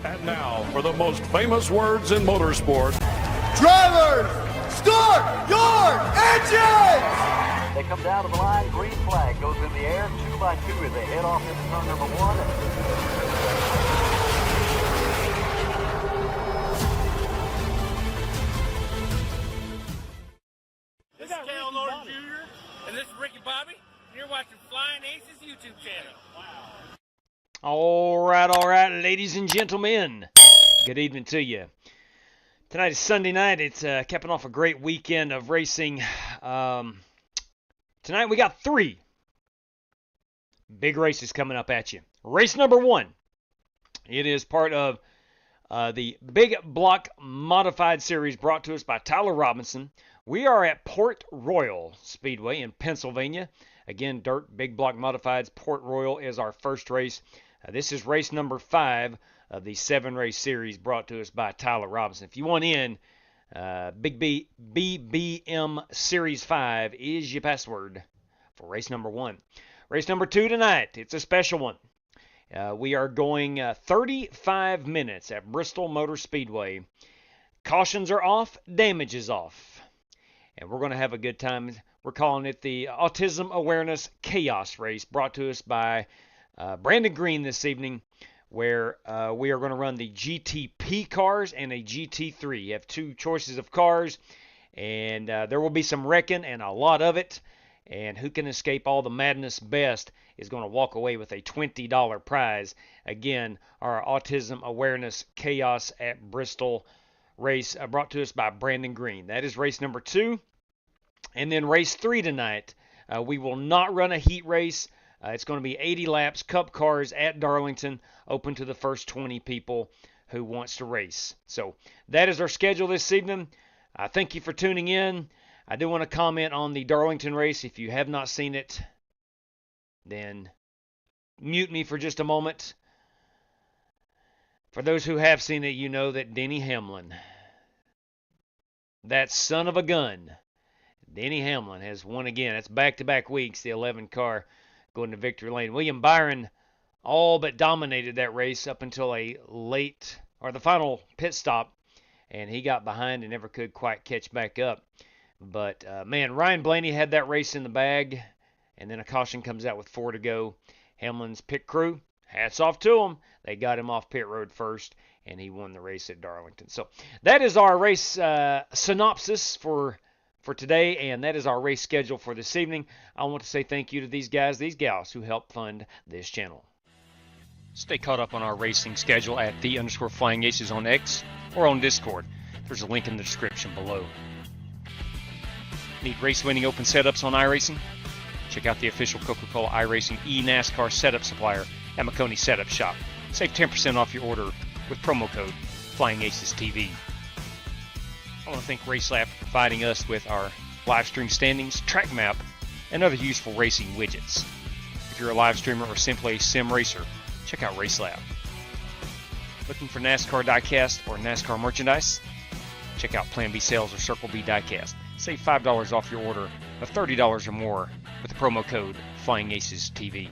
And now, for the most famous words in motorsport. Drivers, start your engines! They come down to the line, green flag goes in the air, 2 by 2 as they head off into turn number 1. This is Cal Norton Jr. and this is Ricky Bobby. You're watching Flying Aces YouTube channel. Wow. All right, ladies and gentlemen. Good evening to you. Tonight is Sunday night. It's capping off a great weekend of racing. Tonight we got 3 big races coming up at you. Race number 1. It is part of the Big Block Modified Series brought to us by Tyler Robinson. We are at Port Royal Speedway in Pennsylvania. Again, dirt, Big Block Modifieds. Port Royal is our first race. This is race number 5 of the 7-race series brought to us by Tyler Robinson. If you want in, BBM Series 5 is your password for race number 1. Race number 2 tonight, it's a special one. We are going 35 minutes at Bristol Motor Speedway. Cautions are off, damage is off. And we're going to have a good time. We're calling it the Autism Awareness Chaos Race, brought to us by Brandon Green this evening, where we are going to run the GTP cars and a GT3. You have 2 choices of cars, and there will be some wrecking and a lot of it. And who can escape all the madness best is going to walk away with a $20 prize. Again, our Autism Awareness Chaos at Bristol race brought to us by Brandon Green. That is race number 2. And then race 3 tonight. We will not run a heat race. It's going to be 80 laps, Cup cars at Darlington, open to the first 20 people who wants to race. So that is our schedule this evening. Thank you for tuning in. I do want to comment on the Darlington race. If you have not seen it, then mute me for just a moment. For those who have seen it, you know that Denny Hamlin, that son of a gun, Denny Hamlin has won again. It's back-to-back weeks, the 11 car going to victory lane. William Byron all but dominated that race up until the final pit stop, and he got behind and never could quite catch back up. But, man, Ryan Blaney had that race in the bag, and then a caution comes out with 4 to go. Hamlin's pit crew, hats off to them. They got him off pit road first, and he won the race at Darlington. So that is our race synopsis for today, and that is our race schedule for this evening. I want to say thank you to these guys, these gals who help fund this channel. Stay caught up on our racing schedule at _FlyingAces on X or on Discord. There's a link in the description below. Need race-winning open setups on iRacing? Check out the official Coca-Cola iRacing NASCAR setup supplier at McConey Setup Shop. Save 10% off your order with promo code FlyingAcesTV. I want to thank RaceLab for providing us with our live stream standings, track map, and other useful racing widgets. If you're a live streamer or simply a sim racer, check out RaceLab. Looking for NASCAR diecast or NASCAR merchandise? Check out Plan B Sales or Circle B Diecast. Save $5 off your order of $30 or more with the promo code FlyingAcesTV.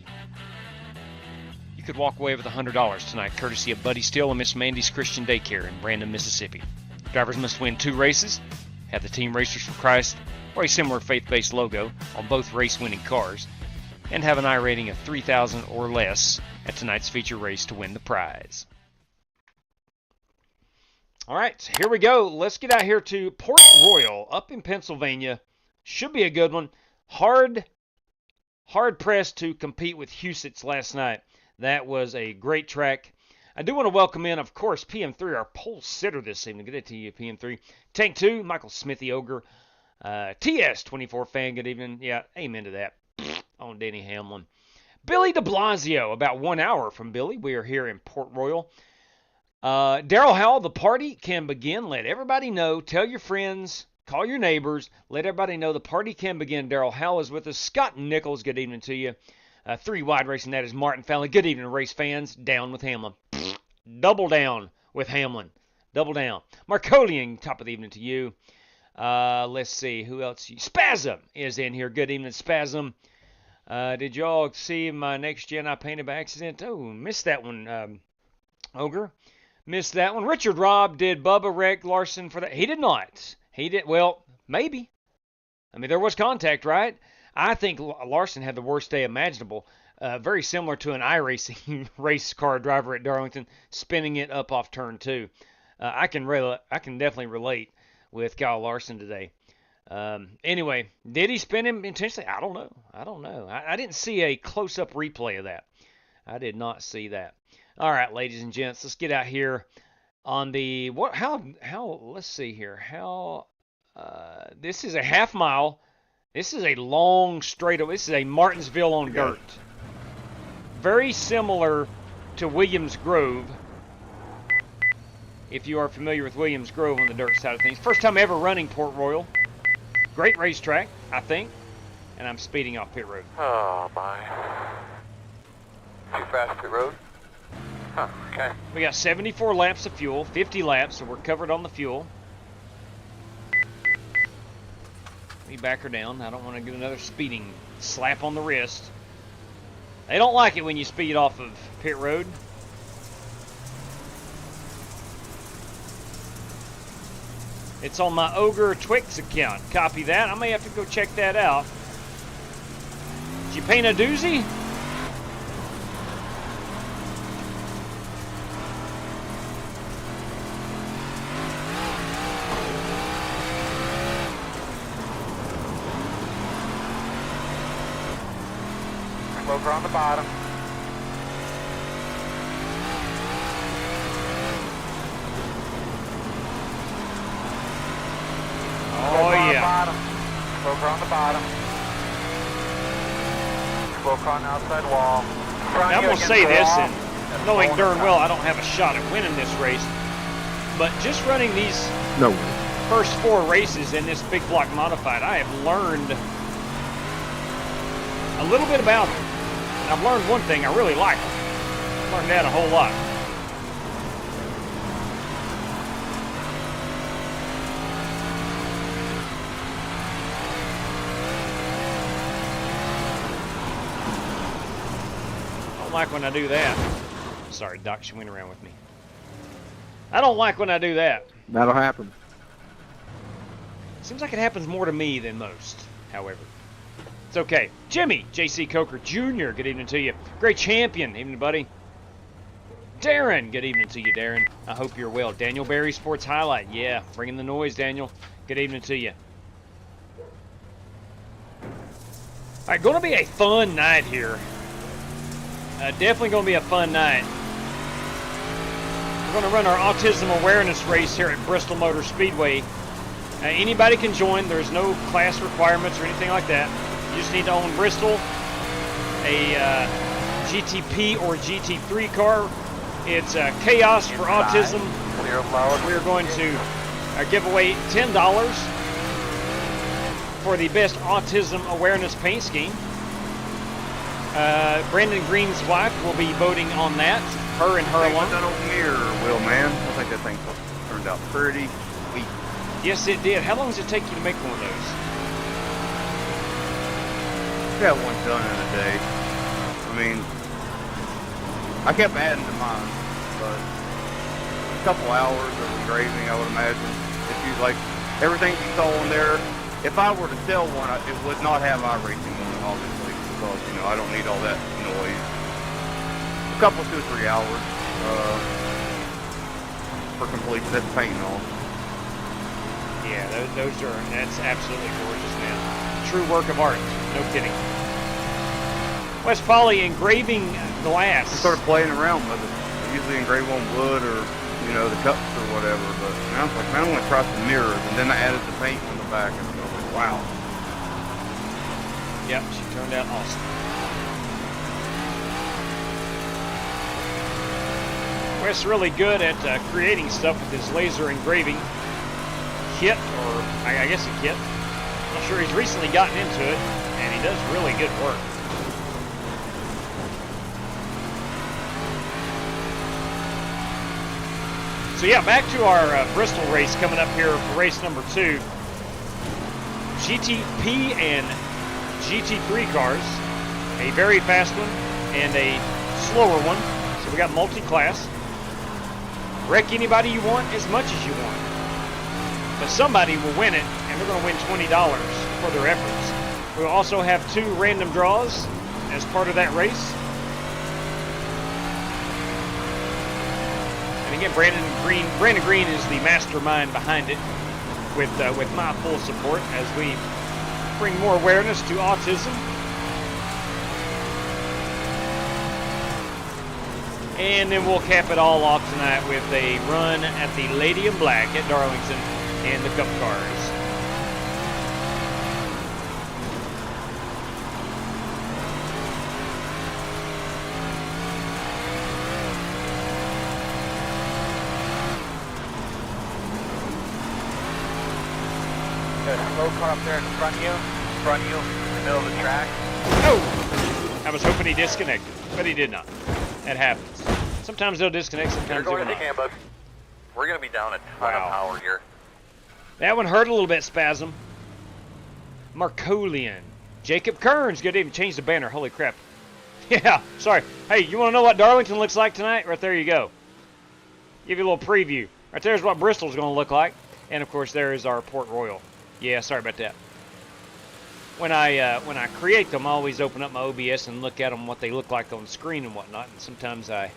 You could walk away with $100 tonight, courtesy of Buddy Steele and Miss Mandy's Christian Daycare in Brandon, Mississippi. Drivers must win 2 races, have the Team Racers for Christ or a similar faith-based logo on both race-winning cars, and have an I rating of 3,000 or less at tonight's feature race to win the prize. All right, here we go. Let's get out here to Port Royal up in Pennsylvania. Should be a good one. Hard pressed to compete with Huset's last night. That was a great track. I do want to welcome in, of course, PM3, our pole sitter this evening. Good day to you, PM3. Tank 2, Michael Smithy Ogre. TS24 fan, good evening. Yeah, amen to that. On Denny Hamlin. Billy de Blasio, about 1 hour from Billy. We are here in Port Royal. Daryl Howell, the party can begin. Let everybody know. Tell your friends. Call your neighbors. Let everybody know the party can begin. Daryl Howell is with us. Scott Nichols, good evening to you. 3 Wide Racing, that is Martin Fallon. Good evening, race fans. Down with Hamlin. Double down with Hamlin. Double down. Marcolian, top of the evening to you. Let's see, who else? Spasm is in here. Good evening, Spasm. Did y'all see my next gen I painted by accident? Oh, missed that one, Ogre. Missed that one. Richard Robb, did Bubba wreck Larson for that? He did not. He did, well, maybe. I mean, there was contact, right? I think Larson had the worst day imaginable. Very similar to an iRacing race car driver at Darlington, spinning it up off turn 2. I can definitely relate with Kyle Larson today. Anyway, did he spin him intentionally? I don't know. I didn't see a close-up replay of that. I did not see that. All right, ladies and gents, let's get out here on the let's see here. This is a half mile. This is a long straightaway. This is a Martinsville on dirt. Very similar to Williams Grove. If you are familiar with Williams Grove on the dirt side of things. First time ever running Port Royal. Great racetrack, I think. And I'm speeding off pit road. Oh, my. Too fast pit road? Huh, okay. We got 74 laps of fuel, 50 laps, so we're covered on the fuel. Let me back her down. I don't want to get another speeding slap on the wrist. They don't like it when you speed off of pit road. It's on my Ogre Twix account. Copy that. I may have to go check that out. Did you paint a doozy? Over on the bottom. Oh, yeah. Over on the bottom. Smoke on the outside wall. Now, I'm going to say this, and knowing darn well I don't have a shot at winning this race, but just running these first 4 races in this big block modified, I have learned a little bit about them. And I've learned one thing, I really like them. I've learned that a whole lot. I don't like when I do that. Sorry, Doc, she went around with me. I don't like when I do that. That'll happen. Seems like it happens more to me than most, however. It's okay. Jimmy, J.C. Coker Jr., good evening to you. Great champion, evening, buddy. Darren, good evening to you, Darren. I hope you're well. Daniel Berry, Sports Highlight. Yeah, bringing the noise, Daniel. Good evening to you. All right, going to be a fun night here. Definitely going to be a fun night. We're going to run our autism awareness race here at Bristol Motor Speedway. Anybody can join. There's no class requirements or anything like that. You just need to own Bristol, a GTP or GT3 car. It's Chaos for Autism. We're going to give away $10 for the best autism awareness paint scheme. Brandon Green's wife will be voting on that. Her and her alone. That old mirror, Will, man. I think that thing turned out pretty sweet. Yes, it did. How long does it take you to make one of those? Got one done in a day. I mean, I kept adding to mine, but a couple hours of engraving, I would imagine. If you like everything you saw on there, if I were to sell one, it would not have iRacing on it, obviously, because I don't need all that noise. A couple, 2 or 3 hours for completion. That's painting on. Yeah, that's absolutely gorgeous, man. True work of art, no kidding. West Polly engraving glass. I started playing around with it. I usually engrave on wood or, the cups or whatever, but now I was like, man, I'm going to try some mirrors, and then I added the paint on the back, and I was like, wow. Yep, she turned out awesome. Wes really good at creating stuff with his laser engraving kit, or I guess a kit. I'm not sure, he's recently gotten into it, and he does really good work. So yeah, back to our Bristol race coming up here for race number 2. GTP and GT3 cars, a very fast one and a slower one. So we got multi-class. Wreck anybody you want as much as you want. But somebody will win it, and they're going to win $20 for their efforts. We'll also have 2 random draws as part of that race. And again, Brandon Green is the mastermind behind it, with my full support as we bring more awareness to autism. And then we'll cap it all off tonight with a run at the Lady in Black at Darlington and the Cup Cars. Got a slow car up there in front of you, in the middle of the track. Oh! I was hoping he disconnected, but he did not. That happens. Sometimes they'll disconnect, sometimes You're they going will to the not. campus. We're going to be down a ton of power here. That one hurt a little bit, Spasm. Markolian. Jacob Kearns. Good evening. Change the banner. Holy crap. Yeah, sorry. Hey, you want to know what Darlington looks like tonight? Right there you go. Give you a little preview. Right there's what Bristol's going to look like. And, of course, there is our Port Royal. Yeah, sorry about that. When I create them, I always open up my OBS and look at them, what they look like on the screen and whatnot. And sometimes I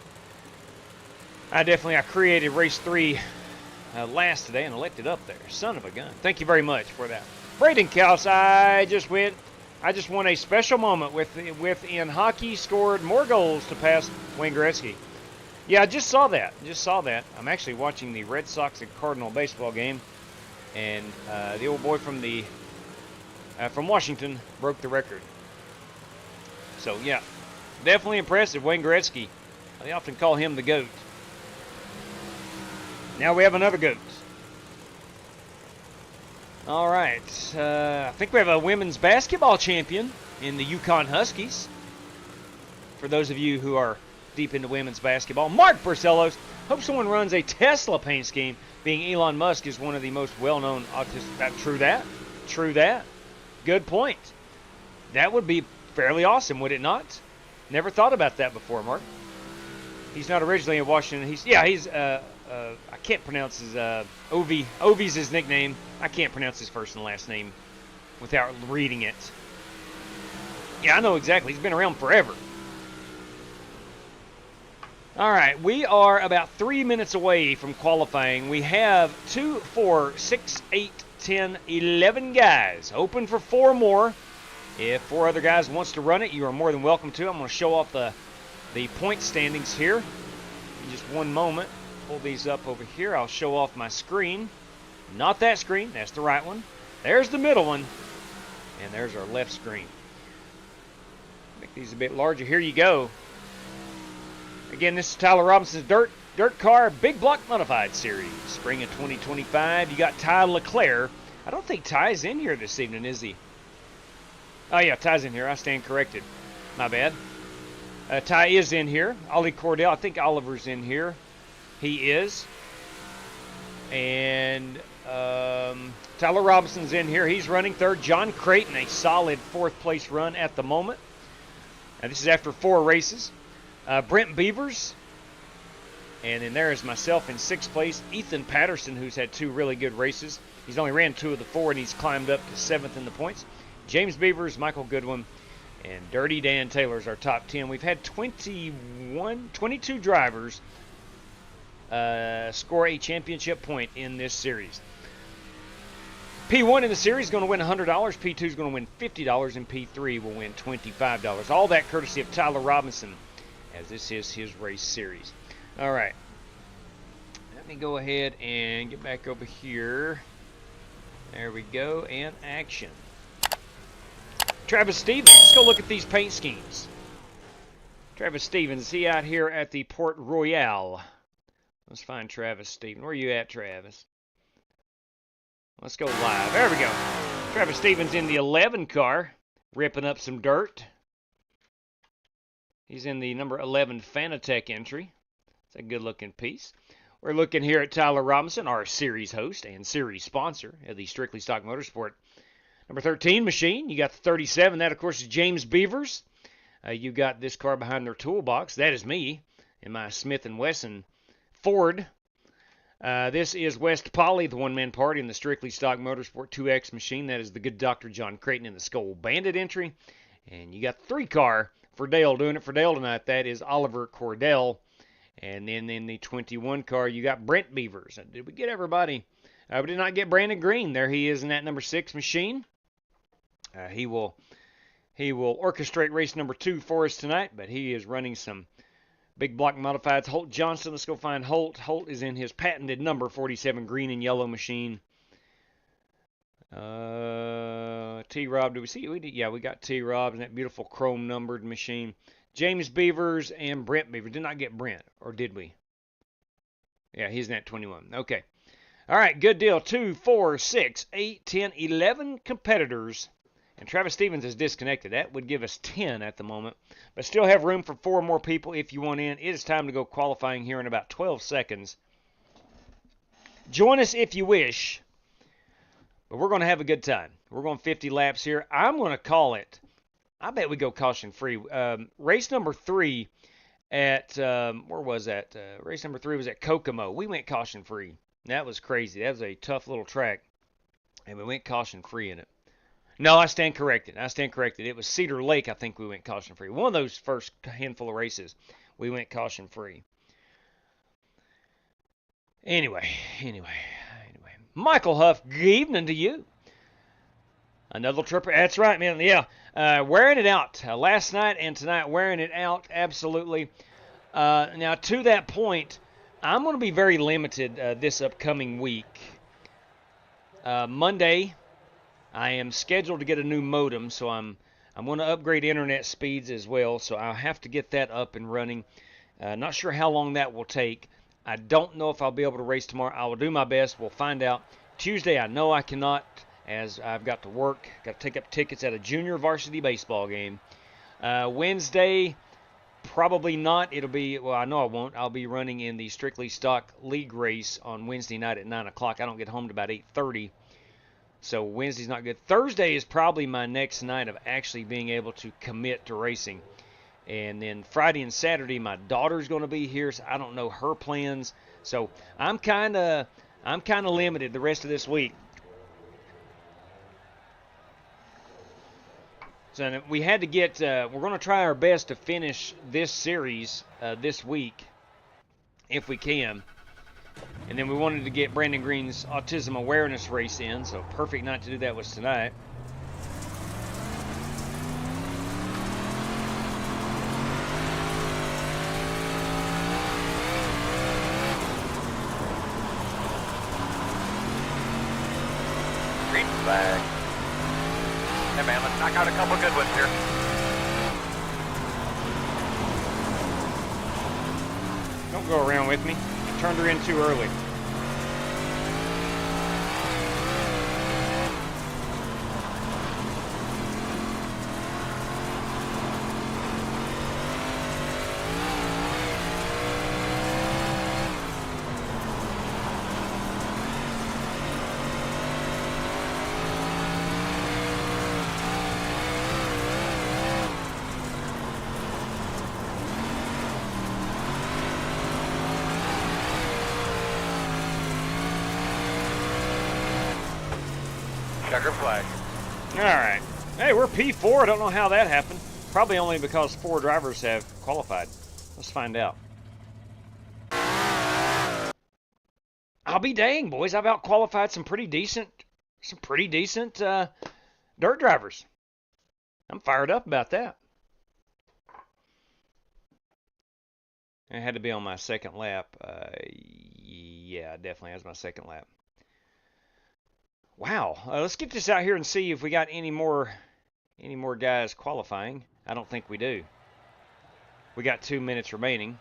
created race 3 last today and left it up there. Son of a gun. Thank you very much for that. Braden Kaus, I just won a special moment in hockey, scored more goals to pass Wayne Gretzky. Yeah, I just saw that. I'm actually watching the Red Sox and Cardinal baseball game, and the old boy from Washington broke the record. So yeah, definitely impressive. Wayne Gretzky. They often call him the GOAT. Now we have another GOAT. All right, I think we have a women's basketball champion in the Yukon Huskies. For those of you who are deep into women's basketball, Mark Barcelos. Hope someone runs a Tesla paint scheme, being Elon Musk is one of the most well-known autists. True that. Good point. That would be fairly awesome, would it not? Never thought about that before, Mark. He's not originally in Washington. He's I can't pronounce his Ovi. Ovi's his nickname. I can't pronounce his first and last name without reading it. Yeah, I know exactly. He's been around forever. All right, we are about 3 minutes away from qualifying. We have 2, 4, 6, 8, 10, 11 guys. Open for 4 more. If 4 other guys wants to run it, you are more than welcome to. I'm going to show off the point standings here. In just one moment. Pull these up over here. I'll show off my screen. Not that screen. That's the right one. There's the middle one. And there's our left screen. Make these a bit larger. Here you go. Again, this is Tyler Robinson's Dirt Car Big Block Modified Series. Spring of 2025. You got Ty LeClaire. I don't think Ty's in here this evening, is he? Oh, yeah, Ty's in here. I stand corrected. My bad. Ty is in here. Ollie Cordell. I think Oliver's in here. He is. And Tyler Robinson's in here. He's running third. John Creighton, a solid 4th place run at the moment. And this is after 4 races. Brent Beavers. And then there is myself in 6th place. Ethan Patterson, who's had 2 really good races. He's only ran 2 of the 4, and he's climbed up to 7th in the points. James Beavers, Michael Goodwin, and Dirty Dan Taylor's our top 10. We've had 22 drivers score a championship point in this series. P1 in the series is going to win $100, P2 is going to win $50, and P3 will win $25. All that courtesy of Tyler Robinson, as this is his race series. All right. Let me go ahead and get back over here. There we go, and action. Travis Stevens, let's go look at these paint schemes. Travis Stevens, is he out here at the Port Royal? Let's find Travis Stevens. Where are you at, Travis? Let's go live. There we go. Travis Stevens in the 11 car, ripping up some dirt. He's in the number 11 Fanatec entry. It's a good-looking piece. We're looking here at Tyler Robinson, our series host and series sponsor of the Strictly Stock Motorsport number 13 machine. You got the 37. That, of course, is James Beavers. You got this car behind their toolbox. That is me in my Smith & Wesson Ford. This is West Poly, the one-man party in the Strictly Stock Motorsport 2X machine. That is the good Dr. John Creighton in the Skull Bandit entry. And you got 3-car for Dale. Doing it for Dale tonight, that is Oliver Cordell. And then in the 21 car, you got Brent Beavers. Did we get everybody? We did not get Brandon Green. There he is in that number 6 machine. He will orchestrate race number 2 for us tonight, but he is running some big block modifieds. Holt Johnson, let's go find Holt. Holt is in his patented number 47 green and yellow machine. T-Rob, did we see? Yeah, we got T-Rob in that beautiful chrome numbered machine. James Beavers and Brent Beavers. Did not get Brent, or did we? Yeah, he's in that 21. Okay. All right, good deal. 2, 4, 6, 8, 10, 11 competitors. And Travis Stevens is disconnected. That would give us 10 at the moment. But still have room for 4 more people if you want in. It is time to go qualifying here in about 12 seconds. Join us if you wish. But we're going to have a good time. We're going 50 laps here. I'm going to call it. I bet we go caution free. Race number 3 at, where was that? Race number 3 was at Kokomo. We went caution free. That was crazy. That was a tough little track. And we went caution free in it. No, I stand corrected. It was Cedar Lake, I think we went caution free. One of those first handful of races, we went caution free. Anyway. Michael Huff, good evening to you. Another tripper. That's right, man. Yeah. Wearing it out. Last night and tonight, wearing it out. Absolutely. Now, to that point, I'm going to be very limited this upcoming week. Monday, I am scheduled to get a new modem, so I'm going to upgrade internet speeds as well, so I'll have to get that up and running. Not sure how long that will take. I don't know if I'll be able to race tomorrow. I will do my best. We'll find out. Tuesday, I know I cannot, as I've got to work. Got to take up tickets at a junior varsity baseball game. Wednesday, probably not. It'll be, well, I know I won't. I'll be running in the Strictly Stock League race on Wednesday night at 9 o'clock. I don't get home to about 8:30. So Wednesday's not good. Thursday is probably my next night of actually being able to commit to racing. And then Friday and Saturday, my daughter's going to be here, so I don't know her plans. So I'm kind of limited the rest of this week. So we had to get. We're going to try our best to finish this series this week, if we can. And then we wanted to get Brandon Green's autism awareness race in, so perfect night to do that was tonight. Green flag. Hey man, let's knock out a couple good ones here. Don't go around with me. Turned her in too early. Checker flag. All right. Hey, we're P4. I don't know how that happened. Probably only because 4 drivers have qualified. Let's find out. I'll be dang, boys. I've out-qualified some pretty decent dirt drivers. I'm fired up about that. It had to be on my second lap. Yeah, definitely has my second lap. Wow. Let's get this out here and see if we got any more guys qualifying. I don't think we do. We got 2 minutes remaining.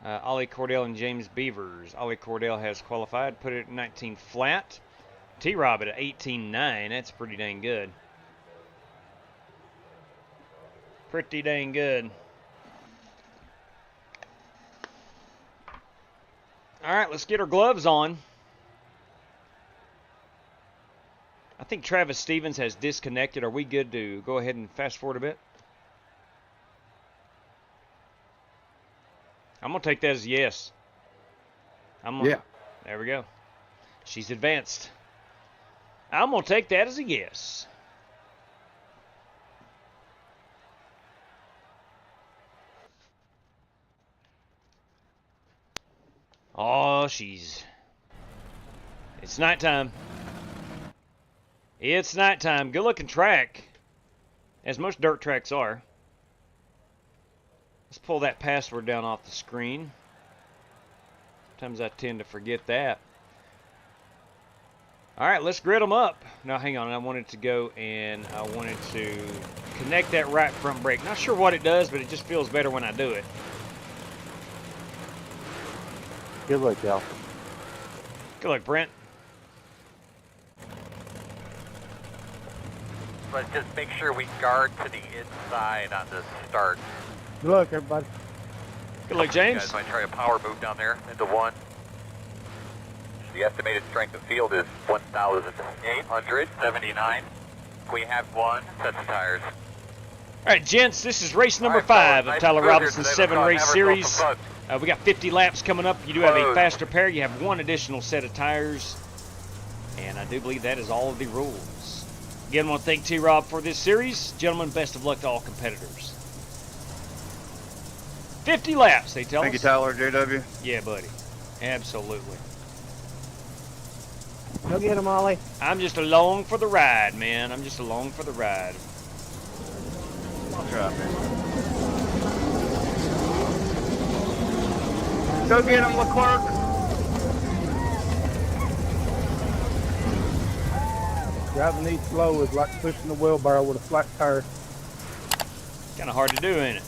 Ollie Cordell and James Beavers. Ollie Cordell has qualified. Put it at 19 flat. T-Rob at 18.9. That's pretty dang good. Pretty dang good. All right, let's get our gloves on. I think Travis Stevens has disconnected. Are we good to go ahead and fast forward a bit? I'm going to take that as a yes. Yeah. There we go. She's advanced. I'm going to take that as a yes. Oh, it's nighttime. It's nighttime. Good looking track, as most dirt tracks are. Let's pull that password down off the screen. Sometimes I tend to forget that. All right, let's grid them up. Now, hang on. I wanted to go and I wanted to connect that right front brake. Not sure what it does, but it just feels better when I do it. Good luck, Cal. Good luck, Brent. Let's just make sure we guard to the inside on this start. Good luck, everybody. Good luck, You James. guys might try a power move down there into one. The estimated strength of field is 1,879. We have one set of tires. All right, gents, this is race number All right, 5 fellas, of nice Tyler cruiser Robinson's today. 7-race Let's series. have ourselves some We got 50 laps coming up. You do have a Close. faster pair. You have one additional set of tires. And I do believe that is all of the rules. Again, I want to thank T-Rob for this series. Gentlemen, best of luck to all competitors. 50 laps, they tell us. Thank you, Tyler, JW. Yeah, buddy. Absolutely. Go get him, Ollie. I'm just along for the ride, man. I'm just along for the ride. I'll try, man. Go get him, Leclerc. Driving these slow is like pushing the wheelbarrow with a flat tire. Kind of hard to do, ain't it?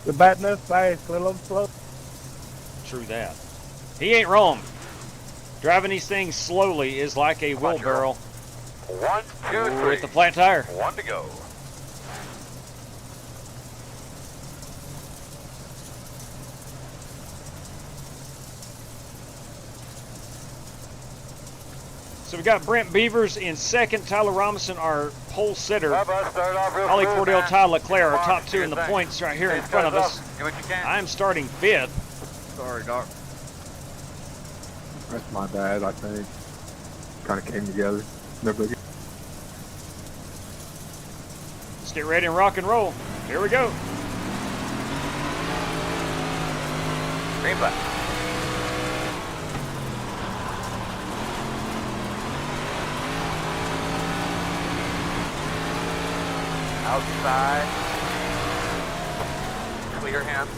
The bad enough fast, a little slow. True that. He ain't wrong. Driving these things slowly is like a wheelbarrow 1, 2, 3. with a flat tire. 1 to go. So we got Brent Beavers in second, Tyler Robinson, our pole sitter, Bubba, start off real Ollie smooth, Cordell, man. Tyler Leclerc, our Come top on, two in the do your points right here in thing. front of Chase us. up. Do what you can. I'm starting 5th. Sorry, Doc. That's my bad, I think. Kind of came together. No biggie. Let's get ready and rock and roll. Here we go. Green flag. Outside. Clear hand.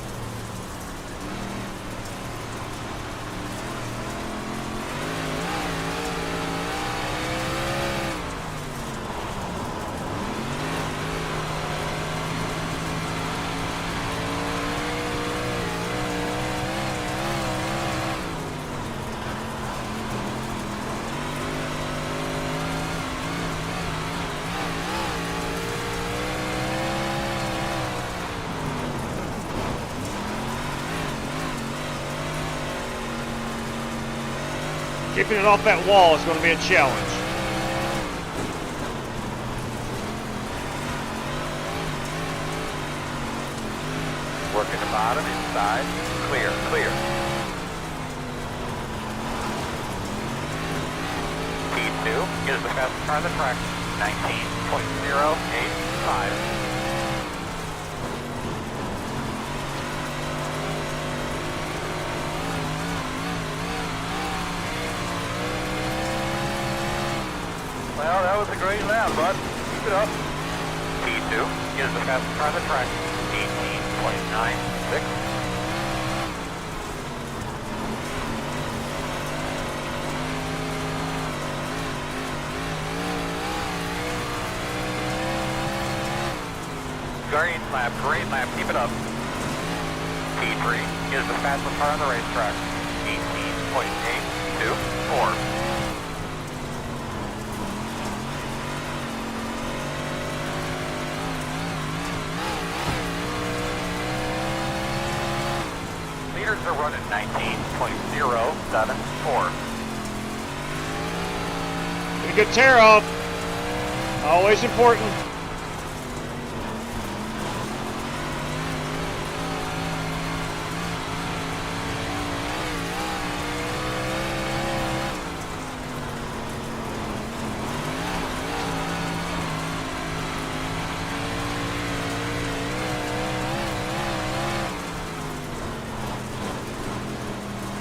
Keeping it off that wall is going to be a challenge. Working the bottom, inside. Clear, clear. P2 is the fastest car on the track. 19.085. Well, that was a great lap, bud. Keep it up. P2 is the fastest car on the track. 18.96. Green lap, keep it up. P3 is the fastest car on the racetrack. 18.824. Leaders are running 19.074. Get a good tear off.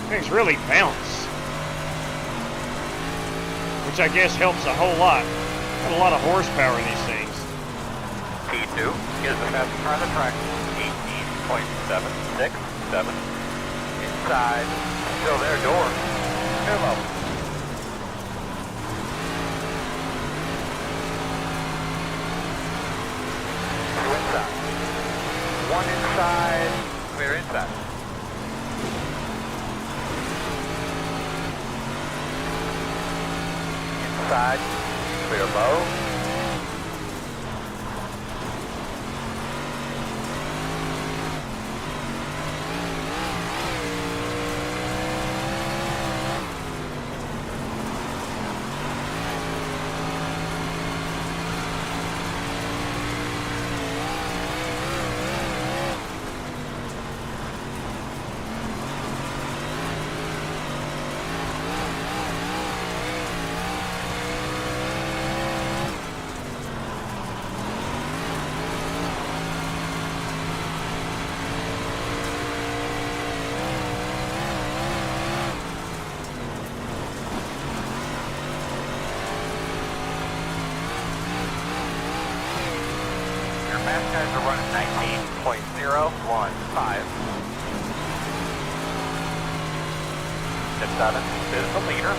Things really bounce, which I guess helps a whole lot. Got a lot of horsepower in these things. P2 is the fastest car on the track. 18.767. Inside. Still there, door. Clear level. Two inside. One inside. Clear inside. Inside. Clear low. Fast guys are running 19.015. Step 7 is the leader.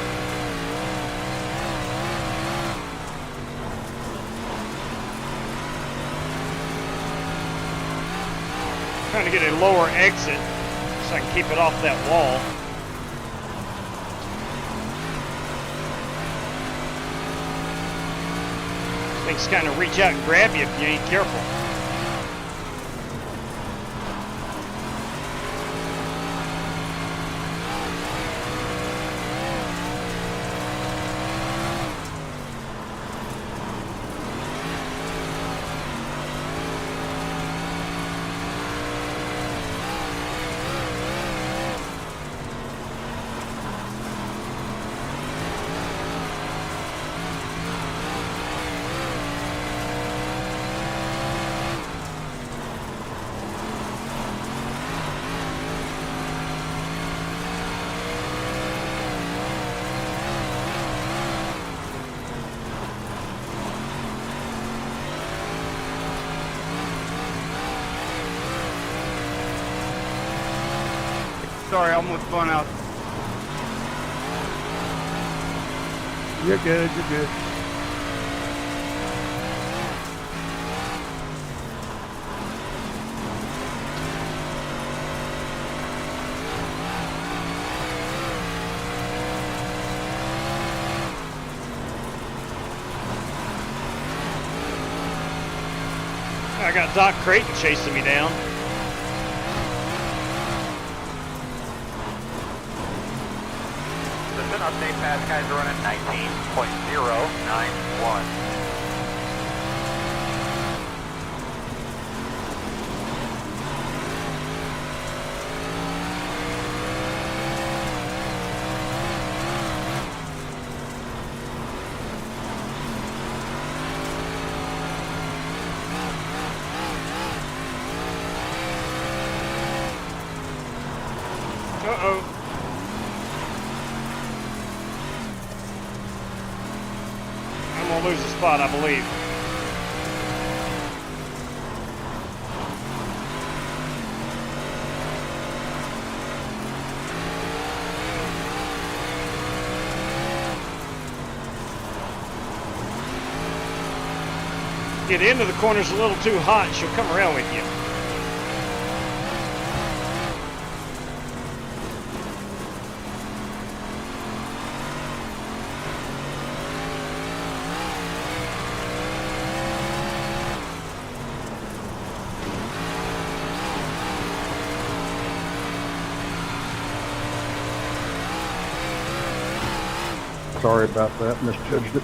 Trying to get a lower exit so I can keep it off that wall. Things kind of reach out and grab you if you ain't careful. Sorry, I almost spun out. You're good, you're good. I got Doc Creighton chasing me down. Update fast guys are running 19.091. Uh-oh. I'm gonna lose the spot, I believe. Get into the corners a little too hot, she'll come around with you. Sorry about that, misjudged it.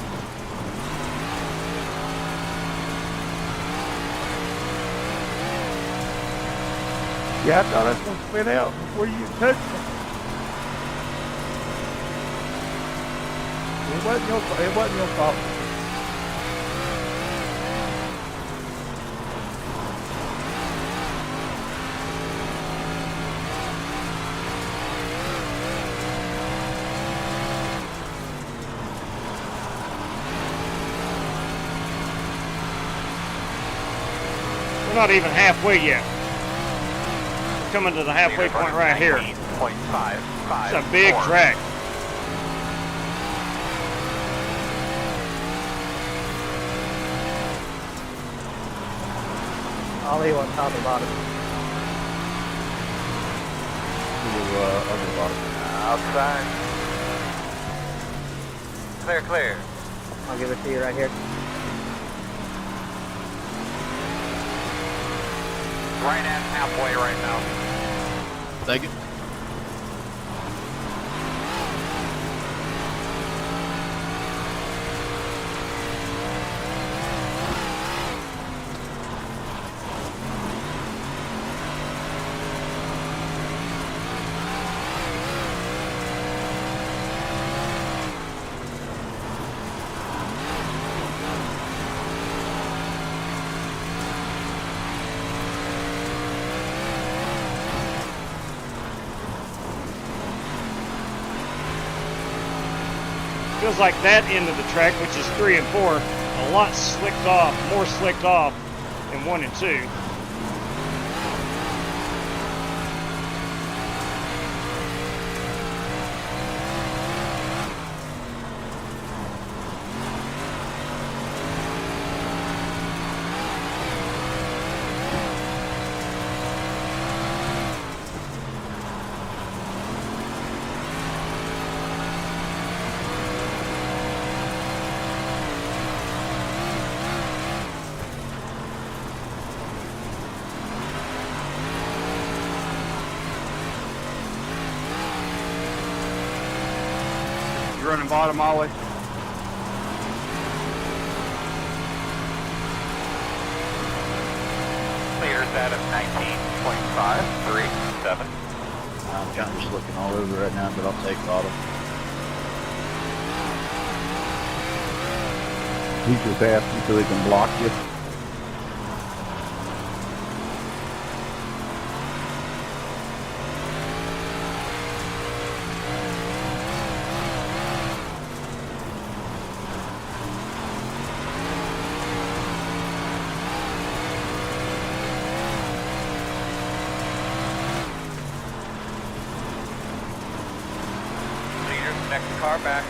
Yeah, I thought I was going to spin out before you touched me. It wasn't your fault. It wasn't your fault. We're not even halfway yet. We're coming to the halfway point right here. 19.554. It's a big track. Ollie on top of bottom. Outside. Clear, clear. I'll give it to you right here. Right at halfway right now. Thank you. Feels like that end of the track, which is 3 and 4, a lot slicked off, more slicked off than 1 and 2. You're running bottom, Ollie. Clears that of 19.537. I'm kind of just looking all over right now, but I'll take bottom. He's just asking so he can block you. Next car back.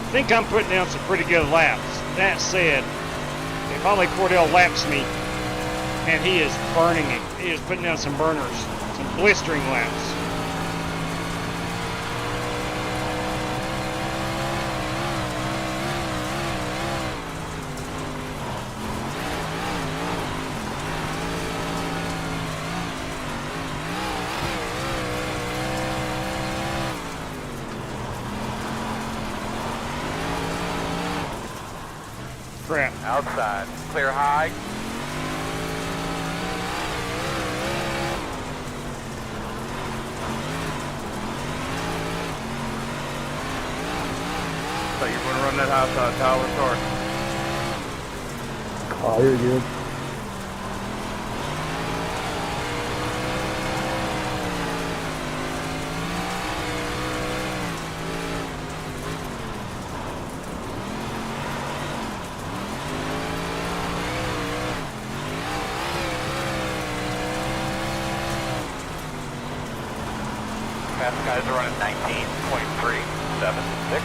I think I'm putting down some pretty good laps. That said, if Ollie Cordell laps me, and he is burning it. He is putting down some burners, some blistering laps. Crap. Outside. Clear high. So you're going to run that outside tower, sorry. Oh, you're good. Fast guys are running 19.376.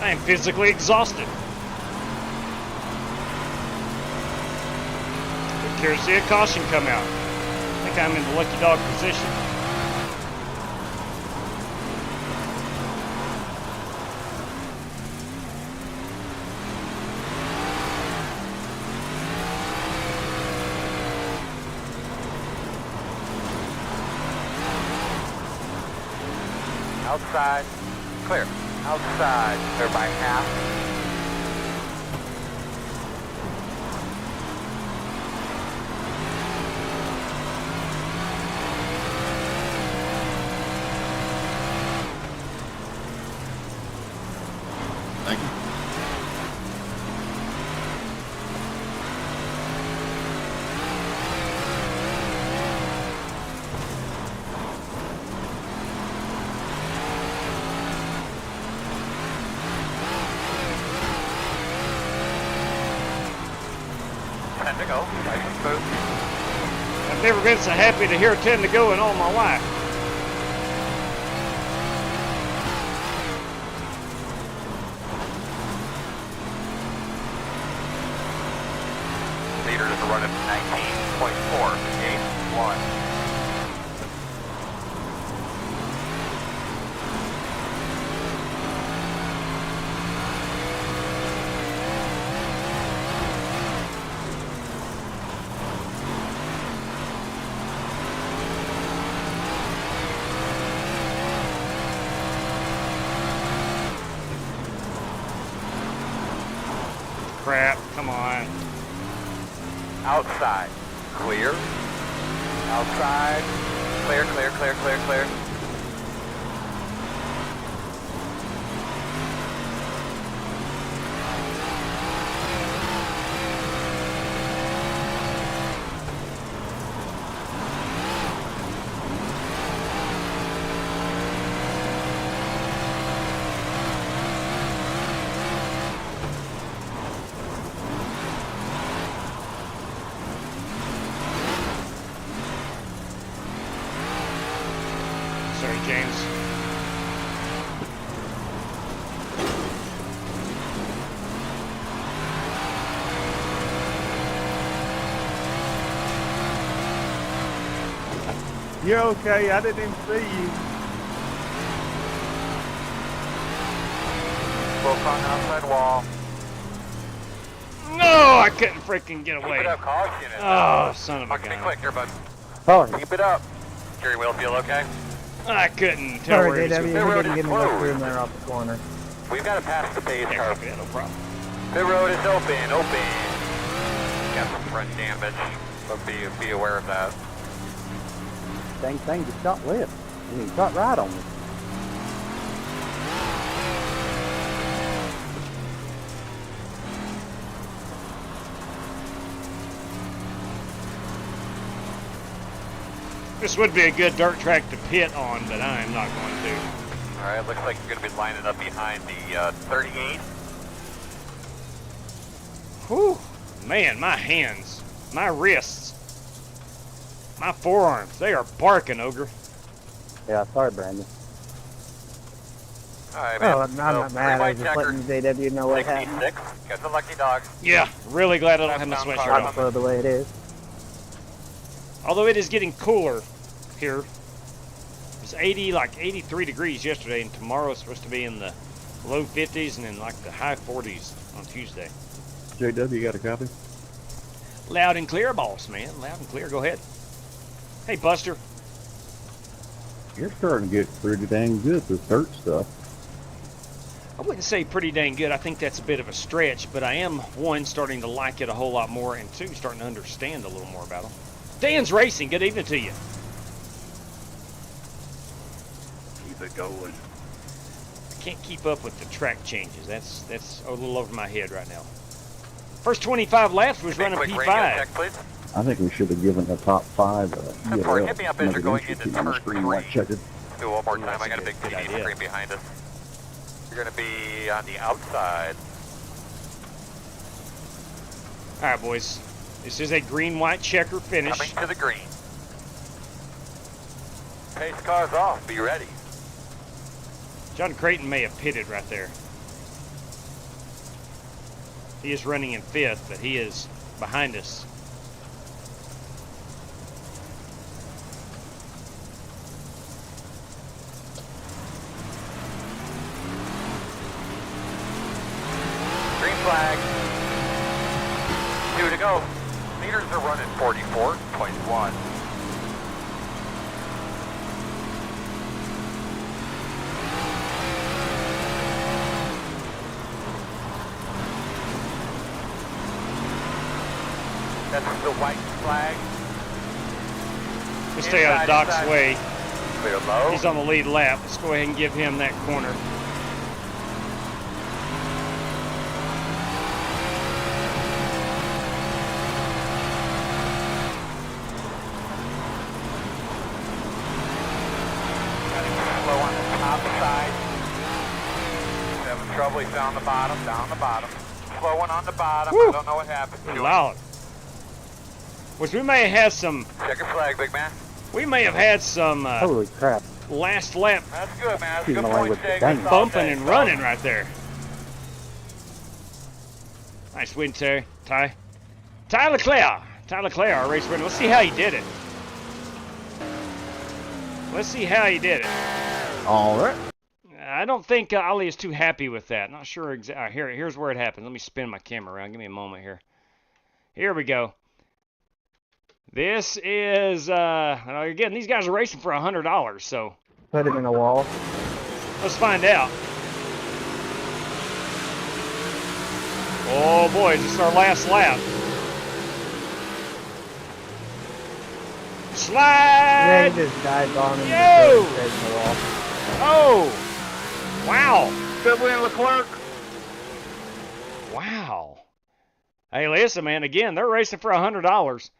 I am physically exhausted. But care to see a caution come out. I think I'm in the lucky dog position. Outside. Clear. Outside. Clear by half. Thank you. To go. I've never been so happy to hear 10 to go in all my life. Leaders are running 19.4. Gate 1. Crap, come on. Outside. Clear. Outside. Clear, clear, clear, clear, clear. Sorry, James. You're okay. I didn't even see you. Both on the outside wall. No, I couldn't freaking get away. Keep it up, caution. Oh, son of a Fucking gun. quick here, bud. Oh, Keep it up. Steering wheel feel okay? I couldn't tell sorry, where he was JW. going. We road didn't is get enough closed. room there off the corner. We've got to pass the pace Yeah, car. copy that, no problem. The road is open, open. Got some front damage, but be aware of that. Dang thing just got left. I mean, got right on me. This would be a good dirt track to pit on, but I am not going to. All right, looks like you're going to be lining up behind the 38. Whew. Man, my hands, my wrists, my forearms, they are barking, Ogre. Yeah, sorry, Brandon. All right, man. Oh, I'm not mad. I was just letting JW know what happened. 66. Got the lucky dog. Yeah, really glad I don't have my sweatshirt I on. prefer the way it is. Although it is getting cooler here. It was 83 degrees yesterday, and tomorrow it's supposed to be in the low 50s and in like the high 40s on Tuesday. JW, you got a copy? Loud and clear, boss, man. Loud and clear. Go ahead. Hey, Buster. You're starting to get pretty dang good at this dirt stuff. I wouldn't say pretty dang good. I think that's a bit of a stretch, but I am, one, starting to like it a whole lot more, and two, starting to understand a little more about them. Dan's Racing, good evening to you. Keep it going. I can't keep up with the track changes. That's a little over my head right now. First 25 laps was running Quick radio P5. check, please. I think we should have given the top 5 Report, hit me up as you're going into turn 3. check it. Do one more time. That's I got a a big good TV idea. screen behind us. You're going to be on the outside. All right, boys. This is a green-white checker finish. Coming to the green. Pace car's off. Be ready. John Creighton may have pitted right there. He is running in 5th, but he is behind us. Green flag. 2 to go. Meters are running 44.1. That's the white flag. Let's stay out of Doc's way. Clear low. He's on the lead lap. Let's go ahead and give him that corner. Slow on the top side. Having trouble. He's down the bottom. Down the bottom. Slow one on the bottom. Woo. I don't know what happened. We're loud. Which we may have had some. Check your flag, big man. We may have had some Holy crap. last lap That's good, man. That's Excuse good my point, language, Jake. dang. That's all bumping day. and running right there. Nice win, Terry. Ty Leclerc. Ty Leclerc, our race winner. Let's see how he did it. Let's see how he did it. All right. I don't think Ali is too happy with that. Not sure exactly. Here's where it happened. Let me spin my camera around. Give me a moment here. Here we go. This is, again, these guys are racing for $100, so Put him in a wall. let's find out. Oh boy, this is our last lap. Yeah, Slide! he just dive bomb him. Yo! And straight in the wall. Oh! Wow! Good win, Leclerc. Wow. Hey, listen, man, again, they're racing for $100. Let's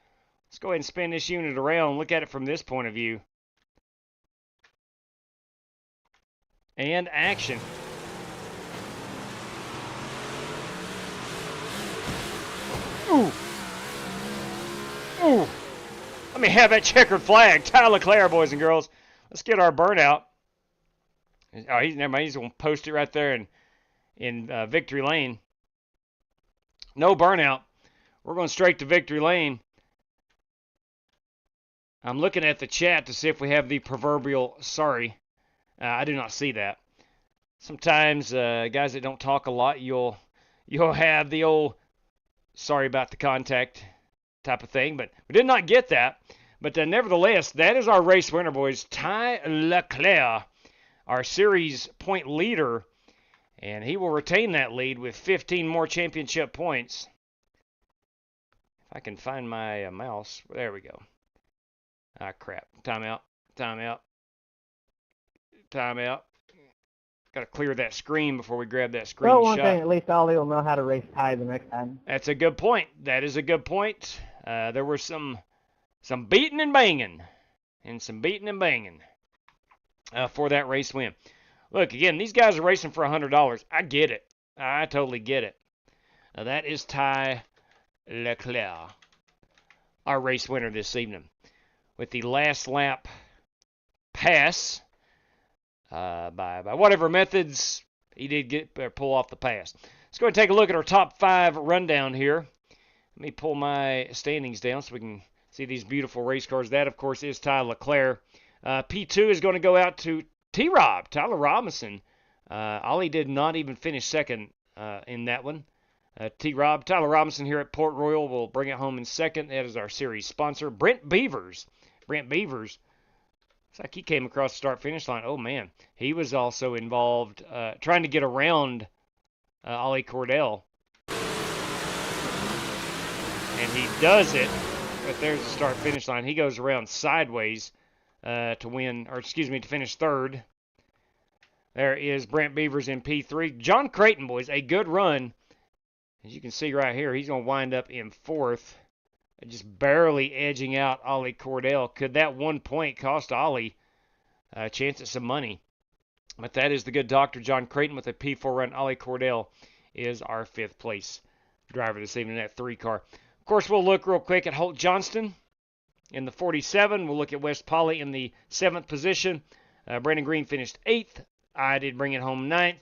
go ahead and spin this unit around and look at it from this point of view. And action. Ooh. Ooh. Let me have that checkered flag. Ty Leclerc, boys and girls. Let's get our burnout. Oh, never mind. He's going to post it right there in victory lane. No burnout. We're going straight to victory lane. I'm looking at the chat to see if we have the proverbial sorry. I do not see that. Sometimes guys that don't talk a lot, you'll have the old sorry about the contact type of thing, but we did not get that. But nevertheless, that is our race winner, boys. Ty Leclerc, our series point leader, and he will retain that lead with 15 more championship points. If I can find my mouse, there we go. Ah, crap. Timeout. Timeout. Timeout. Got to clear that screen before we grab that screenshot. Well, one thing, at least Ollie will know how to race Ty the next time. That's a good point. That is a good point. There was some beating and banging. And some beating and banging for that race win. Look, again, these guys are racing for $100. I get it. I totally get it. That is Ty Leclerc, our race winner this evening. With the last lap pass, by whatever methods, he did pull off the pass. Let's go ahead and take a look at our top 5 rundown here. Let me pull my standings down so we can see these beautiful race cars. That, of course, is Ty Leclerc. P2 is going to go out to T-Rob, Tyler Robinson. Ollie did not even finish second in that one. T-Rob, Tyler Robinson here at Port Royal will bring it home in second. That is our series sponsor. Brent Beavers. Looks like he came across the start-finish line. Oh, man. He was also involved trying to get around Ollie Cordell. And he does it. But there's the start-finish line. He goes around sideways to finish third. There is Brent Beavers in P3. John Creighton, boys, a good run. As you can see right here, he's going to wind up in fourth. Just barely edging out Ollie Cordell. Could that 1 point cost Ollie a chance at some money? But that is the good Dr. John Creighton with a P4 run. Ollie Cordell is our 5th place driver this evening, that 3 car. Of course, we'll look real quick at Holt Johnston in the 47. We'll look at Wes Polly in the 7th position. Brandon Green finished 8th. I did bring it home 9th.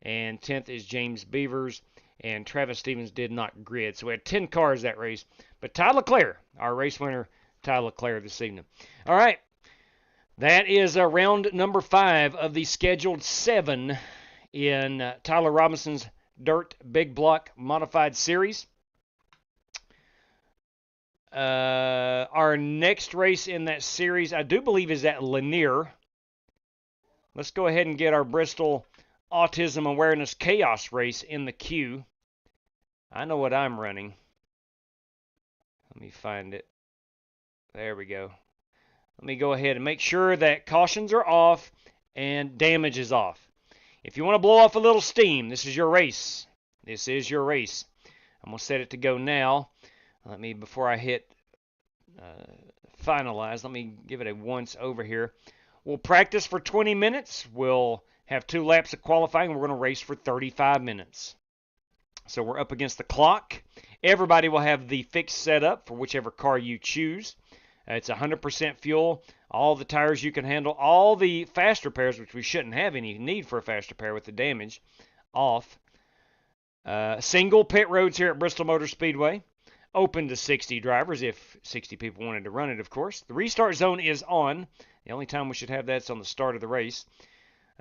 And 10th is James Beavers. And Travis Stevens did not grid. So we had 10 cars that race. But Ty Leclerc, our race winner, Ty Leclerc this evening. All right. That is round number 5 of the scheduled 7 in Tyler Robinson's Dirt Big Block Modified Series. Our next race in that series, I do believe, is at Lanier. Let's go ahead and get our Bristol Autism Awareness Chaos race in the queue. I know what I'm running. Let me find it. There we go. Let me go ahead and make sure that cautions are off and damage is off. If you want to blow off a little steam, this is your race. This is your race. I'm going to set it to go now. Before I hit finalize, let me give it a once over here. We'll practice for 20 minutes. We'll have 2 laps of qualifying. We're going to race for 35 minutes. So we're up against the clock. Everybody will have the fix set up for whichever car you choose. It's 100% fuel, all the tires you can handle, all the fast repairs, which we shouldn't have any need for a fast repair with the damage, off. Single pit roads here at Bristol Motor Speedway. Open to 60 drivers if 60 people wanted to run it, of course. The restart zone is on. The only time we should have that's on the start of the race.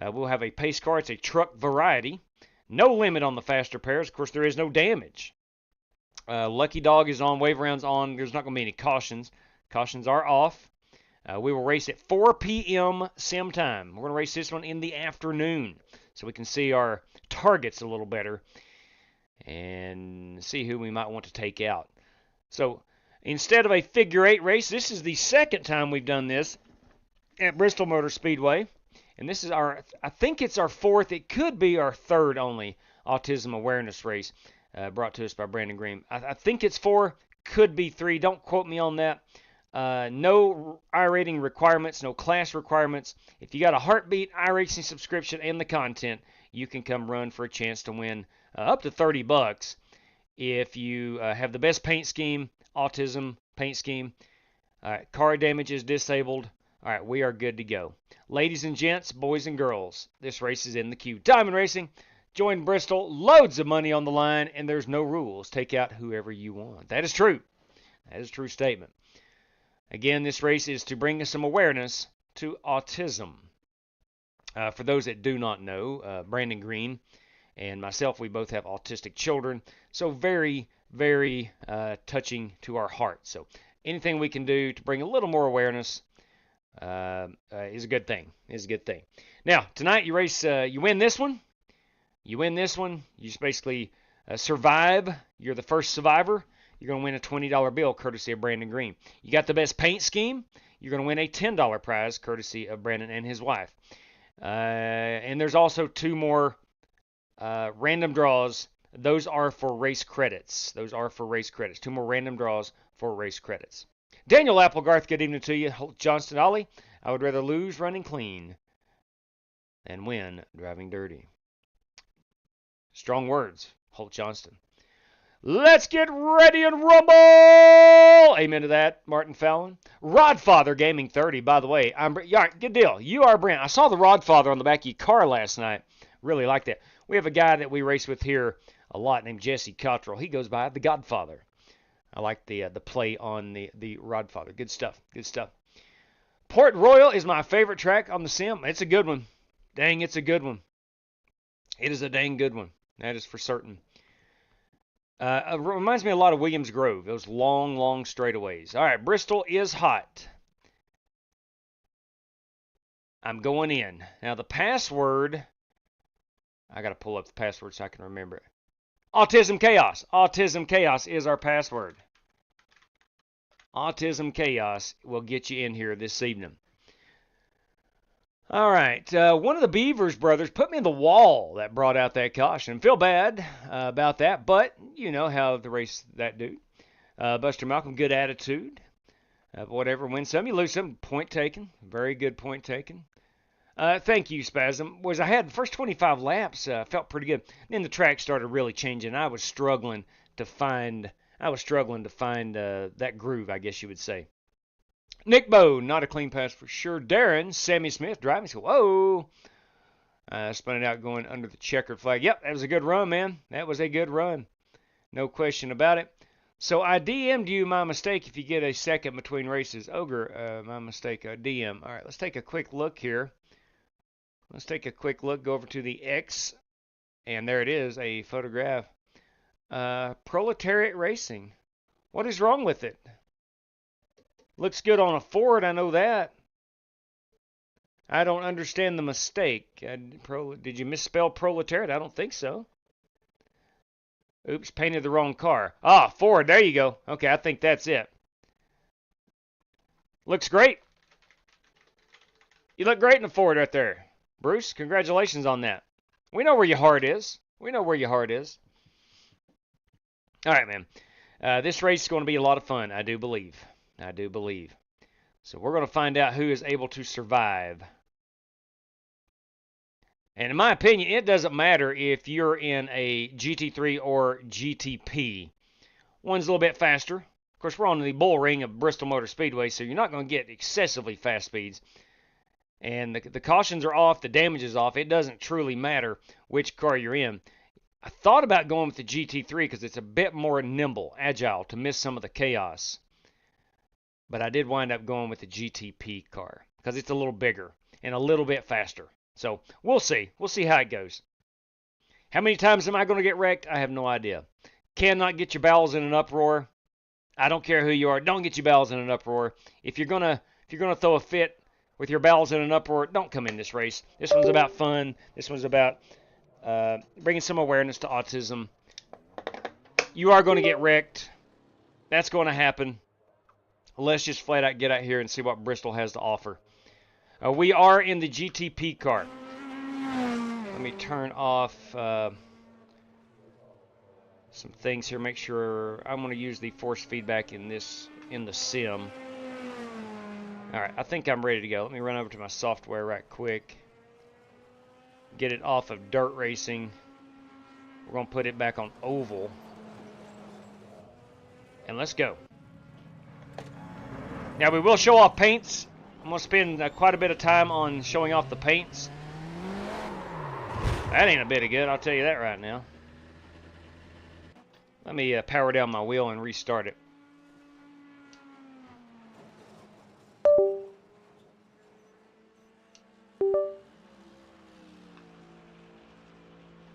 We'll have a pace car. It's a truck variety. No limit on the fast repairs. Of course, there is no damage. Lucky Dog is on. Wave rounds on. There's not going to be any cautions. Cautions are off. We will race at 4 p.m. sim time. We're going to race this one in the afternoon so we can see our targets a little better and see who we might want to take out. So instead of a figure 8 race, this is the second time we've done this at Bristol Motor Speedway. And this is I think it's our 4th. It could be our 3rd only autism awareness race brought to us by Brandon Green. I think it's 4, could be 3. Don't quote me on that. No iRating requirements, no class requirements. If you got a Heartbeat iRacing subscription and the content, you can come run for a chance to win up to $30 if you have the best paint scheme, autism paint scheme. All right, car damage is disabled. All right, we are good to go. Ladies and gents, boys and girls, this race is in the queue. Diamond Racing, join Bristol, loads of money on the line, and there's no rules. Take out whoever you want. That is true. That is a true statement. Again, this race is to bring us some awareness to autism. For those that do not know, Brandon Green and myself, we both have autistic children, so very, very touching to our heart. So anything we can do to bring a little more awareness is a good thing. Is a good thing. Now, tonight you race, you win this one. You win this one. You just basically survive. You're the first survivor. You're going to win a $20 bill courtesy of Brandon Green. You got the best paint scheme. You're going to win a $10 prize courtesy of Brandon and his wife. And there's also 2 more random draws. Those are for race credits. 2 more random draws for race credits. Daniel Applegarth, good evening to you. Holt Johnston Ollie, I would rather lose running clean than win driving dirty. Strong words, Holt Johnston. Let's get ready and rumble! Amen to that, Martin Fallon. Rodfather Gaming 30, by the way. Good deal. You are Brent. I saw the Rodfather on the back of your car last night. Really like that. We have a guy that we race with here a lot named Jesse Cottrell. He goes by the Godfather. I like the play on the Rodfather. Good stuff. Good stuff. Port Royal is my favorite track on the sim. It's a good one. Dang, it's a good one. It is a dang good one. That is for certain. It reminds me a lot of Williams Grove. Those long, long straightaways. All right, Bristol is hot. I'm going in. Now, the password, I got to pull up the password so I can remember it. Autism Chaos. Autism Chaos is our password. Autism Chaos will get you in here this evening. All right, one of the Beavers brothers put me in the wall that brought out that caution. Feel bad about that, but you know how the race that dude. Buster Malcolm, good attitude. Whatever, win some, you lose some. Point taken. Very good point taken. Thank you, Spasm. I had the first 25 laps, felt pretty good. Then the track started really changing. I was struggling to find that groove, I guess you would say. Nick Bowe, not a clean pass for sure. Darren, Sammy Smith driving. So, whoa. Spun it out going under the checkered flag. Yep, that was a good run, man. That was a good run. No question about it. So I DM'd you, my mistake, if you get a second between races. Ogre, my mistake, DM. All right, let's take a quick look here. Let's take a quick look. Go over to the X. And there it is, a photograph. Proletariat Racing. What is wrong with it? Looks good on a Ford, I know that. I don't understand the mistake. Did you misspell proletariat? I don't think so. Oops, painted the wrong car. Ah, Ford, there you go. Okay, I think that's it. Looks great. You look great in the Ford right there. Bruce, congratulations on that. We know where your heart is. We know where your heart is. All right, man. This race is going to be a lot of fun, I do believe. I do believe. So we're going to find out who is able to survive. And in my opinion, it doesn't matter if you're in a GT3 or GTP. One's a little bit faster. Of course, we're on the bull ring of Bristol Motor Speedway, so you're not going to get excessively fast speeds. And the cautions are off, the damage is off. It doesn't truly matter which car you're in. I thought about going with the GT3 because it's a bit more nimble, agile, to miss some of the chaos. But I did wind up going with the GTP car because it's a little bigger and a little bit faster. So we'll see. We'll see how it goes. How many times am I going to get wrecked? I have no idea. Cannot get your bowels in an uproar. I don't care who you are. Don't get your bowels in an uproar. If you're gonna throw a fit with your bowels in an uproar, don't come in this race. This one's about fun. This one's about bringing some awareness to autism. You are going to get wrecked. That's going to happen. Let's just flat out get out here and see what Bristol has to offer. We are in the GTP car. Let me turn off some things here. Make sure I'm going to use the force feedback in the sim. All right, I think I'm ready to go. Let me run over to my software right quick. Get it off of dirt racing. We're going to put it back on oval. And let's go. Now, we will show off paints. I'm going to spend quite a bit of time on showing off the paints. That ain't a bit of good, I'll tell you that right now. Let me power down my wheel and restart it.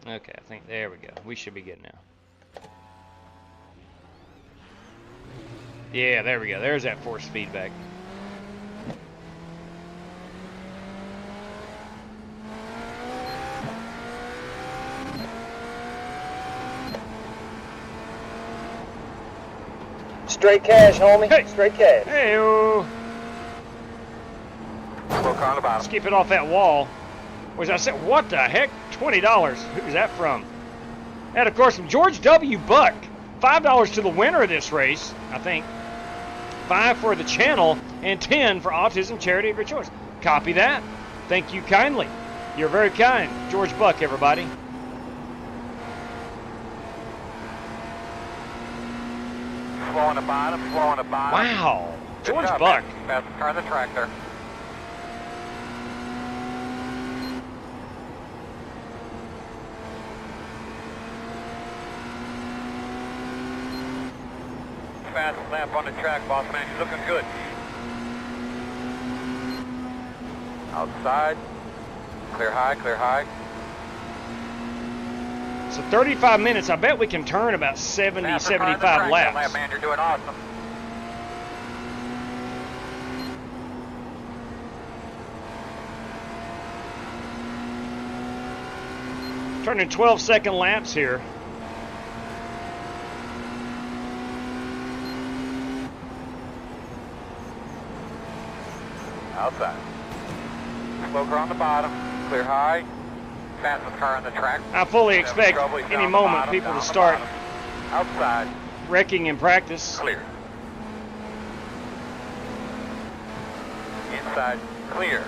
Okay, I think, there we go. We should be good now. Yeah, there we go. There's that force feedback. Straight cash, homie. Hey. Straight cash. Hey-o. Let's keep it off that wall. Was I said, what the heck? $20. Who's that from? And of course from George W. Buck. $5 to the winner of this race, I think. 5 for the channel and 10 for Autism Charity of your choice. Copy that. Thank you kindly. You're very kind. George Buck, everybody. Slow on the bottom, slow on the bottom. Wow. Good George job, Buck. man. Fast car on the track there. Fast lap on the track, boss man. You're looking good. Outside. Clear high, clear high. So 35 minutes. I bet we can turn about 70, 75 laps. Lap, man, you're doing awesome. Turning 12-second laps here. Outside. Slow car on the bottom. Clear high. Fastest car on the track. I fully expect any moment people to start outside wrecking in practice. Clear. Inside. Clear.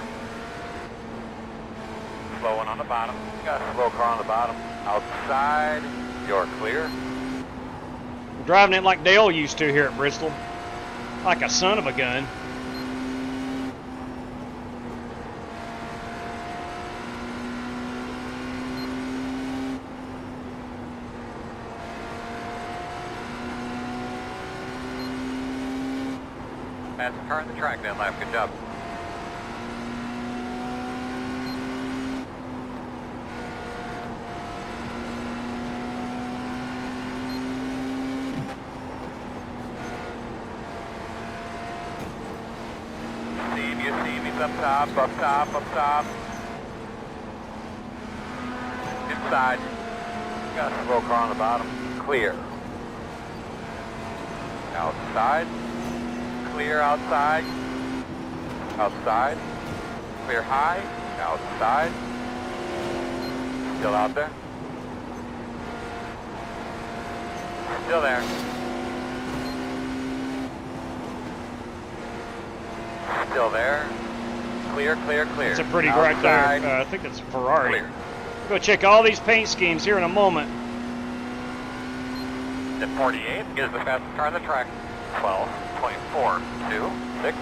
Slow one on the bottom. Got a slow car on the bottom. Outside. You're clear. I'm driving it like Dale used to here at Bristol. Like a son of a gun. Fastest car on the track that lap. Good job. You see me, up top, up top, up top. Inside. Got a slow car on the bottom. clear. Outside. Clear outside. Outside. Clear high. Outside. Still out there. Still there. Still there. Clear, clear, clear. That's a pretty right there. I think that's a Ferrari. Clear. We'll go check all these paint schemes here in a moment. At 48 is the fastest car on the track. 12.426.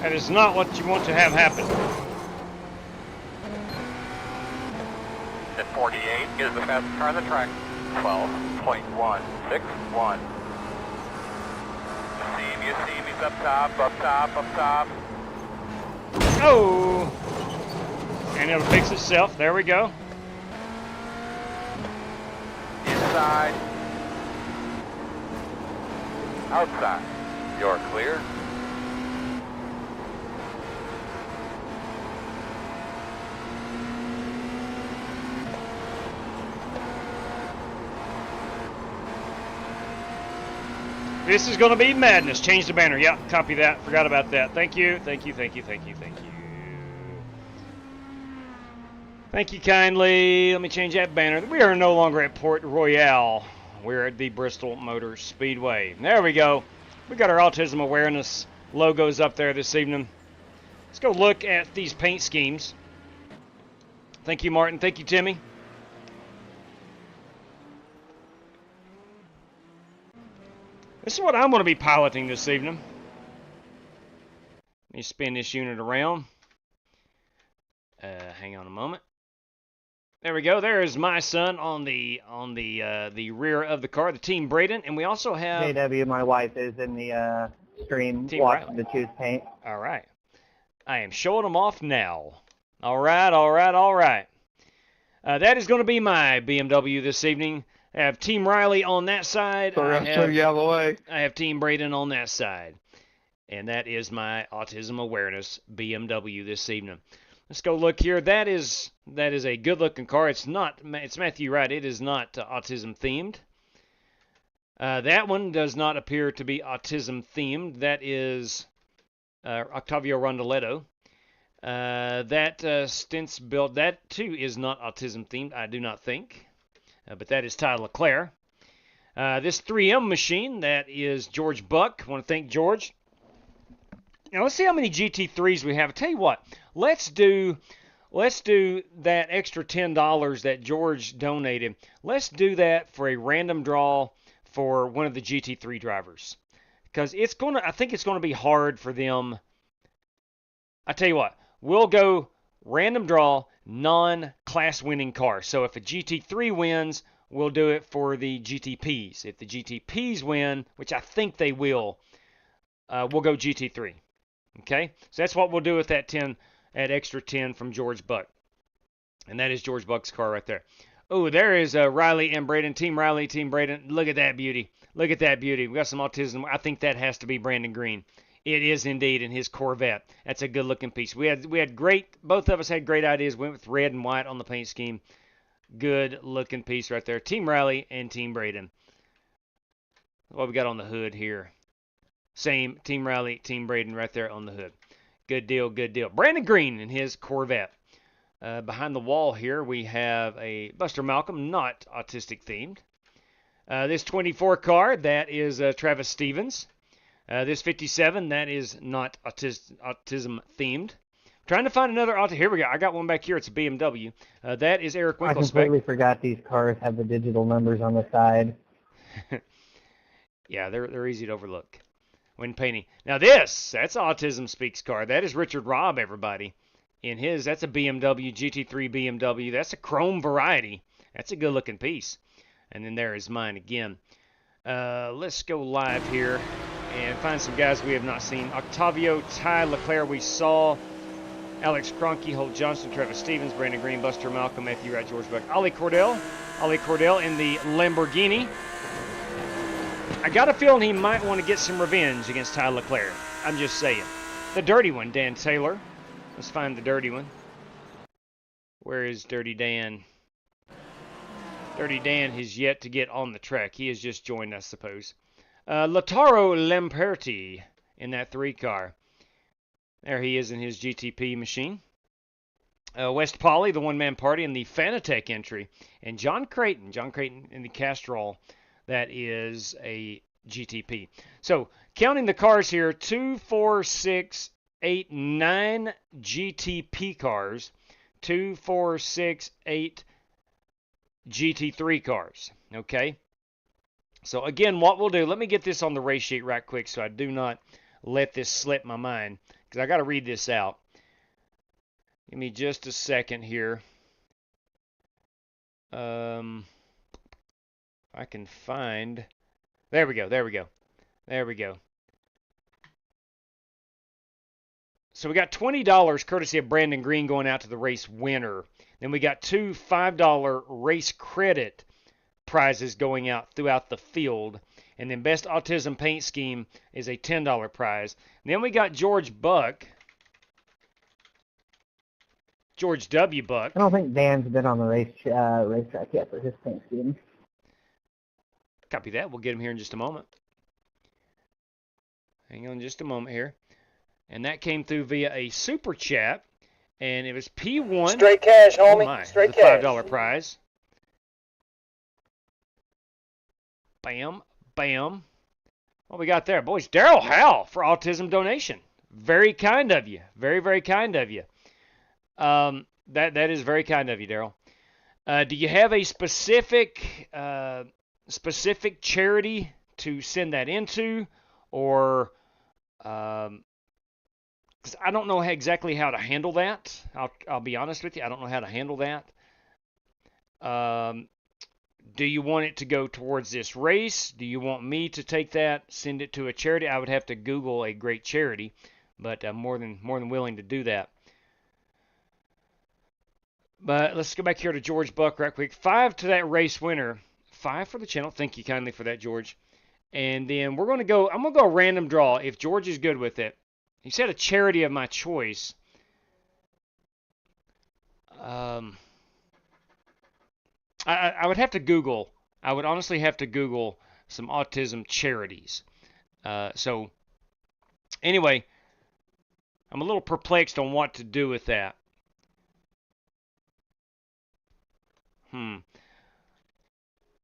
That is not what you want to have happen. At 48 is the fastest car on the track. 12.161. You see me, up top, up top, up top. Oh! And it'll fix itself. There we go. Inside. Outside. You're clear. This is going to be madness. Change the banner. Yeah, copy that. Forgot about that. Thank you. Thank you. Thank you. Thank you. Thank you. Thank you kindly. Let me change that banner. We are no longer at Port Royale. We're at the Bristol Motor Speedway. There we go. We got our autism awareness logos up there this evening. Let's go look at these paint schemes. Thank you, Martin. Thank you, Timmy. This is what I'm going to be piloting this evening. Let me spin this unit around. Hang on a moment. There we go. There is my son on the rear of the car, the Team Braden, and we also have JW. My wife is in the stream Team watching the choose paint. All right. I am showing them off now. All right, all right, all right. That is going to be my BMW this evening. I have Team Riley on that side. I have Team Braden on that side. And that is my Autism Awareness BMW this evening. Let's go look here. That is a good-looking car. It's Matthew Wright. It is not autism themed. That one does not appear to be autism themed. That is Octavio Rondoletto. That Stint's built, that too is not autism themed, I do not think. But that is Ty LeClaire. This 3M machine, that is George Buck. I want to thank George. Now let's see how many GT3s we have. I'll tell you what, let's do that extra $10 that George donated. Let's do that for a random draw for one of the GT3 drivers. Because I think it's gonna be hard for them. I tell you what, we'll go random draw, non-class winning car. So if a GT3 wins, we'll do it for the GTPs. If the GTPs win, which I think they will, we'll go GT3. Okay? So that's what we'll do with that extra 10 from George Buck. And that is George Buck's car right there. Oh, there is Riley and Braden. Team Riley, Team Braden. Look at that beauty. Look at that beauty. We got some autism. I think that has to be Brandon Green. It is indeed in his Corvette. That's a good looking piece. We had great, both of us had great ideas. Went with red and white on the paint scheme. Good looking piece right there. Team Riley and Team Braden. What we got on the hood here? Same Team Riley, Team Braden right there on the hood. Good deal, good deal. Brandon Green in his Corvette. Behind the wall here we have a Buster Malcolm, not autistic themed. This 24 car, that is Travis Stevens. This 57, that is not autism themed. Trying to find another autism. Here we go. I got one back here. It's a BMW. That is Eric Winklespec. I completely forgot these cars have the digital numbers on the side. Yeah, they're easy to overlook when painting. Now that's Autism Speaks car. That is Richard Robb, everybody. In his, that's a BMW, GT3 BMW. That's a chrome variety. That's a good looking piece. And then there is mine again. Let's go live here and find some guys we have not seen. Octavio, Ty LeClaire, we saw. Alex Cronky, Holt Johnson, Travis Stevens, Brandon Green, Buster Malcolm, Matthew Wright, George Buck, Ollie Cordell in the Lamborghini. I got a feeling he might want to get some revenge against Ty Leclerc. I'm just saying. The dirty one, Dan Taylor. Let's find the dirty one. Where is Dirty Dan? Dirty Dan has yet to get on the track. He has just joined, I suppose. Lautaro Lamperti in that 3 car. There he is in his GTP machine. West Polly, the one-man party, in the Fanatec entry. And John Creighton in the Castrol. That is a GTP. So, counting the cars here, 2, 4, 6, 8, 9 GTP cars. 2, 4, 6, 8 GT3 cars. Okay? So, again, what we'll do, let me get this on the race sheet right quick so I do not let this slip my mind. Because I got to read this out. Give me just a second here. I can find... There we go. So we got $20 courtesy of Brandon Green going out to the race winner. Then we got 2 $5 race credit prizes going out throughout the field. And then Best Autism Paint Scheme is a $10 prize. And then we got George W. Buck. I don't think Dan's been on the racetrack yet for his paint scheme. Copy that. We'll get him here in just a moment. Hang on just a moment here. And that came through via a super chat. And it was P1. Straight cash, homie. Oh my, Straight the $5 prize. Bam, bam. What we got there, boys? Daryl Howell for Autism donation. Very kind of you. Very, very kind of you. That is very kind of you, Daryl. Do you have a specific charity to send that into, or because I don't know exactly how to handle that. I'll be honest with you. I don't know how to handle that. Do you want it to go towards this race? Do you want me to take that, send it to a charity? I would have to Google a great charity, but I'm more than willing to do that. But let's go back here to George Buck right quick. 5 to that race winner. 5 for the channel. Thank you kindly for that, George. And then I'm going to go random draw if George is good with it. He said a charity of my choice. I would have to Google. I would honestly have to Google some autism charities. So, anyway, I'm a little perplexed on what to do with that.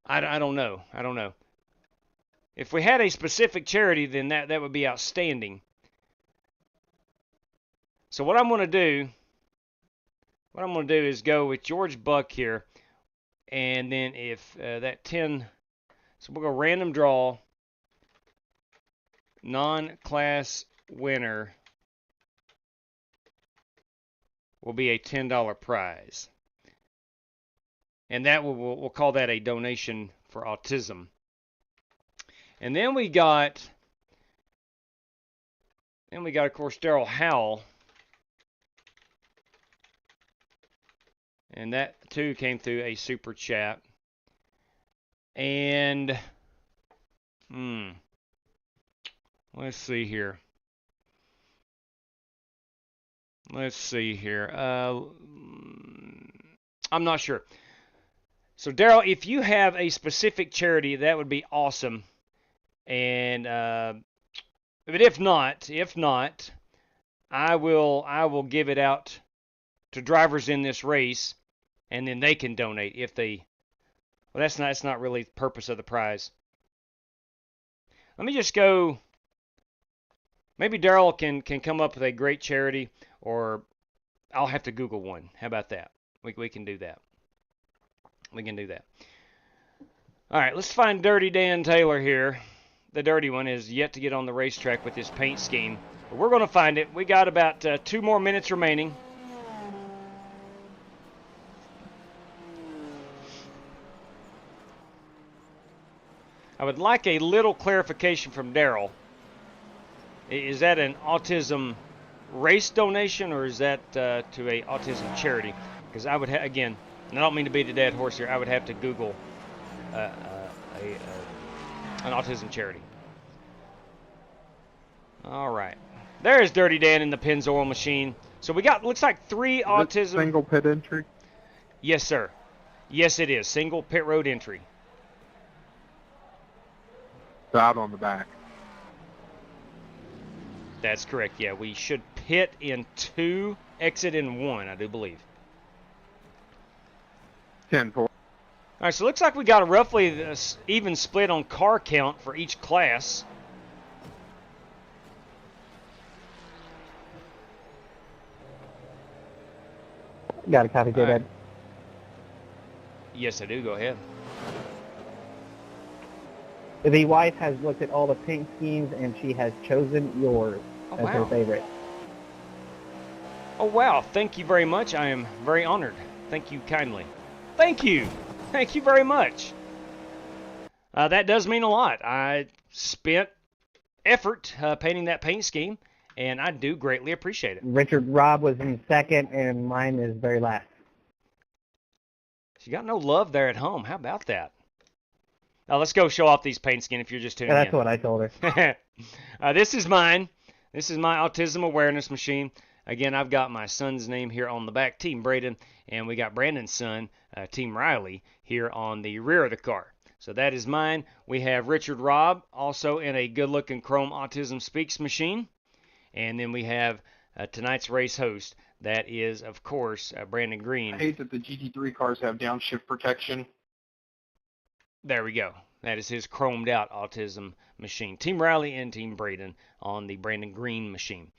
I don't know. If we had a specific charity, then that would be outstanding. So what I'm going to do is go with George Buck here. And then if that 10, so we'll go random draw, non-class winner will be a $10 prize. And that we'll call that a donation for autism. And then we got of course Daryl Howell. And that too came through a super chat. And let's see here. I'm not sure. So Daryl, if you have a specific charity, that would be awesome. And but if not, I will give it out to drivers in this race, and then they can donate if they. Well, that's not really the purpose of the prize. Let me just go. Maybe Daryl can come up with a great charity, or I'll have to Google one. How about that? We can do that. We can do that. All right, let's find Dirty Dan Taylor here. The dirty one is yet to get on the racetrack with his paint scheme. But we're going to find it. We got about 2 more minutes remaining. I would like a little clarification from Daryl. Is that an autism race donation, or is that to a autism charity? Because I would again, and I don't mean to beat a dead horse here, I would have to Google an autism charity. All right. There's Dirty Dan in the Pennzoil machine. So we got, looks like 3 autism. Single pit entry? Yes, sir. Yes, it is. Single pit road entry. So out on the back. That's correct. Yeah, we should pit in 2, exit in 1, I do believe. 10-4. All right, so it looks like we got a roughly even split on car count for each class. Got a copy, J-Dad. Right. Yes, I do. Go ahead. The wife has looked at all the paint schemes, and she has chosen yours as her favorite. Oh, wow. Thank you very much. I am very honored. Thank you kindly. Thank you. Thank you very much. That does mean a lot. I spent effort painting that paint scheme, and I do greatly appreciate it. Richard Robb was in second, and mine is very last. You got no love there at home. How about that? Now let's go show off these paint skins if you're just tuning in. That's what I told her. This is mine. This is my autism awareness machine. Again, I've got my son's name here on the back, Team Braden, and we got Brandon's son, Team Riley, here on the rear of the car. So that is mine. We have Richard Robb, also in a good-looking chrome Autism Speaks machine. And then we have tonight's race host. That is, of course, Brandon Green. I hate that the GT3 cars have downshift protection. There we go. That is his chromed out autism machine. Team Riley and Team Braden on the Brandon Green machine.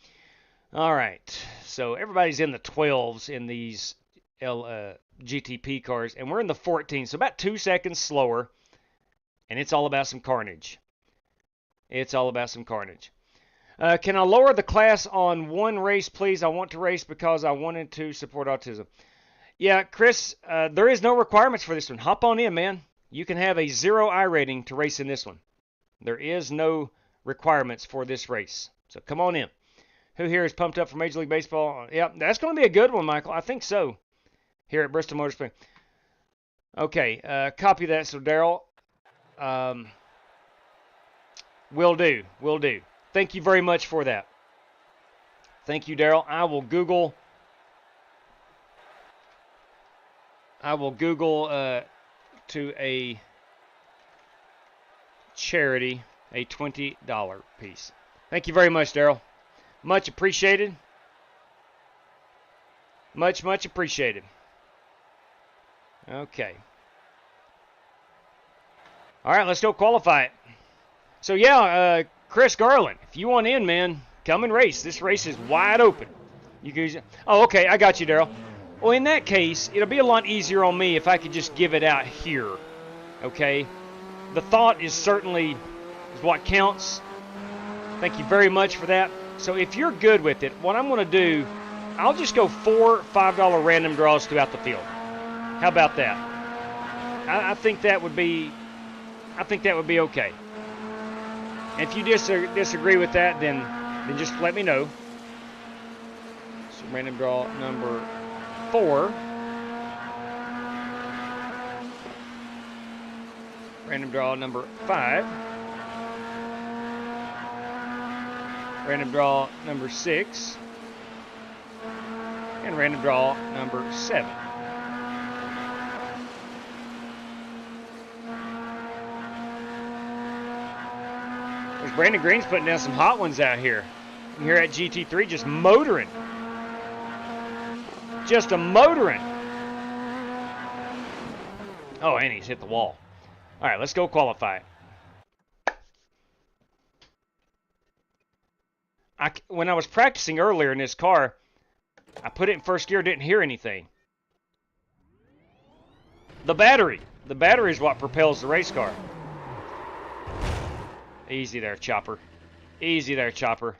All right. So everybody's in the 12s in these GTP cars, and we're in the 14s, so about 2 seconds slower, and it's all about some carnage. It's all about some carnage. Can I lower the class on one race, please? I want to race because I wanted to support autism. Yeah, Chris, there is no requirements for this one. Hop on in, man. You can have a 0 I rating to race in this one. There is no requirements for this race. So come on in. Who here is pumped up for Major League Baseball? Yeah, that's going to be a good one, Michael. I think so. Here at Bristol Motor Speedway. Okay, copy that. So, Daryl, will do. Will do. Thank you very much for that. Thank you, Daryl. I will Google to a charity a $20 piece. Thank you very much, Daryl. Much appreciated. Much, much appreciated. Okay. All right, let's go qualify it. So, yeah, Chris Garland, if you want in, man, come and race. This race is wide open. You can. Oh, okay, I got you, Daryl. Well, in that case, it'll be a lot easier on me if I could just give it out here, okay? The thought is certainly what counts. Thank you very much for that. So if you're good with it, what I'm going to do, I'll just go 4 $5 random draws throughout the field. How about that? I think that would be okay. And if you disagree with that, then just let me know. So random draw number 4. Random draw number 5. Random draw number 6. And random draw number 7. There's Brandon Green's putting down some hot ones out here. Here at GT3, just motoring. Just a motoring. Oh, and he's hit the wall. All right, let's go qualify it. When I was practicing earlier in this car, I put it in first gear, didn't hear anything. The battery is what propels the race car. Easy there, Chopper. Easy there, Chopper.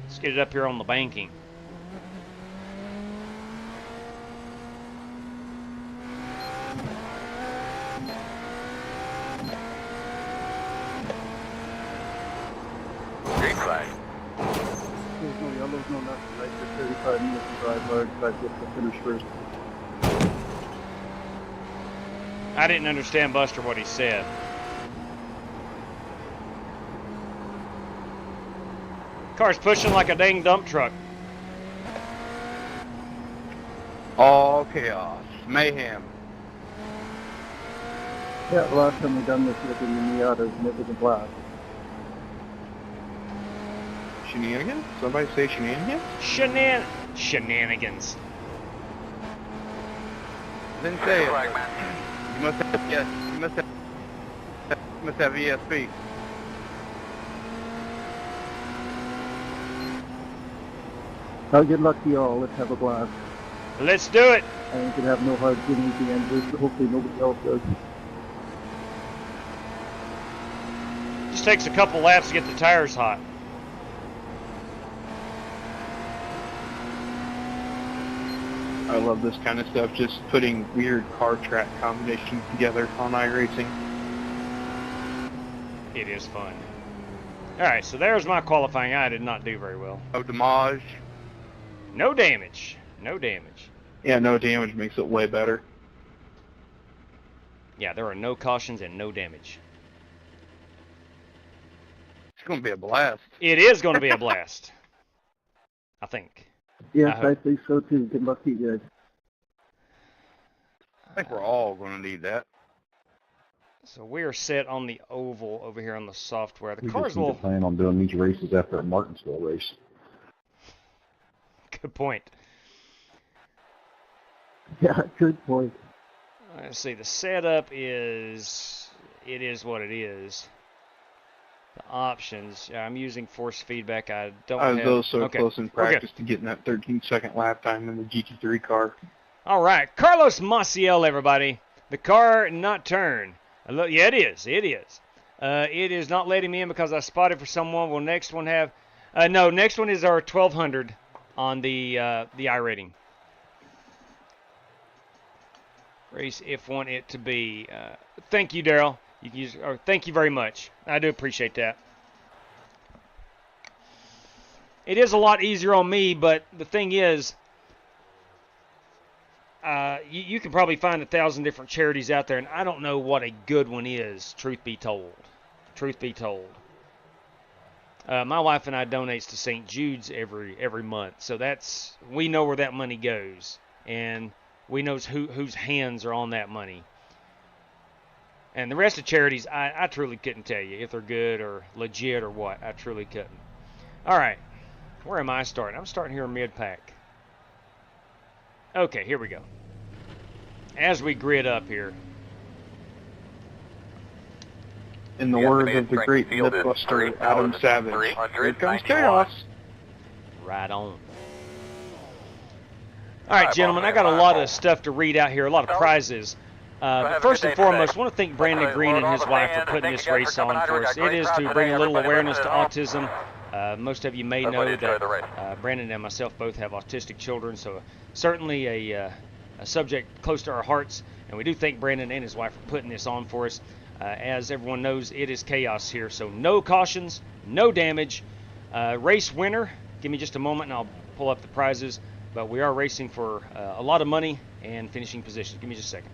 Let's get it up here on the banking. Green flag. Carlos know not to race for 35 minutes and drive hard, so I get to finish first. I didn't understand, Buster, what he said. Car's pushing like a dang dump truck. All chaos. Mayhem. Yeah, the last time we done this with the Miatas, and it was a blast. Shenanigans? Somebody say shenanigans? Shenanigans. Didn't say it. You must have, yes, you must have ESP. I'll get lucky, y'all. Let's have a blast. Let's do it. I ain't gonna have no hard feelings at the end of this. Hopefully nobody else does. Just takes a couple laps to get the tires hot. I love this kind of stuff, just putting weird car track combinations together on iRacing. It is fun. Alright, so there's my qualifying. I did not do very well. No damage. No damage. No damage. Yeah, no damage makes it way better. Yeah, there are no cautions and no damage. It's going to be a blast. It is going to be a blast. I think. Yes, I think so too. Good luck to you guys. I think we're all going to need that. So we are set on the oval over here on the software. The We cars just need will... to plan on doing these races after a Martinsville race. Good point. Yeah, good point. Let's see, the setup is... It is what it is. The options, I'm using force feedback. I don't have... I was so close in practice to getting that 13-second lap time in the GT3 car. All right, Carlos Maciel, everybody. The car not turn. Yeah, it is. It is. It is not letting me in because I spotted for someone. Will next one have... no, next one is our 1200 on the iRating. Race if want it to be. Thank you, Daryl. You can use, or thank you very much. I do appreciate that. It is a lot easier on me, but the thing is, you can probably find 1,000 different charities out there, and I don't know what a good one is, truth be told. Truth be told. My wife and I donates to St. Jude's every month, so we know where that money goes, and we know whose hands are on that money. And the rest of charities, I truly couldn't tell you if they're good or legit or what. I truly couldn't. All right. Where am I starting? I'm starting here in mid-pack. Okay, here we go. As we grid up here. In the words of the great Mythbuster Adam Savage, here comes chaos. Right on. All right, gentlemen, I got a lot of stuff to read out here, a lot of prizes. But first and foremost, I want to thank Brandon Green and his wife for putting this race on for us. It is to bring a little awareness to autism. Most of you may know that Brandon and myself both have autistic children, so certainly a subject close to our hearts. And we do thank Brandon and his wife for putting this on for us. As everyone knows, it is chaos here, so no cautions, no damage. Race winner, give me just a moment and I'll pull up the prizes. But we are racing for a lot of money and finishing positions. Give me just a second.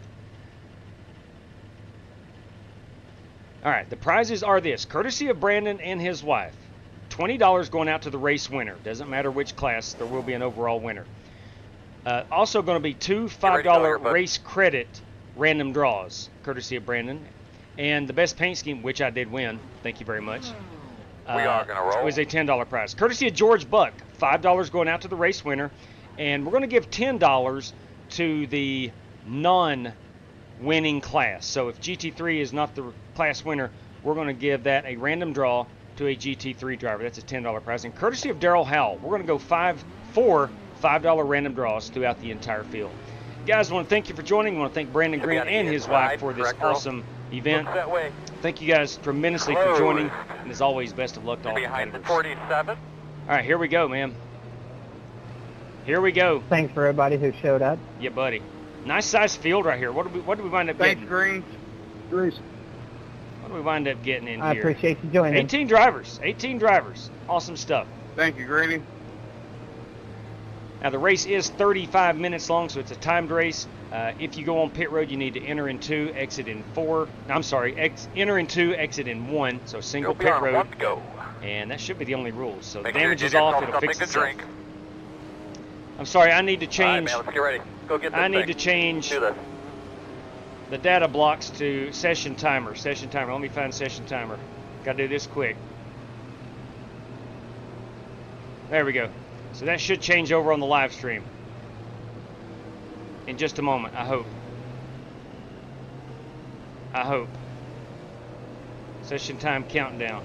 All right, the prizes are this. Courtesy of Brandon and his wife. $20 going out to the race winner. Doesn't matter which class, there will be an overall winner. Also going to be 2 $5 race credit random draws, courtesy of Brandon. And the best paint scheme, which I did win, thank you very much, We are going to roll. was a $10 prize. Courtesy of George Buck, $5 going out to the race winner. And we're going to give $10 to the non-winning class. So if GT3 is not the class winner, we're going to give that a random draw to a GT3 driver. That's a $10 prize. And courtesy of Daryl Howell, we're going to go 4 $5 random draws throughout the entire field. Guys, I want to thank you for joining. I want to thank Brandon Green and his wife for this awesome event. Thank you guys tremendously for joining. And as always, best of luck to all competitors. 47. All right, here we go, man. Here we go. Thanks for everybody who showed up. Yeah, buddy. Nice size field right here. What did we wind up getting? Thanks, Green. What did we wind up getting in I here? appreciate you joining. 18 drivers. 18 drivers. Awesome stuff. Thank you, Greeny. Now the race is 35 minutes long, so it's a timed race. If you go on pit road, you need to enter in 2, exit in 4. I'm sorry, enter in 2, exit in 1. So single pit road. And that should be the only rules. So damage is off, it'll fix itself. I'm sorry, I need to change. All right, man, let's get ready. Go get this I need thing. to change the data blocks to session timer. Session timer. Let me find session timer. Got to do this quick. There we go. So that should change over on the live stream in just a moment, I hope. I hope. Session time countdown.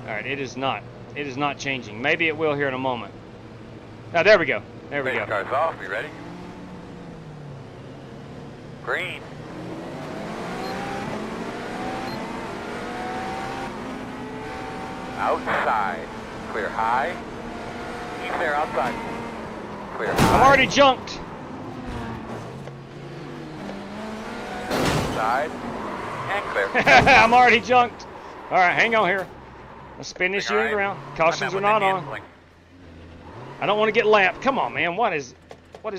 Alright, it is not. It is not changing. Maybe it will here in a moment. Now, there we go. There we go. Car's off. You ready? Green. Outside. Clear high. Keep there outside. Clear high. I'm already junked. Side. And clear. I'm already junked. Alright, hang on here. Let's spin this unit around. Cautions are not on. I don't want to get lapped. Come on, man. What is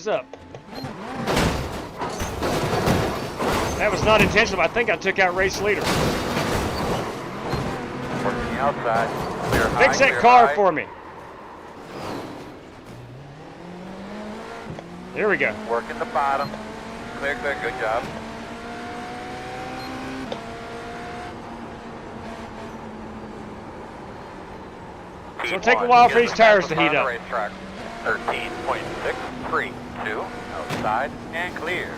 up? That was not intentional. I think I took out race leader. Working the outside. Clear high, Fix that clear car high. for me. There we go. Working the bottom. Clear, clear. Good job. So it'll take a while for these tires to heat up. 13.632 outside and clear.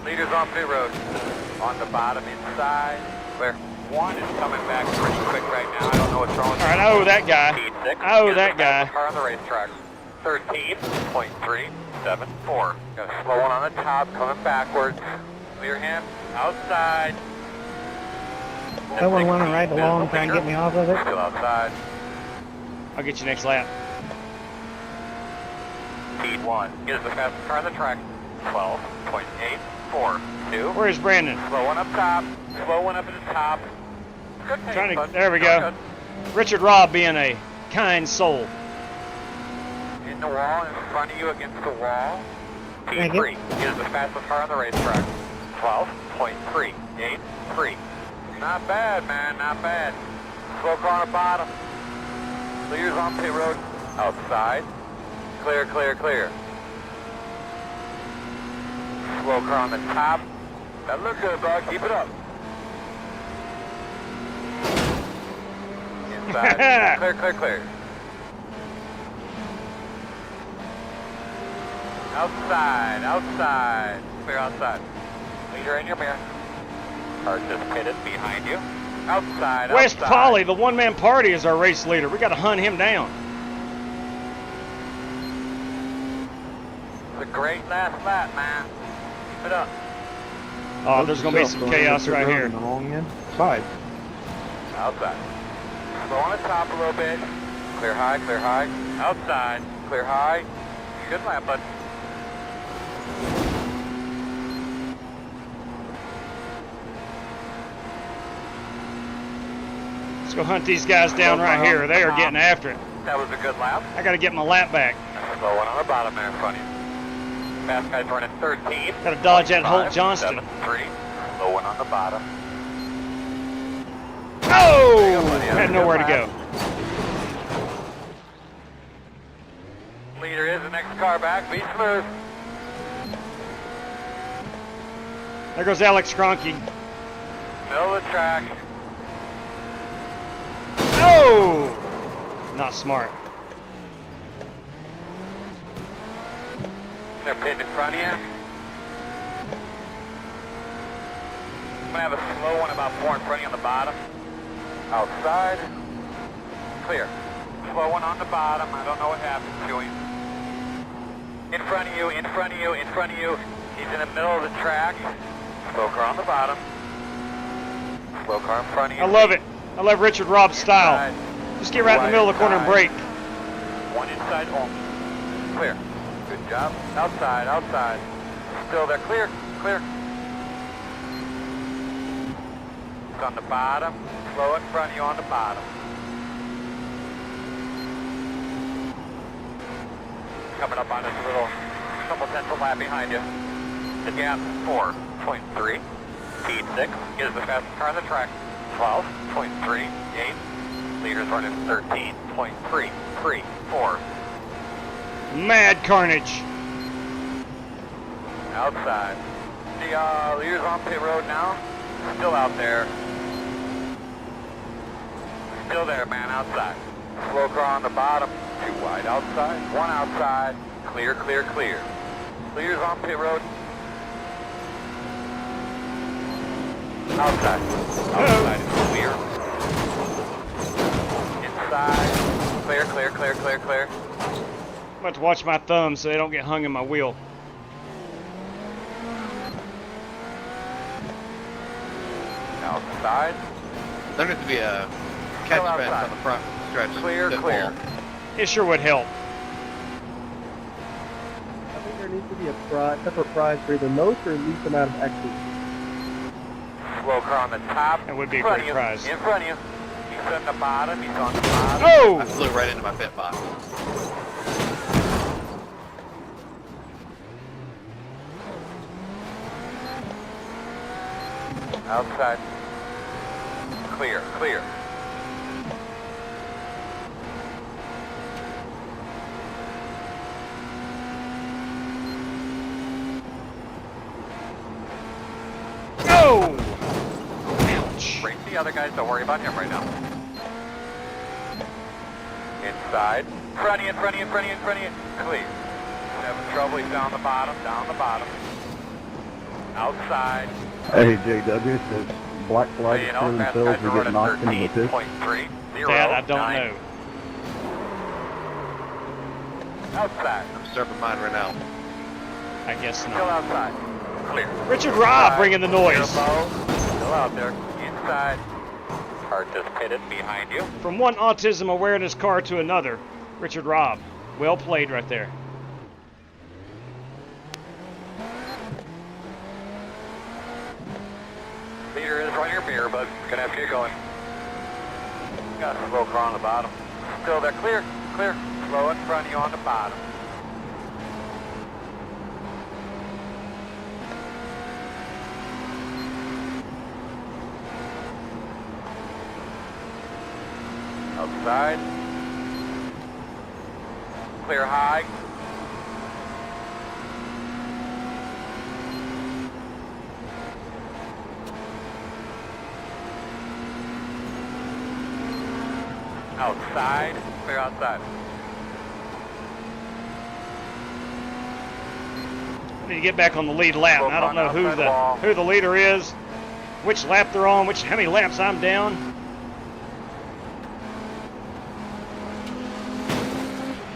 Leaders on pit road. On the bottom inside. Clear. One is coming back pretty quick right now. I don't know what's wrong with All right, I owe that guy. I owe that guy. Car on the racetrack. 13.374. Got a slow one on the top, coming backwards. Clear him. Outside. Someone want to ride along, try and get me off of it? Still outside. I'll get you next lap. Speed 1 is the fastest car on the track. 12.842. Where is Brandon? Slow one up top. Slow one up at the top. Good pace, Trying to. bud. There we go. Good. Richard Robb being a kind soul. In the wall, in front of you against the wall. Thank you. P3 is the fastest car on the racetrack. 12.383. Not bad, man, not bad. Slow car on the bottom. Leaders on pit road. Outside. Clear, clear, clear. Slow car on the top. That looks good, bud. Keep it up. Inside. Clear, clear, clear. Outside, outside. Clear outside. Leader in your mirror. Participated behind you. Outside, West outside. Polly, the one-man party, is our race leader. We got to hunt him down. It's a great last lap, man. Keep it up. Oh, there's going to be some chaos right here. On the long end. Side. Outside. Slow on the top a little bit. Clear high, clear high. Outside. Clear high. Good lap, bud. Let's go hunt these guys down right here. They are getting after it. That was a good lap. I got to get my lap back. Slow one on the bottom there in front of you. Fast guy's running 13. Got to dodge that Holt Johnston. 7-3. Slow one on the bottom. Oh! Had nowhere to go. Leader is the next car back. Be smooth. There goes Alex Cronky. Middle of the track. Oh! Not smart. They're pitting in front of you. I'm going to have a slow one about 4 in front of you on the bottom. Outside. Clear. Slow one on the bottom. I don't know what happened to him. In front of you, in front of you, in front of you. He's in the middle of the track. Slow car on the bottom. Slow car in front of you. I love it. I love Richard Robb's style. Just get right in the middle of the corner and brake. One inside only. Clear. Good job. Outside, outside. Still there. Clear, clear. It's on the bottom. Slow in front of you on the bottom. coming up on this little potential lap behind you. The gap 4.3. Speed 6 is the fastest car on the track. 12.38. Leaders running 13.334. Mad carnage. Outside. The leaders on pit road now. Still out there. Still there, man, outside. Slow car on the bottom. 2 wide outside. 1 outside. Clear, clear, clear. Leaders on pit road. Outside. Outside is clear. Inside. Clear, clear, clear, clear, clear. I'm about to watch my thumbs so they don't get hung in my wheel. Outside. There needs to be a catch fence on the front stretch. Clear, clear. It sure would help. I think there needs to be a separate prize for either most or least amount of extras. Slow car on the top. That would be a great prize. In front of you. He's on the bottom. He's on the bottom. Oh! I flew right into my pit box. Outside. Clear, clear. Oh! Ouch. Race the other guys. Don't worry about him right now. Inside. Front of you, front of you, front of you, front of you. Clear. Having trouble. He's down the bottom, down the bottom. Outside. Hey, JW, says black flags for themselves who get knocked into the pit. That I don't know. Outside. I'm starting mine right now. I guess Still not. outside. Clear. Richard Robb bringing the noise. Still out there. Inside. Car just pitted behind you. From one autism awareness car to another, Richard Robb. Well played right there. Leader is on your mirror, but gonna have to get going. Got a slow car on the bottom. Still there. Clear, clear. Slow in front of you on the bottom. Outside. Clear high. Outside. Clear outside. I need to get back on the lead lap. I don't know who the leader is, which lap they're on, how many laps I'm down.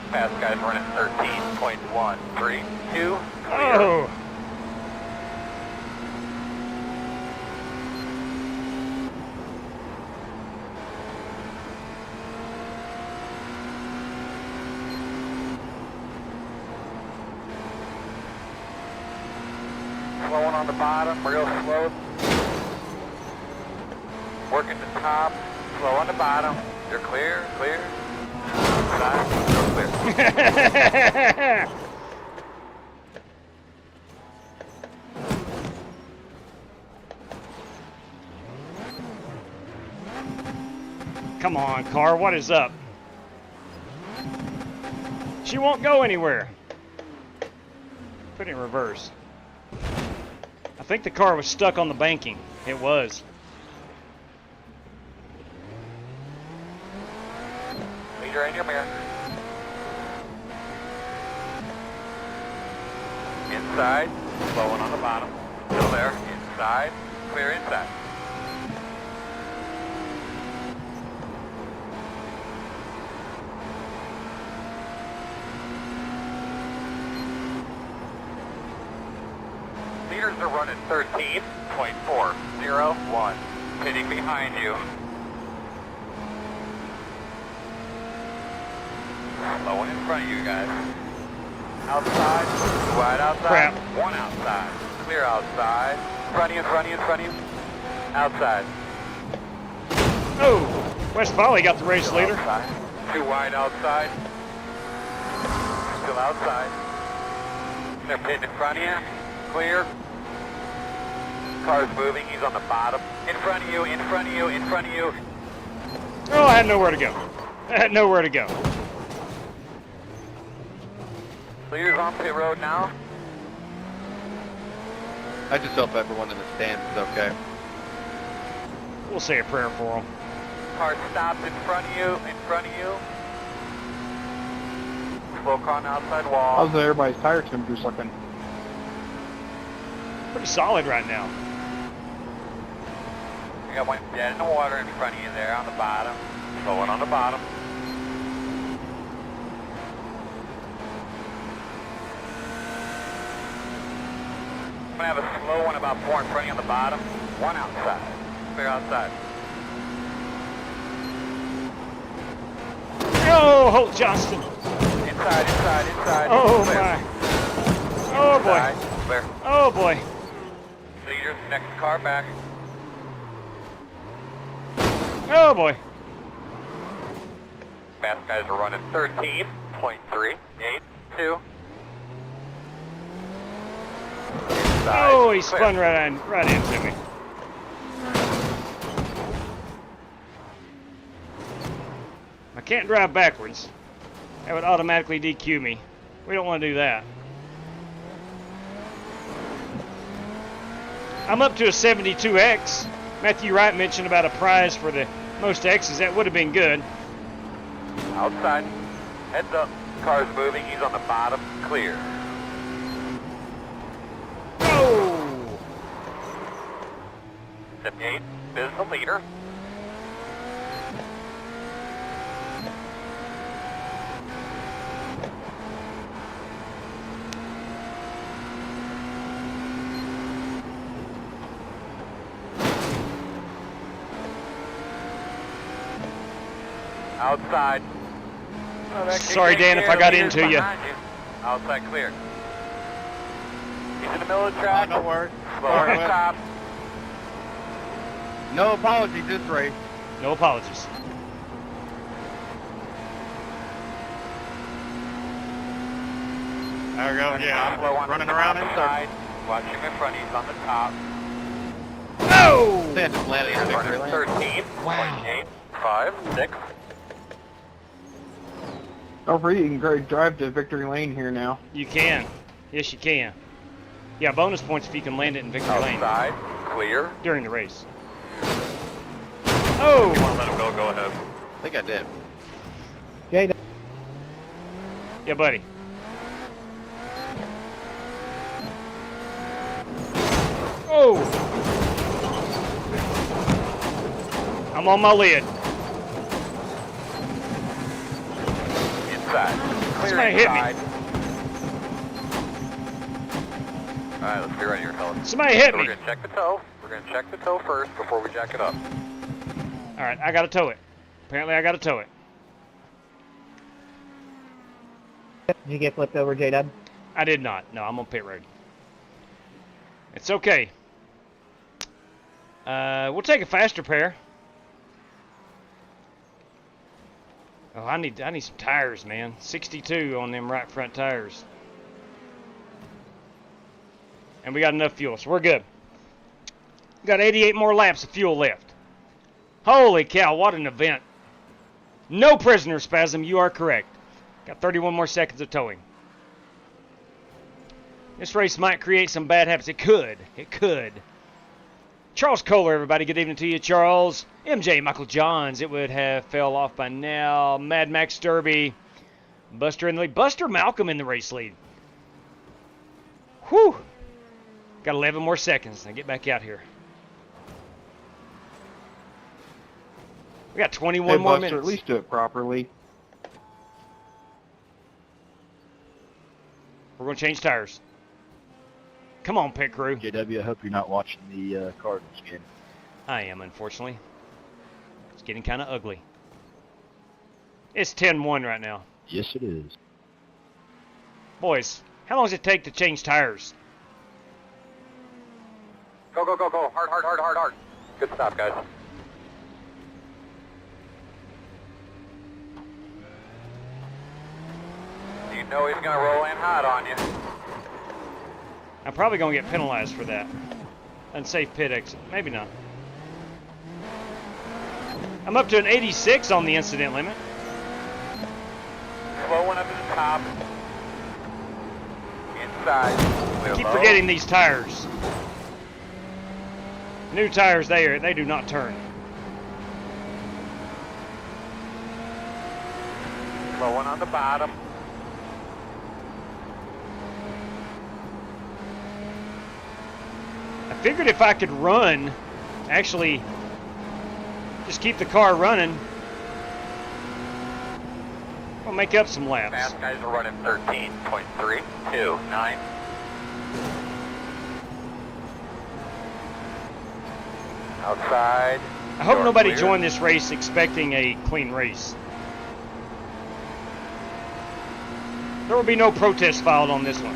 Fast guys running 13.132. Oh! Slowing on the bottom, real slow. Working the top, slow on the bottom. You're clear, clear. Side, clear. Come on, car, what is up? She won't go anywhere. Put it in reverse. I think the car was stuck on the banking. It was. Leader in your mirror. Inside, slowing on the bottom. Still there. Inside, clear inside. Leaders are running 13.401. Pitting behind you. Slowing in front of you guys. Outside, wide outside. Crap. One outside. Clear outside. Front of you, front of you, front of you. Outside. Oh! West Volley got the race leader. Outside. Too wide outside. still outside. They're pitting in front of you. Clear. Car's moving, he's on the bottom. In front of you, in front of you, in front of you. Oh, I had nowhere to go. I had nowhere to go. Clear's on pit road now. I just hope everyone in the stands is okay. We'll say a prayer for them. Car stopped in front of you, in front of you. Slow car on the outside wall. How's everybody's tire temperatures looking? Pretty solid right now. You got one dead in the water in front of you there on the bottom. Slow one on the bottom. I'm gonna have a slow one about 4 in front of you on the bottom. One outside. Clear outside. Oh, Holt Johnston. Inside, inside, inside. Oh, Clear. my. Oh, boy. Inside. Clear. Oh, boy. Leader, next car back. Oh, boy. Fast guys are running 13.382. Oh, he spun right into me. I can't drive backwards. That would automatically DQ me. We don't want to do that. I'm up to a 72X. Matthew Wright mentioned about a prize for the most X's. That would have been good. Outside. Heads up. Car's moving. He's on the bottom. Clear. Oh! 78 is the leader. Outside. Sorry, Dan, if I got into you. Outside clear. He's in the middle of the track. No worries. Slower to stop. No apologies this race. No apologies. There we go. Yeah, Slow I'm on running the around outside. inside. Watch him in front. He's on the top. No! Stand just landed in victory lane. 13. Wow. 5, 6. Don't forget you can drive to victory lane here now. You can. Yes, you can. Yeah, bonus points if you can land it in victory lane Outside. Clear. during the race. Oh! If you want to let him go, go ahead. I think I did. Jay, Yeah, buddy. Oh! I'm on my lid. Inside. Clear Somebody hit me. inside. Alright, let's be right here, fellas. Somebody hit So me. we're going to check the toe. We're going to check the toe first before we jack it up. Alright, I gotta tow it. Apparently I gotta tow it. did you get flipped over, J-Dub? I did not. No, I'm on pit road. It's okay. We'll take a faster pair. Oh, I need some tires, man. 62 on them right front tires. And we got enough fuel, so we're good. Got 88 more laps of fuel left. Holy cow, what an event. No prisoner spasm, you are correct. Got 31 more seconds of towing. This race might create some bad habits. It could. It could. Charles Kohler, everybody. Good evening to you, Charles. MJ, Michael Johns. It would have fell off by now. Mad Max Derby. Buster in the lead. Buster Malcolm in the race lead. Whew. Got 11 more seconds. Now get back out here. We got 21 more Buster, minutes. at least do it properly. We're going to change tires. Come on, pit crew. JW, I hope you're not watching the Cardinals game. I am, unfortunately. It's getting kind of ugly. It's 10-1 right now. Yes, it is. Boys, how long does it take to change tires? Go, go, go, go. Hard, hard, hard, hard, hard. Good stop, guys. know he's going to roll in hot on you. I'm probably going to get penalized for that. Unsafe pit exit. Maybe not. I'm up to an 86 on the incident limit. Slow one up to the top. Inside. I keep forgetting these tires. New tires, they do not turn. Slow one on the bottom. I figured if I could run, actually just keep the car running, I'll make up some laps. Fast guys are running 13.329. Outside. I hope nobody clear. joined this race expecting a clean race. There will be no protest filed on this one.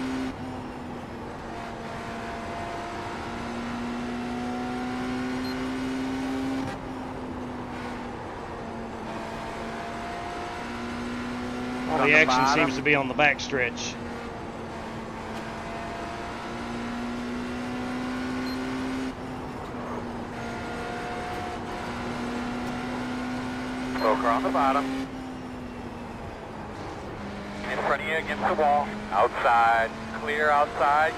All the action seems to be on the back stretch. Poker on the bottom. In front of you against the wall. Outside. Clear outside.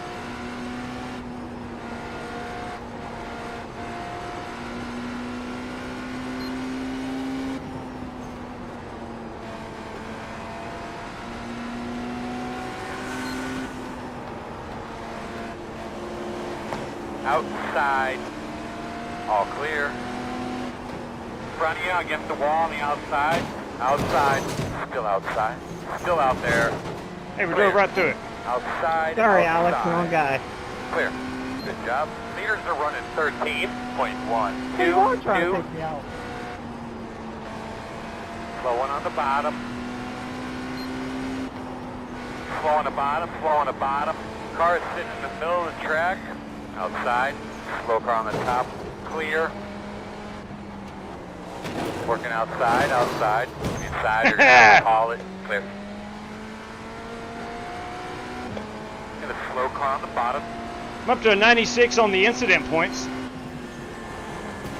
Outside. All clear. Front of you against the wall on the outside. Outside. Still outside. Still out there. Hey, we're doing right through it. Outside. Sorry, outside. Alex, wrong guy. Clear. Good job. Meters are running 13.1. Hey, you are trying to take me out. Slow one on the bottom. Slow on the bottom. Slow on the bottom. Car is sitting in the middle of the track. Outside. Slow car on the top. Clear. Working outside. Outside. Inside. You're going to call it. Clear. And a slow car on the bottom. I'm up to a 96 on the incident points.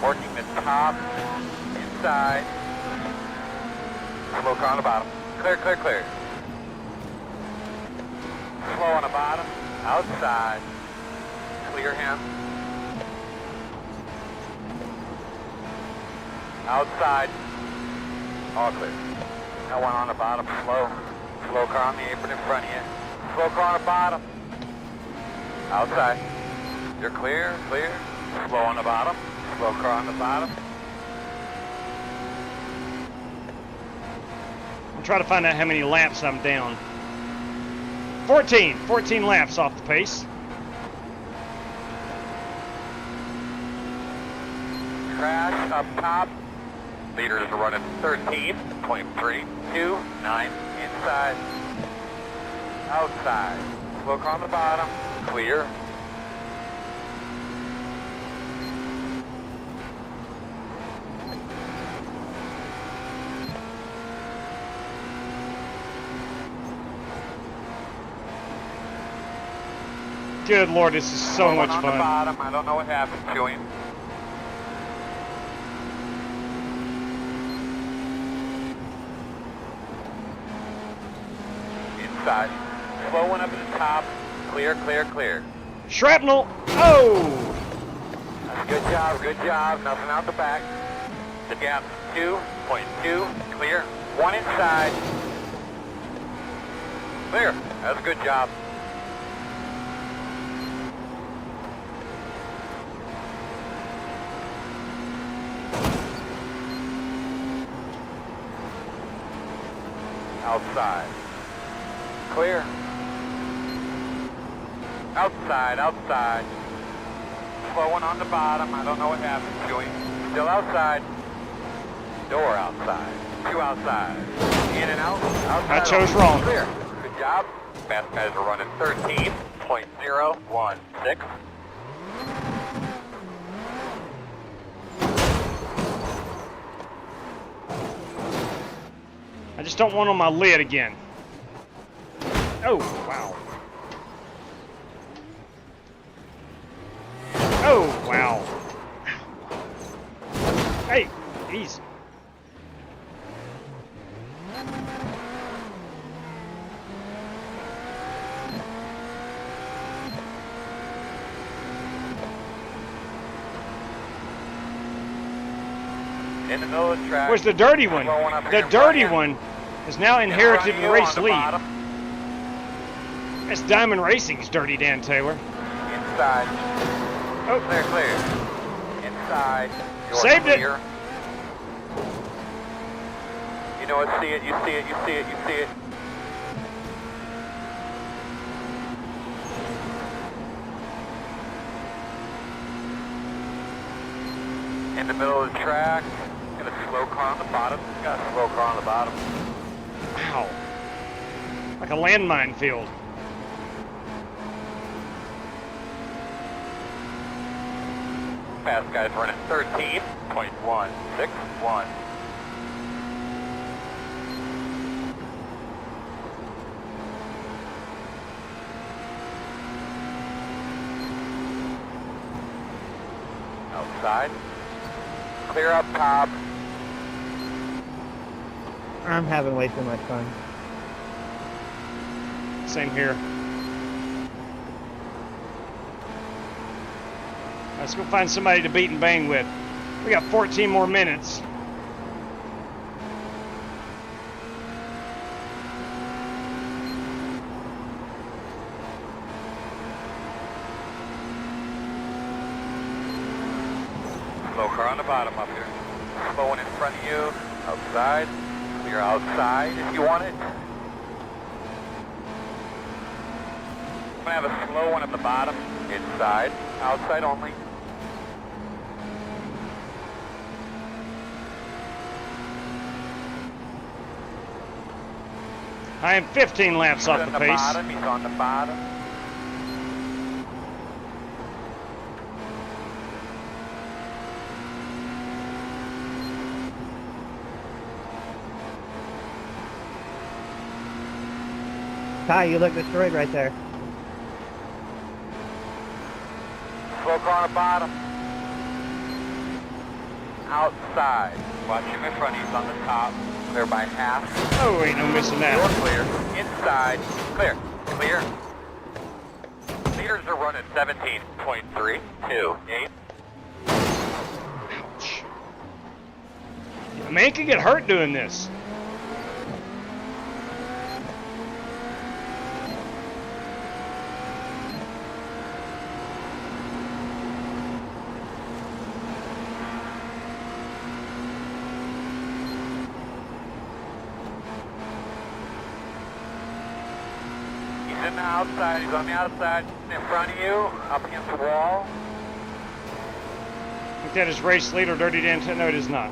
Working the top. Inside. Slow car on the bottom. Clear, clear, clear. Slow on the bottom. Outside. Clear him. Outside. All clear. Now one on the bottom. Slow. Slow car on the apron in front of you. Slow car on the bottom. Outside. You're clear, clear. Slow on the bottom. Slow car on the bottom. I'm trying to find out how many laps I'm down. 14 laps off the pace. Crash up top. Meters are running 13.329. Inside. Outside. Slow car on the bottom. Clear. Good Lord, this is so much on fun. The bottom. I don't know what happened to him. Inside. Slow one up at the top. Clear, clear, clear. Shrapnel! Oh! That's good job, good job. Nothing out the back. The gap 2.2. Clear. One inside. Clear. That's a good job. Outside. Clear. Outside, outside. Slow one on the bottom. I don't know what happened to him. Still outside. Door outside. Two outside. In and out. Outside. I chose wrong. Clear. Good job. Fast guys are running 13.016. I just don't want on my lid again. Oh, wow. Oh, wow. Hey, easy. In the middle of the track. Where's the dirty one? The dirty one has now inherited the race lead. That's Diamond Racing's dirty, Dan Taylor. Inside. Oh, Clear, clear. Inside. Saved it. Clear. You know what? See it. You see it. You see it. You see it. In the middle of the track. Got a slow car on the bottom. Got a slow car on the bottom. Wow. Like a landmine field. Fast guys running 13.161. Outside. Clear up top. I'm having way too much fun. Same here. Let's go find somebody to beat and bang with. We got 14 more minutes. Slow car on the bottom up here. Slow one in front of you. Outside. Clear outside if you want it. I'm going to have a slow one at the bottom. Inside. Outside only. I am 15 laps off the pace. Bottom. He's on the bottom. Ty, you look destroyed right there. Slow car on the bottom. Outside. Watch him in front. He's on the top. Clear by half. Oh, ain't no missing that. You're clear. Inside. Clear. Clear. Leaders are running 17.328. Ouch. A man could get hurt doing this. In the outside, he's on the outside, in front of you, up against the wall. I think that is race leader, Dirty Dan. No, it is not.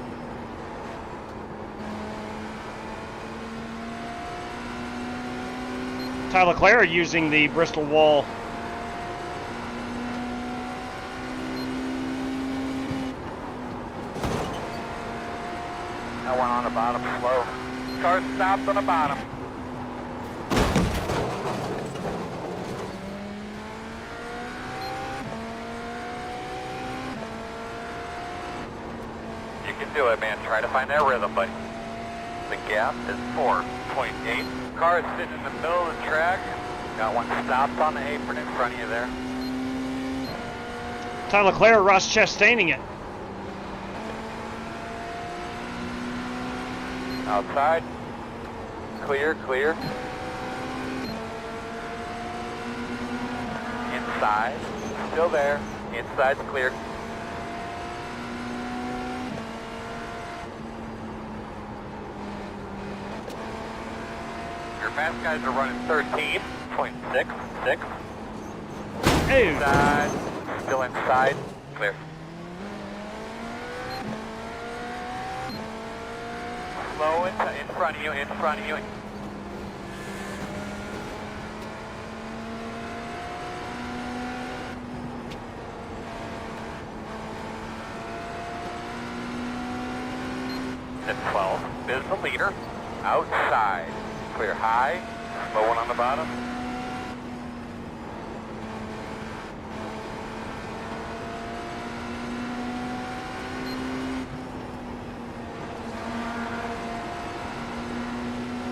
Tyler Clare using the Bristol wall. That one on the bottom, slow. Car stopped on the bottom. You can do it, man. Try to find that rhythm, buddy. The gap is 4.8. Car is sitting in the middle of the track. Got one stopped on the apron in front of you there. Tyler Clare, Ross Chastaining it. Outside. Clear, clear. Inside. Still there. Inside's clear. Your fast guys are running 13.66. Hey. Inside. Still inside. Clear. Slow in front of you, in front of you. At 12 is the leader. Outside. Clear high, Slow one on the bottom.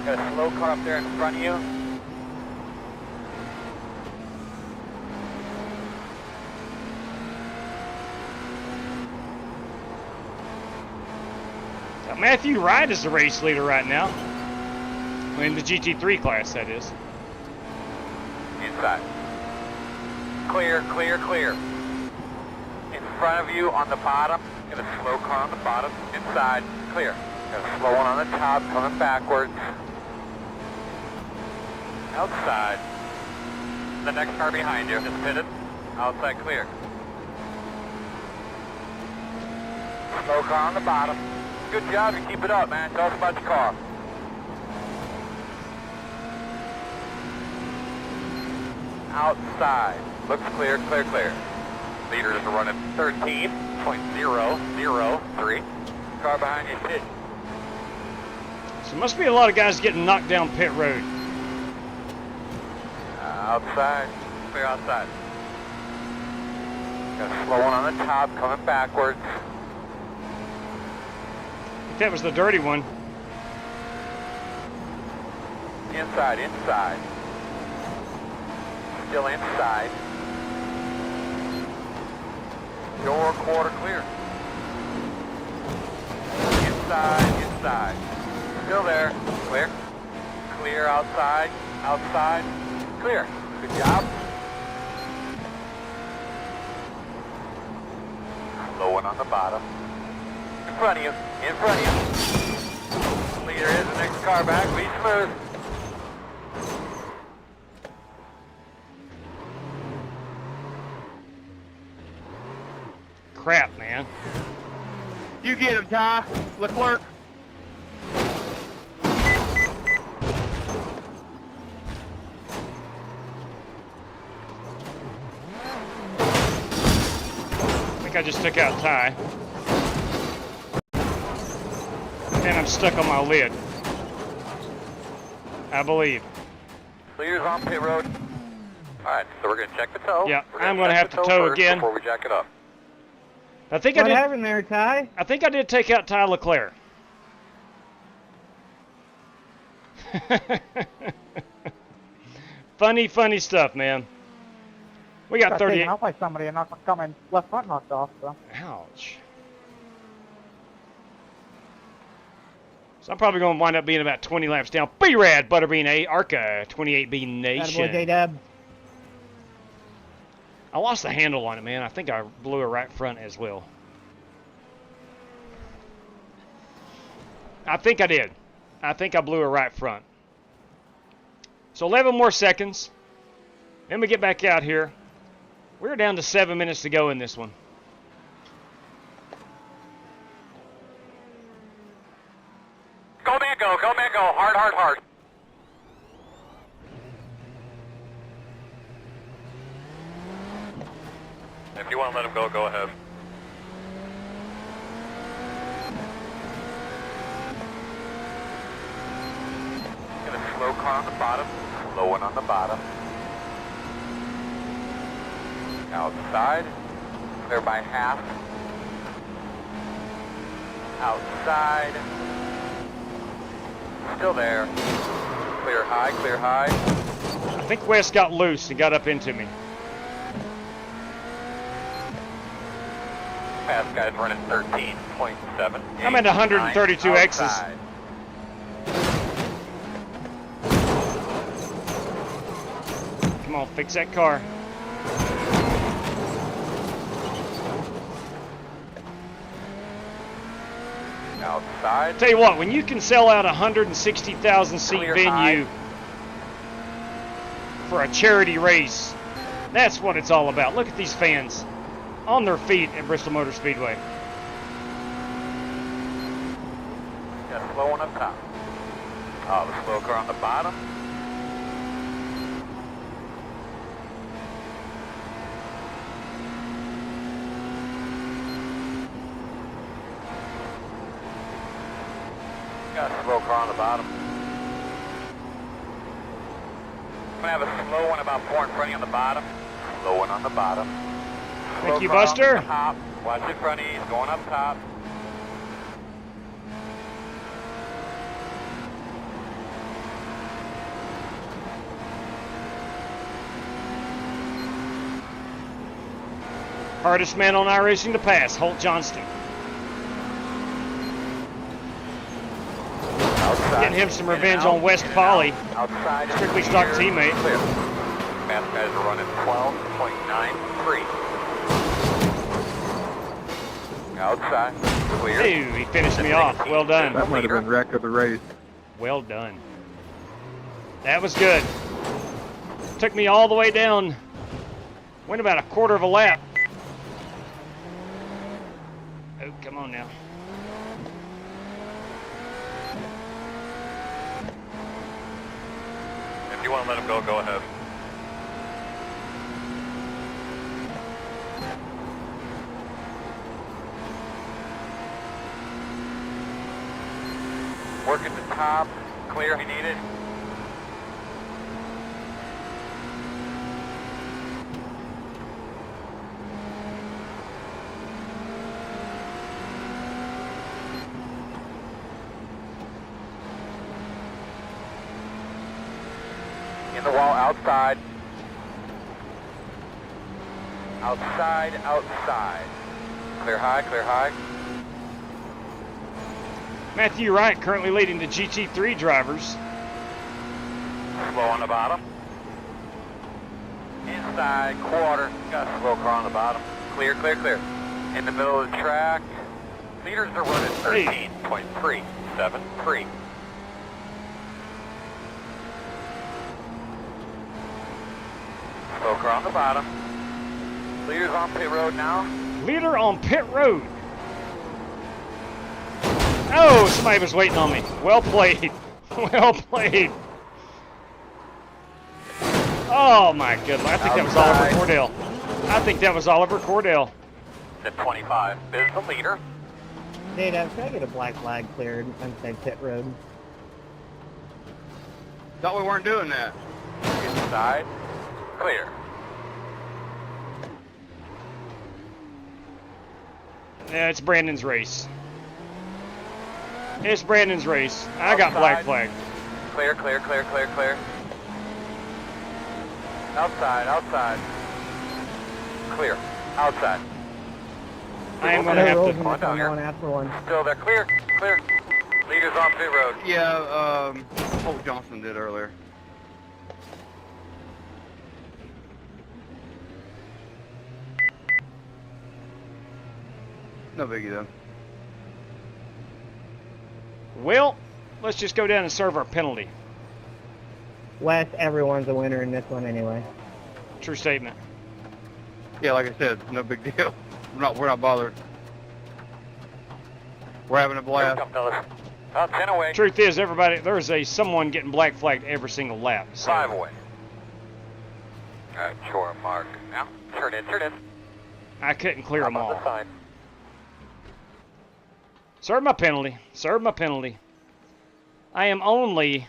Got a slow car up there in front of you. Matthew Wright is the race leader right now. In the GT3 class, that is. Inside. Clear, clear, clear. In front of you on the bottom. Got a slow car on the bottom. Inside. Clear. Got a slow one on the top coming backwards. Outside. The next car behind you is pitted. Outside clear. Slow car on the bottom. Good job, you keep it up, man. Tell us about your car. Outside. Looks clear, clear, clear. Leader is running 13.003. Car behind you pit. So must be a lot of guys getting knocked down pit road. Outside. Clear outside. Got a slow one on the top, coming backwards. That was the dirty one. Inside, inside. Still inside. Door quarter clear. Inside, inside. Still there. Clear. Clear outside. Outside. Clear. Good job. Low one on the bottom. In front of you. In front of you. Leader is the next car back. Be smooth. Crap, man. You get him, Ty. Leclerc. I think I just took out Ty. And I'm stuck on my lid. I believe. Leader's on pit road. Alright, so we're going to check the tow. Yeah, I'm going to have to tow again. Before we jack it up. I think What I did. happened there, Ty? I think I did take out Ty Leclerc. funny stuff, man. We got 38. I'll play somebody and knock my left front knocked off. So. Ouch. So I'm probably going to wind up being about 20 laps down. B-Rad, Butterbean A, Arca, 28B Nation. Attaboy, J-Dub. I lost the handle on it, man. I think I blew it right front as well. I think I did. I think I blew it right front. So 11 more seconds. Then we get back out here. We're down to 7 minutes to go in this one. Go man go, go man go, hard, hard, hard. If you want to let him go, go ahead. Get a slow car on the bottom, slow one on the bottom. Outside, clear by half. Outside. Still there. Clear high, clear high. I think Wes got loose and got up into me. Fast guy's running 13.7. I'm at 132 X's. Come on, fix that car. Outside. Tell you what, when you can sell out a 160,000 seat Clear venue for a charity race, that's what it's all about. Look at these fans on their feet at Bristol Motor Speedway. Got a slow one up top. Oh, the slow car on the bottom. Got a slow car on the bottom. I'm gonna have a slow one about 4 in front of you on the bottom. Slow one on the bottom. Thank you, Slow car Buster. on the top. Watch in front of you. He's going up top. Hardest man on iRacing to pass, Holt Johnston. Outside. Getting him some In and revenge out, on West in and Polly. out. Outside. Strictly stock Clear. teammate. Clear. Math guys are running 12.93. Outside. Clear. Ooh, he finished me off. Well done. That might have been wreck of the race. Well done. That was good. Took me all the way down. Went about a quarter of a lap. Oh, come on now. If you want to let him go, go ahead. Work at the top. Clear if you need it. In the wall, outside. Outside, outside. Clear high, clear high. Matthew Wright currently leading the GT3 drivers. Slow on the bottom. Inside, quarter. Got a slow car on the bottom. Clear, clear, clear. In the middle of the track. Leaders are running 13.373. Slow car on the bottom. Leaders on pit road now. Leader on pit road. Oh, somebody was waiting on me. Well played. Well played. Oh my goodness. I think that was Oliver Cordell. I think that was Oliver Cordell. At 25 is the leader. Data, can I get a black flag cleared inside pit road? Thought we weren't doing that. Inside. Clear. Yeah, it's Brandon's race. It's Brandon's race. I got black flag. Clear, clear, clear, clear, clear. Outside, outside. Clear. Outside. I am going to have to... Come on down here. After one. Still there. Clear, clear. Leaders on pit road. Yeah, Holt Johnson did earlier. No biggie though. Well, let's just go down and serve our penalty. Wes, everyone's a winner in this one anyway. True statement. Yeah, like I said, no big deal. We're not bothered. We're having a blast. Come, fellas. 10 away. Truth is, everybody, there's someone getting black flagged every single lap. So. 5 away. Alright, short mark. Now, turn in, turn in. I couldn't clear them On all. the side. Serve my penalty. Serve my penalty. I'm only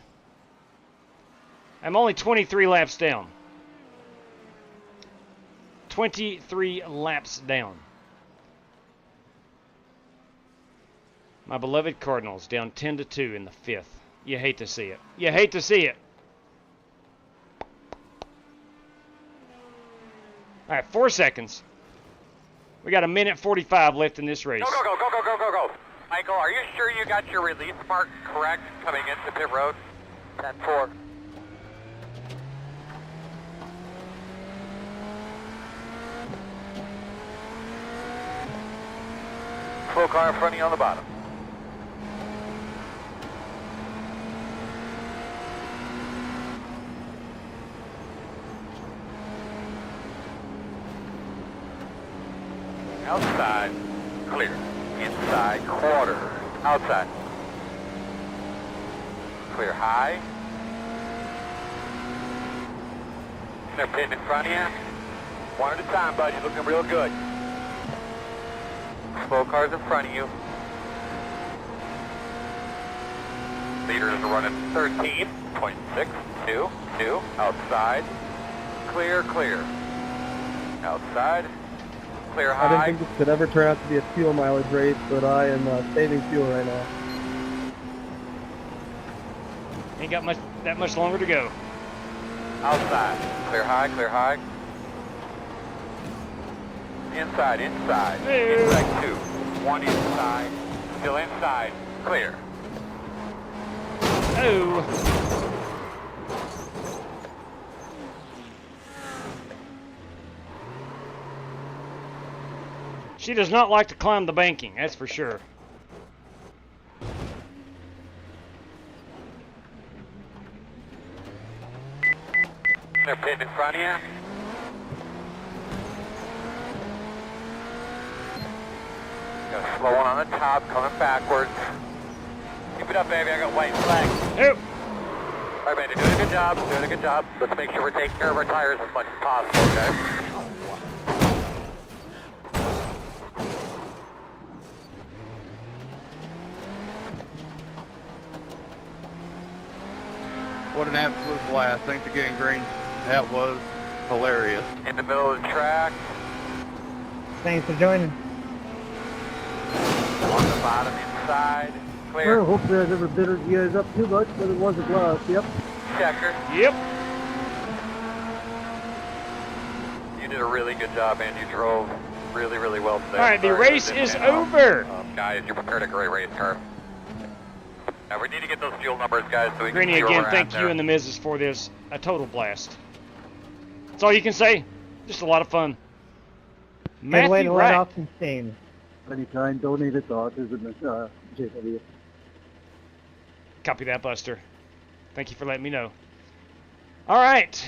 23 laps down. 23 laps down. My beloved Cardinals down 10-2 in the 5th. You hate to see it. You hate to see it. All right, 4 seconds. We got 1:45 left in this race. Go, go, go, go, go, go, go, go. Michael, are you sure you got your release mark correct coming into pit road? 10-4. Slow car in front of you on the bottom. Outside, clear. Inside, quarter. Outside. Clear high. They're pitting in front of you. One at a time, bud. You're looking real good. Slow cars in front of you. Leader is running 13.622. Outside. Clear, clear. Outside. Clear high. I didn't think this could ever turn out to be a fuel mileage race, but I am saving fuel right now. Ain't got that much longer to go. Outside. Clear high, clear high. Inside, inside. Hey. Inside 2. 1 inside. Still inside. Clear. Oh. She does not like to climb the banking, that's for sure. They're pitting in front of you. Got a slow one on the top, coming backwards. Keep it up, baby. I got white flag. Yep. All right, man. You're doing a good job. Doing a good job. Let's make sure we're taking care of our tires as much as possible, okay? What an absolute blast. Thanks again, Green. That was hilarious. In the middle of the track. Thanks for joining. On the bottom inside. Clear. Well, hopefully I never bittered you guys up too much, but it was a blast. Yep. Checker. Yep. You did a really good job, man. You drove really, really well today. All right, the race is over. Guys, you prepared a great race car. Now we need to get those fuel numbers, guys, so we can Greeny, see where again, we're thank at you there. and the Mrs. for this. A total blast. That's all you can say. Just a lot of fun. Good way to Matthew let Wright. off some steam. Anytime, donate it to Autism, JW. Copy that, Buster. Thank you for letting me know. All right.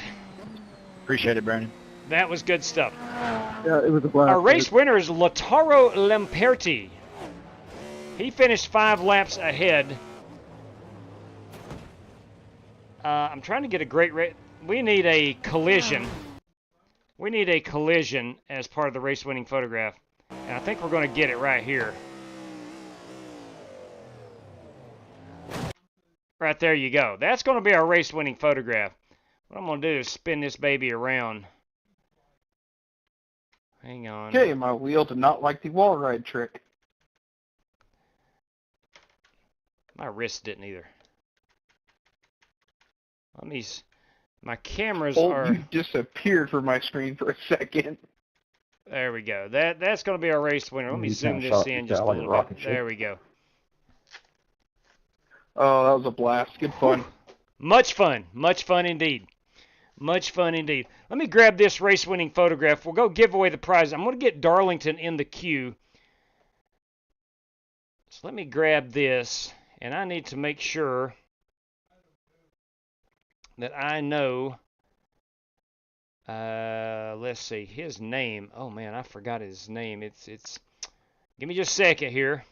Appreciate it, Brandon. That was good stuff. Yeah, it was a blast. Our race winner is Lautaro Lamperti. He finished 5 laps ahead. I'm trying to get a great race. We need a collision. We need a collision as part of the race winning photograph. And I think we're going to get it right here. Right there you go. That's going to be our race winning photograph. What I'm going to do is spin this baby around. Hang on. Okay, my wheel did not like the wall ride trick. My wrist didn't either. My cameras are... You disappeared from my screen for a second. There we go. That's going to be our race winner. Let me zoom this in just a little bit. There we go. Oh, that was a blast. Good fun. Much fun. Much fun indeed. Much fun indeed. Let me grab this race winning photograph. We'll go give away the prize. I'm going to get Darlington in the queue. So let me grab this. And I need to make sure that I know, let's see, his name. Oh man, I forgot his name. It's. Give me just a second here.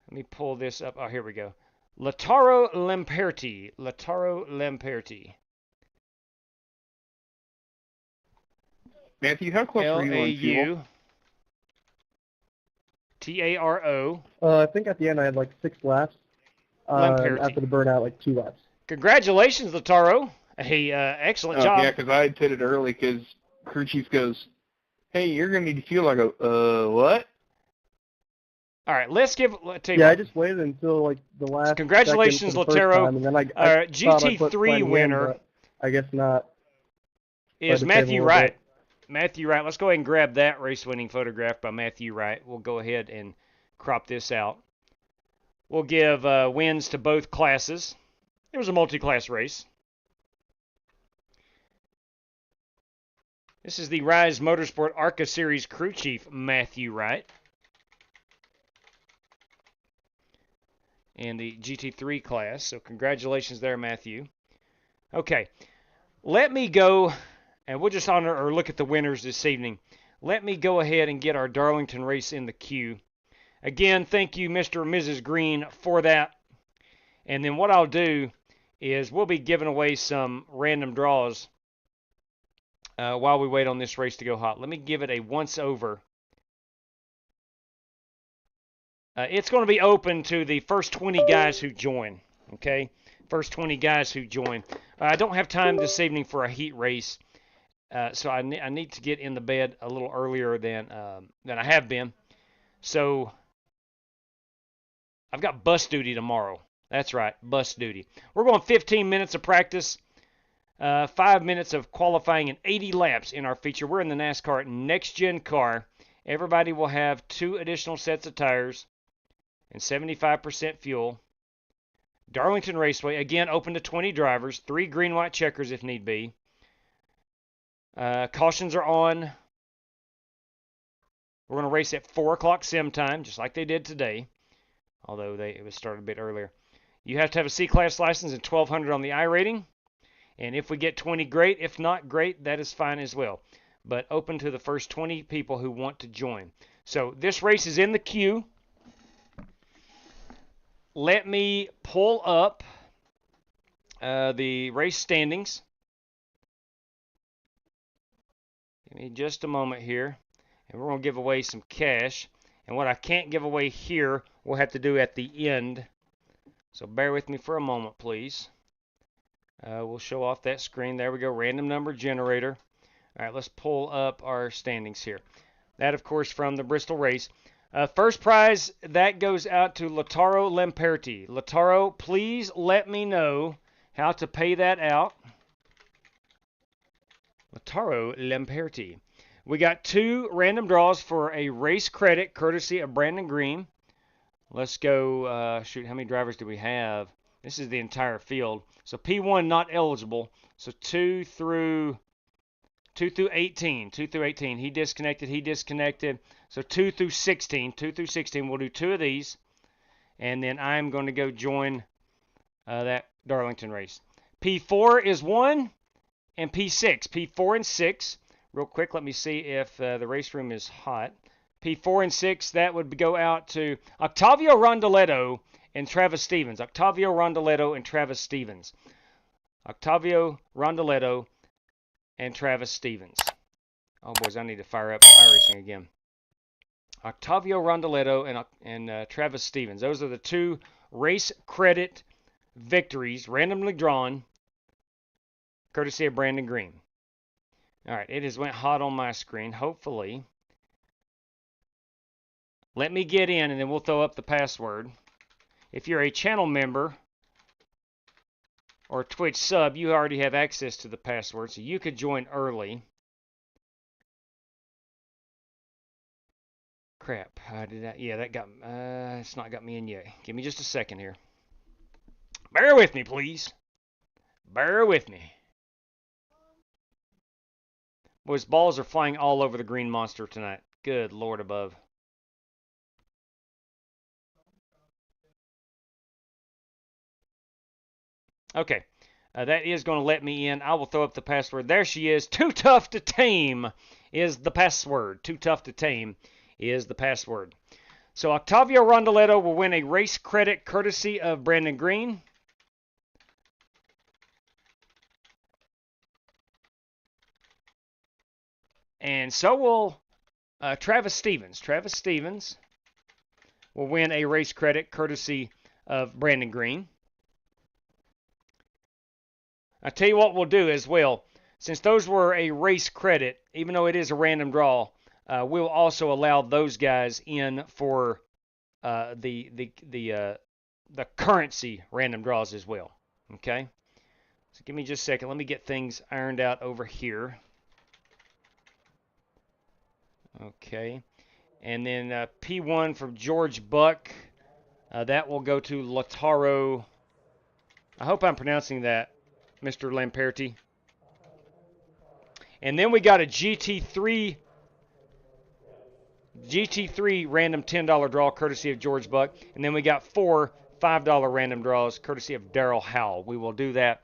Let me pull this up. Oh, here we go. Lautaro Lamperti. Lautaro Lamperti. Matthew, how close were you on fuel? L-A-U-T-A-R-O. I think at the end I had like 6 laps. Lamperti. After the burnout, like 2 laps. Congratulations, Lautaro. Hey, excellent job. Yeah, because I had hit it early because crew chief goes, hey, you're going to need fuel. I go, what? All right, let's give. I just waited until like the last. Congratulations, Lautaro. GT3 winner. I guess not. Is Matthew Wright. Matthew Wright. Let's go ahead and grab that race-winning photograph by Matthew Wright. We'll go ahead and crop this out. We'll give wins to both classes. It was a multi-class race. This is the Rise Motorsport ARCA Series crew chief, Matthew Wright. In the GT3 class. So congratulations there, Matthew. Okay. Let me go, and we'll just honor or look at the winners this evening. Let me go ahead and get our Darlington race in the queue. Again, thank you, Mr. and Mrs. Green, for that. And then what I'll do is we'll be giving away some random draws while we wait on this race to go hot. Let me give it a once over. It's going to be open to the first 20 guys who join. Okay, first 20 guys who join. I don't have time this evening for a heat race, so I need to get in the bed a little earlier than I have been. So I've got bus duty tomorrow. That's right, bus duty. We're going 15 minutes of practice, 5 minutes of qualifying, and 80 laps in our feature. We're in the NASCAR Next Gen car. Everybody will have 2 additional sets of tires and 75% fuel. Darlington Raceway, again, open to 20 drivers, 3 green-white checkers if need be. Cautions are on. We're going to race at 4 o'clock sim time, just like they did today, although it was started a bit earlier. You have to have a C-Class license and 1,200 on the iRating. And if we get 20, great. If not, great. That is fine as well. But open to the first 20 people who want to join. So this race is in the queue. Let me pull up the race standings. Give me just a moment here. And we're going to give away some cash. And what I can't give away here, we'll have to do at the end. So bear with me for a moment, please. We'll show off that screen. There we go, random number generator. All right, let's pull up our standings here. That, of course, from the Bristol race. First prize, that goes out to Lautaro Lamperti. Lautaro, please let me know how to pay that out. Lautaro Lamperti. We got 2 random draws for a race credit, courtesy of Brandon Green. Let's go, shoot, how many drivers do we have? This is the entire field. So P1 not eligible. So 2 through 18. 2 through 18. He disconnected. So 2 through 16. 2 through 16. We'll do 2 of these. And then I'm going to go join that Darlington race. P4 is 1 and P6. P4 and 6. Real quick, let me see if the race room is hot. P4 and 6, that would go out to Octavio Rondoletto and Travis Stevens. Octavio Rondoletto and Travis Stevens. Octavio Rondoletto and Travis Stevens. Oh, boys, I need to fire up iRacing again. Octavio Rondoletto and Travis Stevens. Those are the 2 race credit victories, randomly drawn, courtesy of Brandon Green. All right, it has went hot on my screen. Hopefully. Let me get in, and then we'll throw up the password. If you're a channel member or Twitch sub, you already have access to the password, so you could join early. Crap. Yeah, that got... it's not got me in yet. Give me just a second here. Bear with me, please. Bear with me. Boys, balls are flying all over the green monster tonight. Good Lord above. Okay, that is going to let me in. I will throw up the password. There she is. Too tough to tame is the password. Too tough to tame is the password. So Octavio Rondoletto will win a race credit courtesy of Brandon Green. And so will Travis Stevens. Travis Stevens will win a race credit courtesy of Brandon Green. I'll tell you what we'll do as well. Since those were a race credit, even though it is a random draw, we'll also allow those guys in for the currency random draws as well. Okay? So give me just a second. Let me get things ironed out over here. Okay. And then P1 from George Buck. That will go to Lautaro. I hope I'm pronouncing that, Mr. Lamperti. And then we got a GT3 random $10 draw courtesy of George Buck. And then we got 4 $5 random draws courtesy of Daryl Howell. We will do that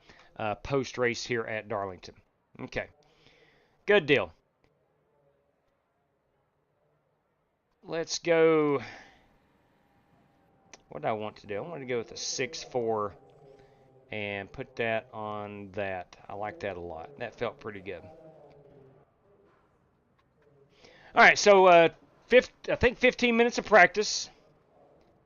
post-race here at Darlington. Okay. Good deal. Let's go. What do I want to do? I want to go with a 6-4 and put that on that. I like that a lot. That felt pretty good. All right, so I think 15 minutes of practice.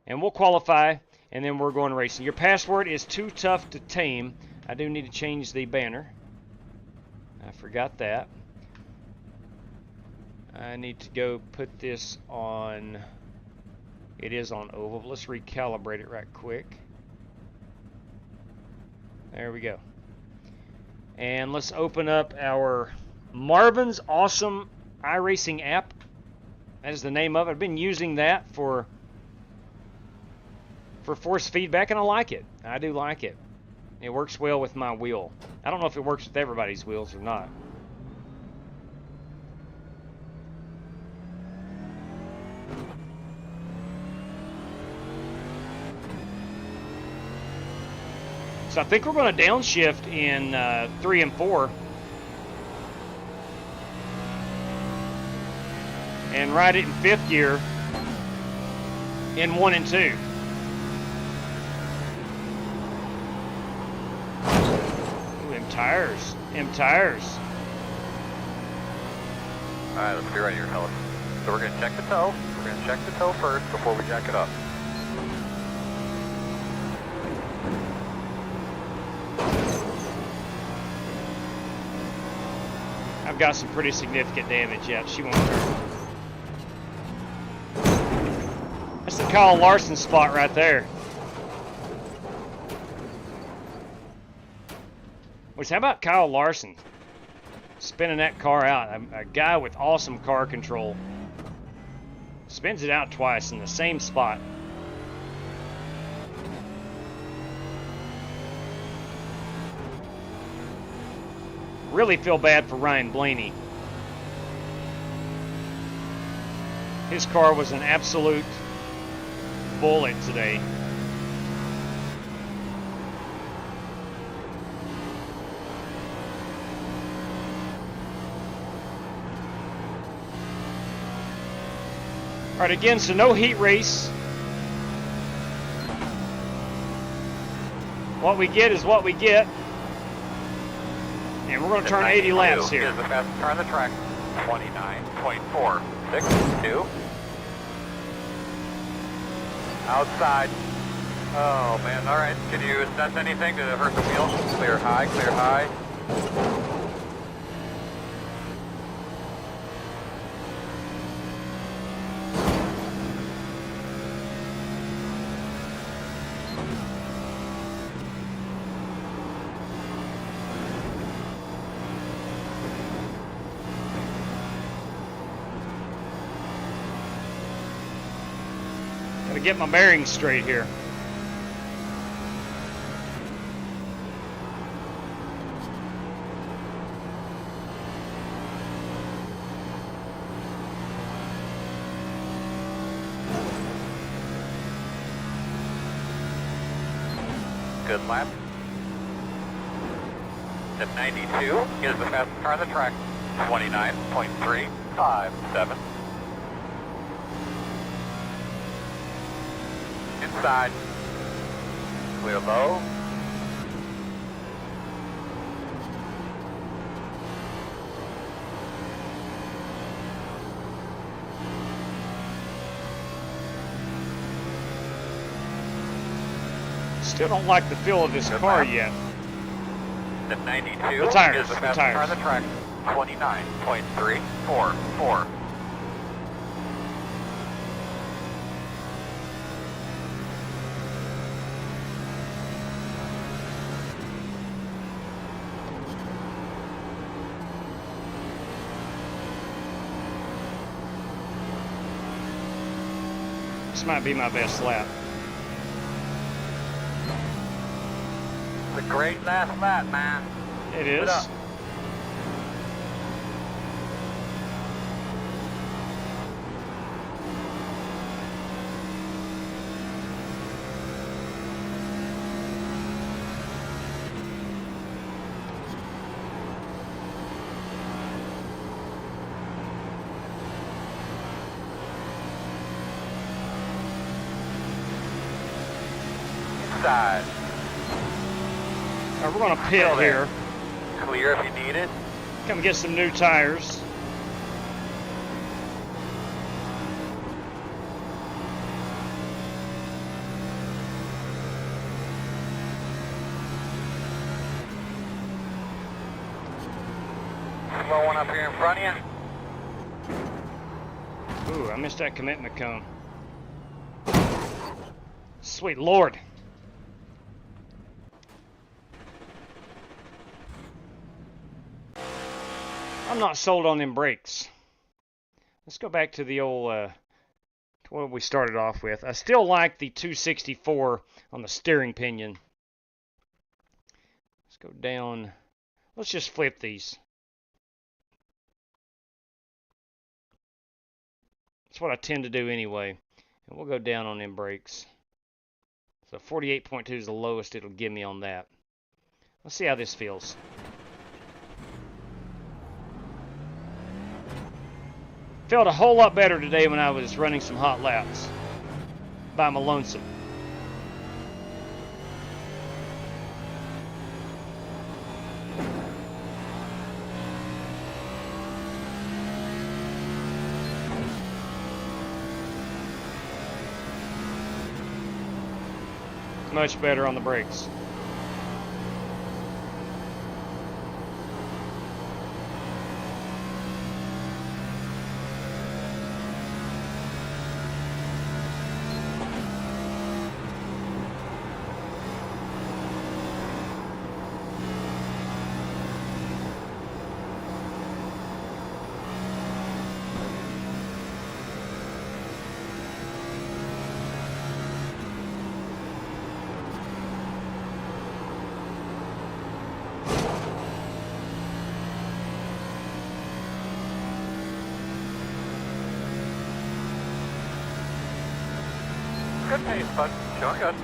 And we'll qualify, and then we're going racing. Your password is too tough to tame. I do need to change the banner. I forgot that. I need to go put this on. It is on oval. Let's recalibrate it right quick. There we go. And let's open up our Marvin's Awesome iRacing app. That is the name of it. I've been using that for force feedback, and I like it. I do like it. It works well with my wheel. I don't know if it works with everybody's wheels or not. So I think we're going to downshift in 3 and 4. And ride it in 5th gear in 1 and 2. Ooh, them tires. Them tires. Alright, let's be ready here, fellas. So we're going to check the toe. We're going to check the toe first before we jack it up. I've got some pretty significant damage. Yeah, she won't turn. That's the Kyle Larson spot right there. Which, how about Kyle Larson spinning that car out? A guy with awesome car control. Spins it out twice in the same spot. Really feel bad for Ryan Blaney. His car was an absolute bullet today. All right, again, so no heat race. What we get is what we get. And we're going to turn 80 laps here. Here's the fastest car on the track. 29.462. Outside. Oh man, alright. Can you sense anything? Did it hurt the wheel? Clear high, clear high. Gotta get my bearings straight here. Good lap. At 92 is the fastest car on the track. 29.357. Inside. Clear low. Still don't like the feel of this car yet. The 92 the tires, is the fastest car on the track. 29.344. This might be my best lap. It's a great last lap, man. It is. Inside. We're going to pit here. Clear if you need it. Come get some new tires. slow one up here in front of you. Ooh, I missed that commitment cone. Sweet Lord. I'm not sold on them brakes. Let's go back to the old, to what we started off with. I still like the 264 on the steering pinion. Let's go down. Let's just flip these. That's what I tend to do anyway. And we'll go down on them brakes. So 48.2 is the lowest it'll give me on that. Let's see how this feels. Felt a whole lot better today when I was running some hot laps by my lonesome. Much better on the brakes. Good pace, bud. Showing good.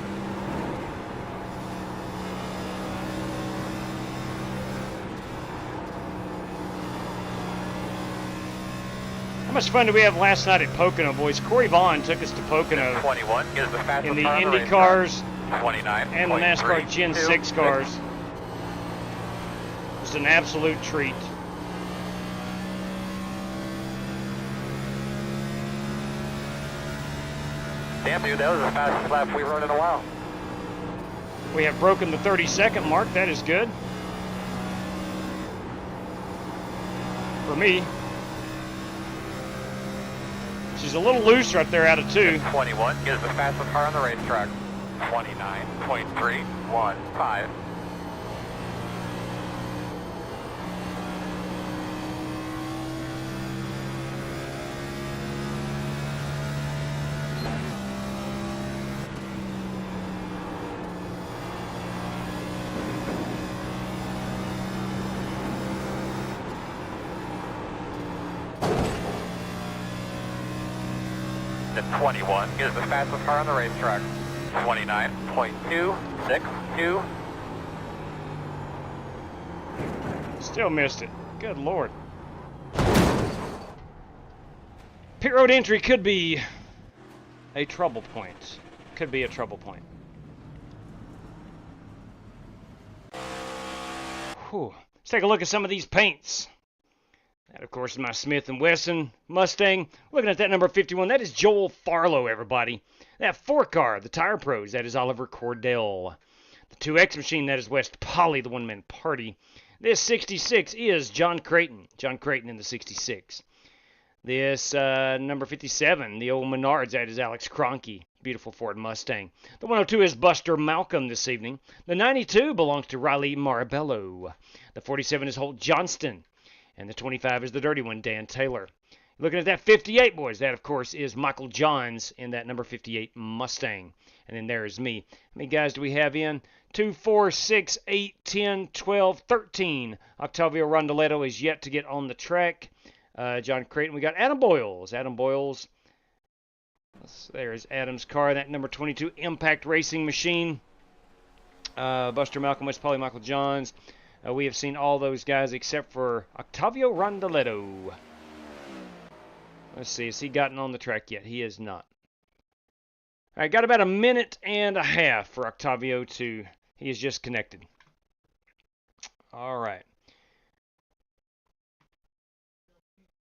How much fun did we have last night at Pocono, boys? Corey Vaughn took us to Pocono 21 is the fastest in the car on Indy racetrack. cars 29. and the NASCAR Gen 6 cars. It was an absolute treat. Damn, dude, that was the fastest lap we rode in a while. We have broken the 30-second mark. That is good. For me. She's a little loose right there out of 2. 21 is the fastest car on the racetrack. 29.315. The 21 is the fastest car on the racetrack. 29.262. Still missed it. Good Lord. Pit road entry could be a trouble point. Could be a trouble point. Whew. Let's take a look at some of these paints. That, of course, is my Smith & Wesson Mustang. Looking at that number 51, that is Joel Farlow, everybody. That 4-car, the Tire Pros, that is Oliver Cordell. The 2X machine, that is West Polly, the one-man party. This 66 is John Creighton. John Creighton in the 66. This number 57, the old Menards, that is Alex Kroenke. Beautiful Ford Mustang. The 102 is Buster Malcolm this evening. The 92 belongs to Riley Marabello. The 47 is Holt Johnston. And the 25 is the dirty one, Dan Taylor. Looking at that 58, boys, that, of course, is Michael Johns in that number 58 Mustang. And then there is me. How many guys do we have in? 2, 4, 6, 8, 10, 12, 13. Octavio Rondoletto is yet to get on the track. John Creighton. We got Adam Boyles. Adam Boyles. There's Adam's car, that number 22 Impact Racing Machine. Buster Malcolm, West Polly, Michael Johns. We have seen all those guys except for Octavio Rondoletto. Let's see, has he gotten on the track yet? He is not. All right, got about a minute and a half for Octavio to... He is just connected. All right.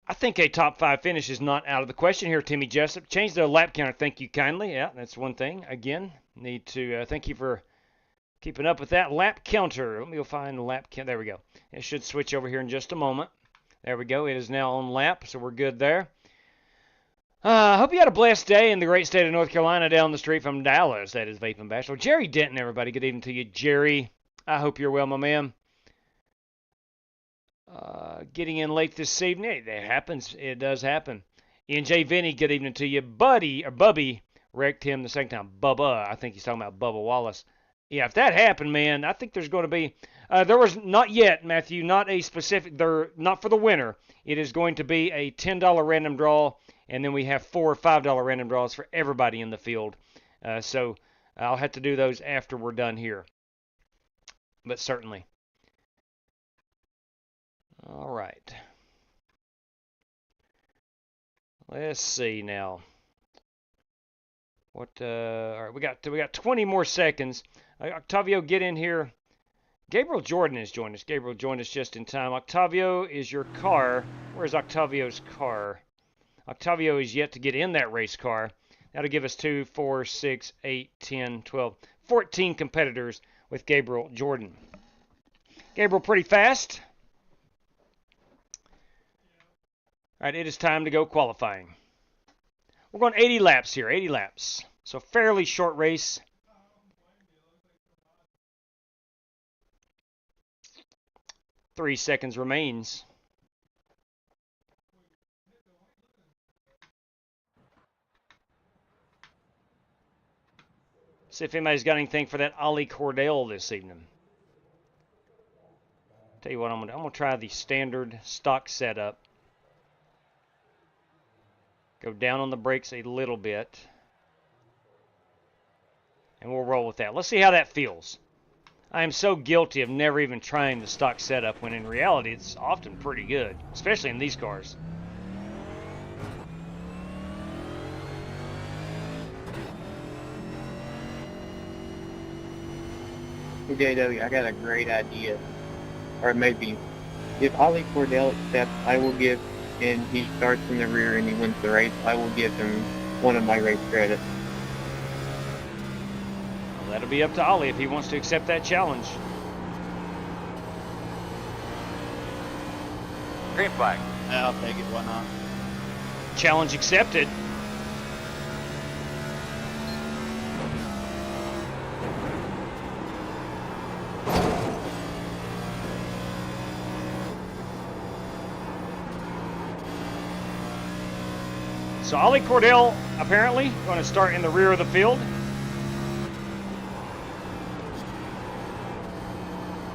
I think a top 5 finish is not out of the question here, Timmy Jessup. Change the lap counter, thank you kindly. Yeah, that's one thing. Again, need to thank you for keeping up with that lap counter. Let me go find the lap counter. There we go. It should switch over here in just a moment. There we go. It is now on lap, so we're good there. I hope you had a blessed day in the great state of North Carolina down the street from Dallas. That is Vaping Bachelor. Jerry Denton, everybody. Good evening to you, Jerry. I hope you're well, my man. Getting in late this evening. It happens. It does happen. Ian J. Vinny, good evening to you. Bubby wrecked him the second time. Bubba. I think he's talking about Bubba Wallace. Yeah, if that happened, man, I think there's going to be... there was not yet, Matthew, not a specific... not for the winner. It is going to be a $10 random draw, and then we have 4 or $5 random draws for everybody in the field. So I'll have to do those after we're done here. But certainly. All right. Let's see now. What? All right, we got 20 more seconds. Octavio, get in here. Gabriel Jordan has joined us. Gabriel joined us just in time. Octavio, is your car? Where's Octavio's car? Octavio is yet to get in that race car. That'll give us 2, 4, 6, 8, 10, 12, 14 competitors with Gabriel Jordan. Gabriel, pretty fast. All right, it is time to go qualifying. We're going 80 laps here, 80 laps. So fairly short race. Three seconds remains. See if anybody's got anything for that Ollie Cordell this evening. Tell you what, I'm gonna try the standard stock setup. Go down on the brakes a little bit. And we'll roll with that. Let's see how that feels. I am so guilty of never even trying the stock setup when in reality it's often pretty good, especially in these cars. JW, I got a great idea. Or maybe, if Ollie Cordell accepts, I will give, and he starts in the rear and he wins the race, I will give him one of my race credits. Well, that'll be up to Ollie if he wants to accept that challenge. Green flag. Yeah, I'll take it, why not? Challenge accepted. So Ollie Cordell, apparently, going to start in the rear of the field.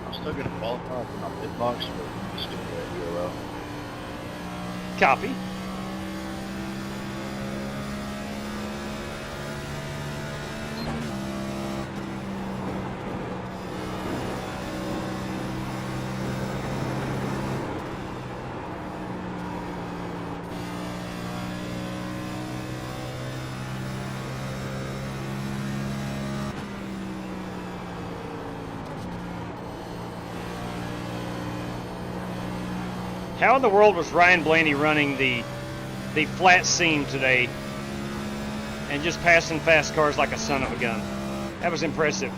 I'm still going to qualify for my pit box, but I'm still going to go well. Copy. How in the world was Ryan Blaney running the flat seam today and just passing fast cars like a son of a gun? That was impressive.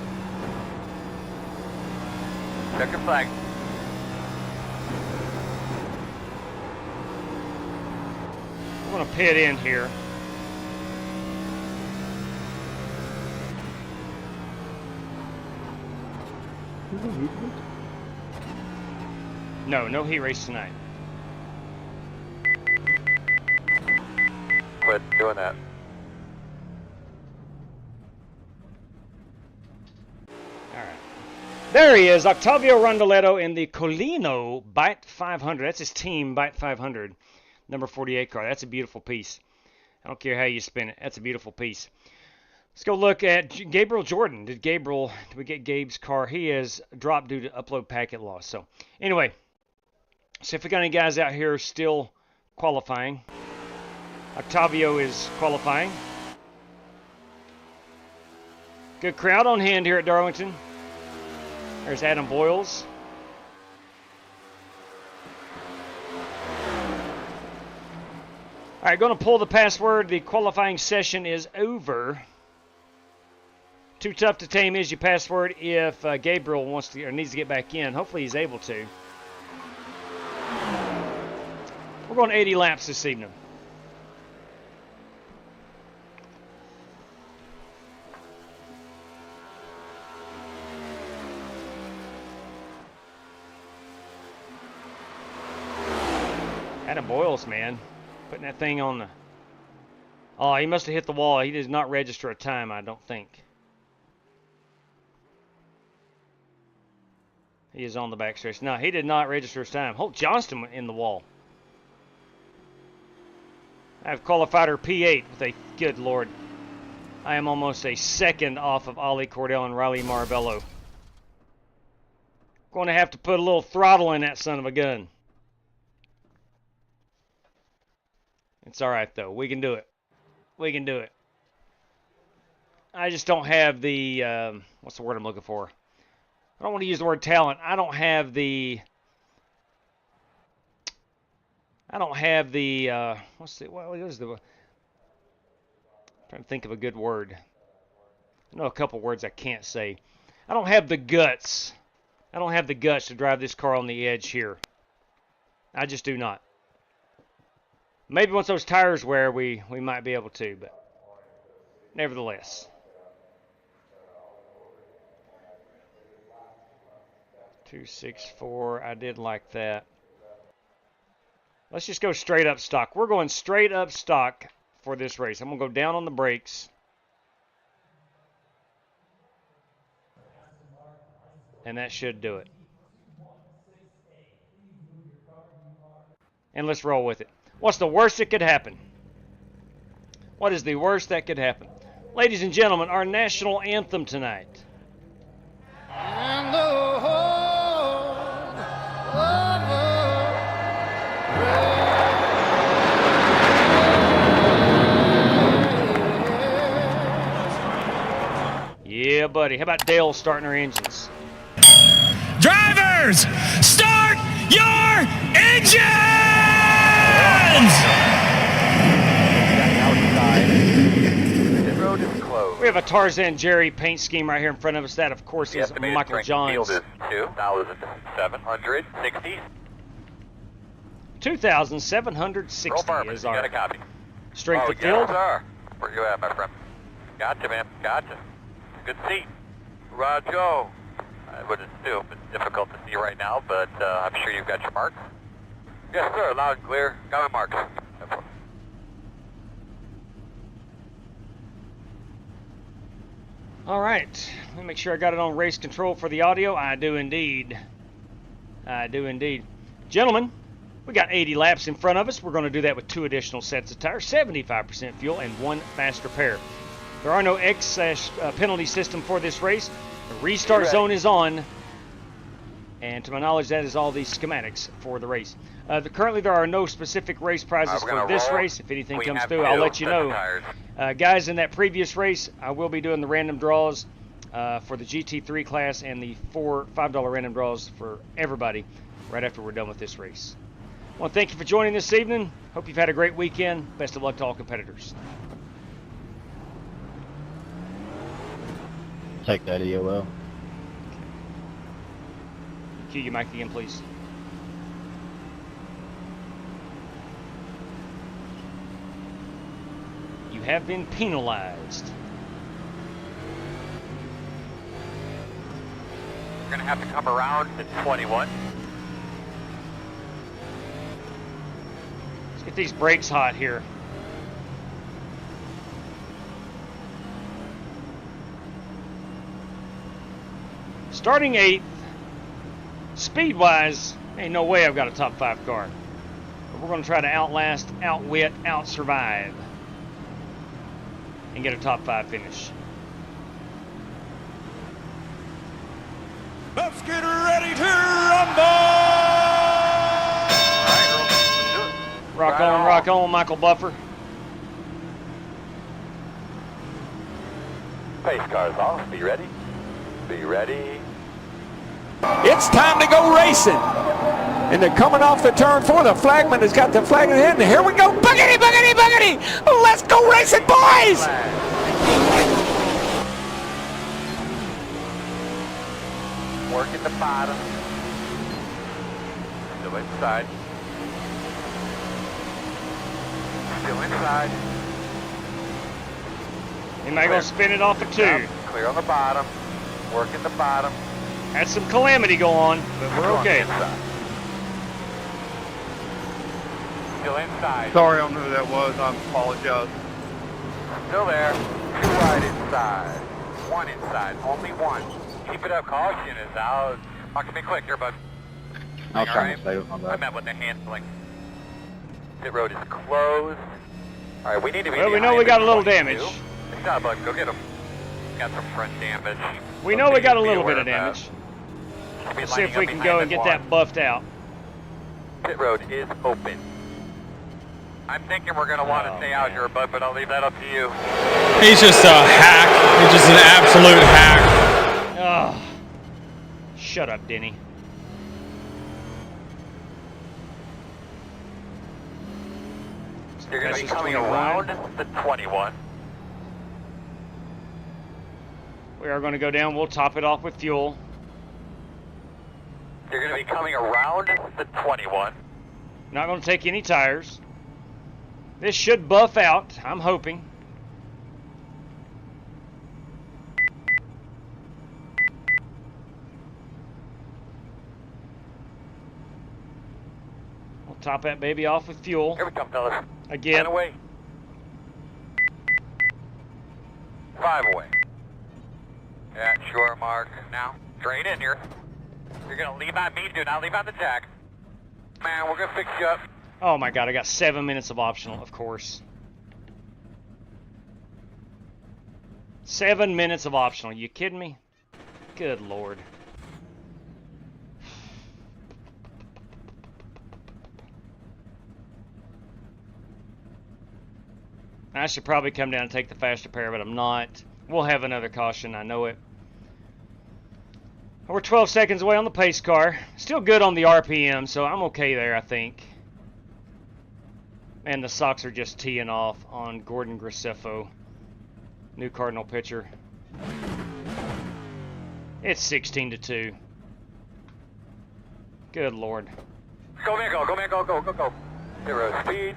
Check your flag. I'm going to pit in here. No heat race tonight. Quit doing that. All right. There he is, Octavio Rondoletto in the Colino Byte 500. That's his team, Byte 500. Number 48 car. That's a beautiful piece. I don't care how you spin it. That's a beautiful piece. Let's go look at Gabriel Jordan. Did we get Gabe's car? He is dropped due to upload packet loss. So, anyway. See if we got any guys out here still qualifying. Octavio is qualifying. Good crowd on hand here at Darlington. There's Adam Boyles. All right, going to pull the password. The qualifying session is over. Too tough to tame is your password if Gabriel wants to or needs to get back in. Hopefully he's able to. We're going 80 laps this evening. Adam Boyles, man. Putting that thing on the... Oh, he must have hit the wall. He does not register a time, I don't think. He is on the backstretch. No, he did not register his time. Holt Johnston went in the wall. I have qualified her P8 with a... Good Lord. I am almost a second off of Ollie Cordell and Riley Marabello. Going to have to put a little throttle in that son of a gun. It's all right, though. We can do it. We can do it. I just don't have the... what's the word I'm looking for? I don't want to use the word talent. I don't have the... what is the... I'm trying to think of a good word. I know a couple words I can't say. I don't have the guts. I don't have the guts to drive this car on the edge here. I just do not. Maybe once those tires wear, we might be able to, but nevertheless. 264, I did like that. Let's just go straight up stock. We're going straight up stock for this race. I'm going to go down on the brakes. And that should do it. And let's roll with it. What's the worst that could happen? What is the worst that could happen? Ladies and gentlemen, our national anthem tonight. And the whole Yeah, buddy. How about Dale starting our engines? Drivers, start your engines! We have a Tarzan Jerry paint scheme right here in front of us. That, of course, is Michael Johns. Field is 2,760. 2,760 is our strength of yes, field. sir. Where you at, my friend? Gotcha, man. Gotcha. Good seat. Roger. I would assume it's difficult to see right now, but I'm sure you've got your marks. Yes, sir. Loud and clear. Got my marks. All right. Let me make sure I got it on race control for the audio. I do indeed. I do indeed. Gentlemen, we got 80 laps in front of us. We're going to do that with 2 additional sets of tires, 75% fuel, and 1 fast repair. There are no excess penalty system for this race. The restart zone is on. And to my knowledge, that is all the schematics for the race. Currently, there are no specific race prizes for this race. If anything comes through, I'll let you know. Guys, in that previous race, I will be doing the random draws for the GT3 class and the $5 random draws for everybody right after we're done with this race. I want to thank you for joining this evening. Hope you've had a great weekend. Best of luck to all competitors. Take that EOL. Cue your mic again, please. You have been penalized. You're going to have to come around to 21. Let's get these brakes hot here. Starting 8th. Speed-wise, ain't no way I've got a top 5 car. But we're going to try to outlast, outwit, outsurvive, and get a top 5 finish. Let's get ready to rumble! Rock on, Michael Buffer. Pace cars off. Be ready. Be ready. It's time to go racing. And they're coming off the turn 4. The flagman has got the flag in the hand. Here we go. Boogity, boogity, boogity. Let's go racing, boys. Work at the bottom. Still inside. Still inside. Anybody gonna spin it off of 2? Yep. Clear on the bottom. Working the bottom. Had some calamity go on, but we're okay. Still inside. Sorry, I don't know who that was. I apologize. Still there. 2 wide inside. 1 inside. Only 1. Keep it up. Caution is out. Talk to me quick here, bud. I was trying to stay with my I back. meant with the handling. Pit road is closed. All right, we need to be. Well, we know we got a little damage. It's not a bug. Go get him. Got some front damage. We know we got a little bit of damage. Let's see if we can go and get that buffed out. Pit road is open. I'm thinking we're going to want to stay out here, bud, but I'll leave that up to you. He's just a hack. He's just an absolute hack. Oh. Shut up, Denny. You're going to be coming around the 21. We are going to go down. We'll top it off with fuel. You're going to be coming around the 21. Not going to take any tires. This should buff out, I'm hoping. We'll top that baby off with fuel. Here we come, fellas. Again. 10 away. 5 away. Yeah, sure, Mark. Now, straight in here. You're going to leave on me, do not leave on the jack. Man, we're going to fix you up. Oh my god, I got 7 minutes of optional, of course. 7 minutes of optional, you kidding me? Good lord. I should probably come down and take the faster pair, but I'm not. We'll have another caution, I know it. We're 12 seconds away on the pace car. Still good on the RPM, so I'm okay there, I think. And the Sox are just teeing off on Gordon Graceffo, new Cardinal pitcher. It's 16-2. Good lord. Go, man, go, go, man, go, go, go, go. 0 speed.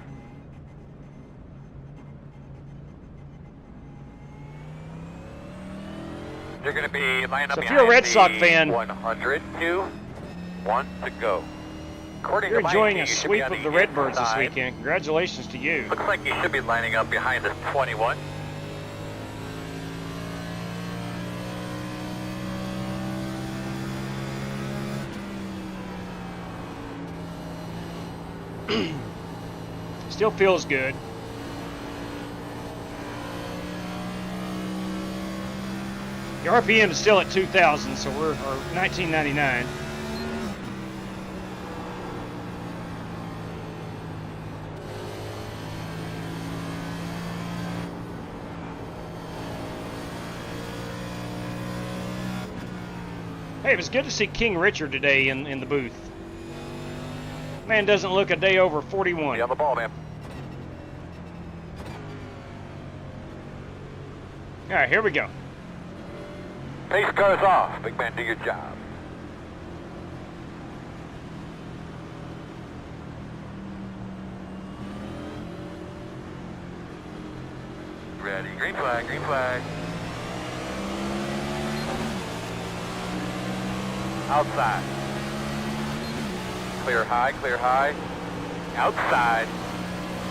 You're going to be lining up So if you're a Red Sox fan, 100, 2, 1 to go. According you're to my enjoying ID, a you should sweep be on of the the Redbirds this inside. weekend. Congratulations to you. Looks like you should be lining up behind this 21. Still feels good. The RPM is still at 2,000, so we're 1999. Hey, it was good to see King Richard today in the booth. Man doesn't look a day over 41. Be on the ball, man. All right, here we go. Pace car's off. Big man, do your job. Ready. Green flag, green flag. Outside. Clear high, clear high. Outside.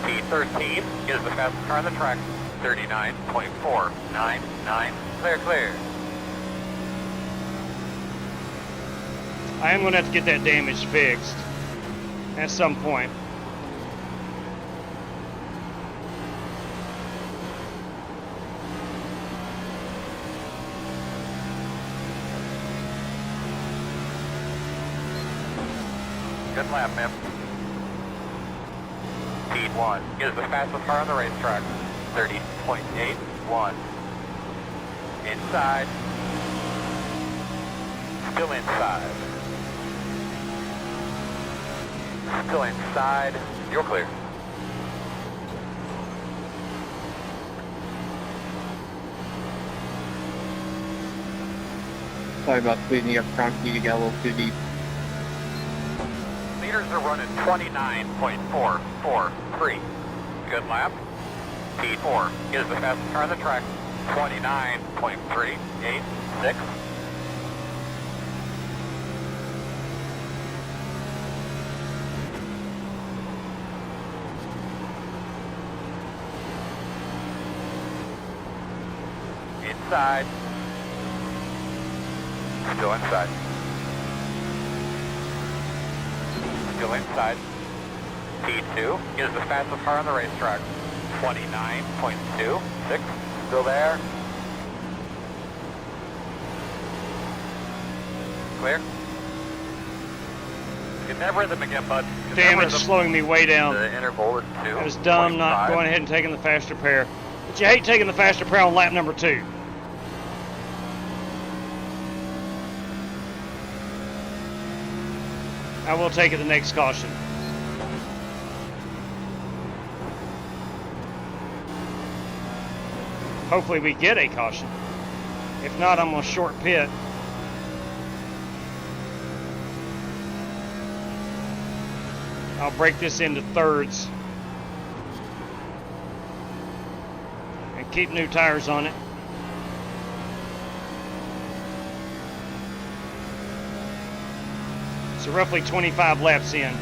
P13 is the fastest car on the track. 39.499. Clear, clear. I am going to have to get that damage fixed at some point. Good lap, man. Speed 1 is the fastest car on the racetrack. 30.81. Inside. Still inside. Still inside. You're clear. Sorry about squeezing you up front. You got a little too deep. Meters are running 29.443. Good lap. P4 is the fastest car on the track. 29.386. Inside. Still inside. Still inside. P2 is the fastest car on the racetrack. 29.26. Still there. Clear. You can never rhythm again, bud. Damn, it's slowing me way down. The interval is 2. That was dumb, not going ahead and taking the faster pair. But you hate taking the faster pair on lap number 2. I will take it the next caution. Hopefully we get a caution. If not, I'm going to short pit. I'll break this into thirds. And keep new tires on it. So roughly 25 laps in.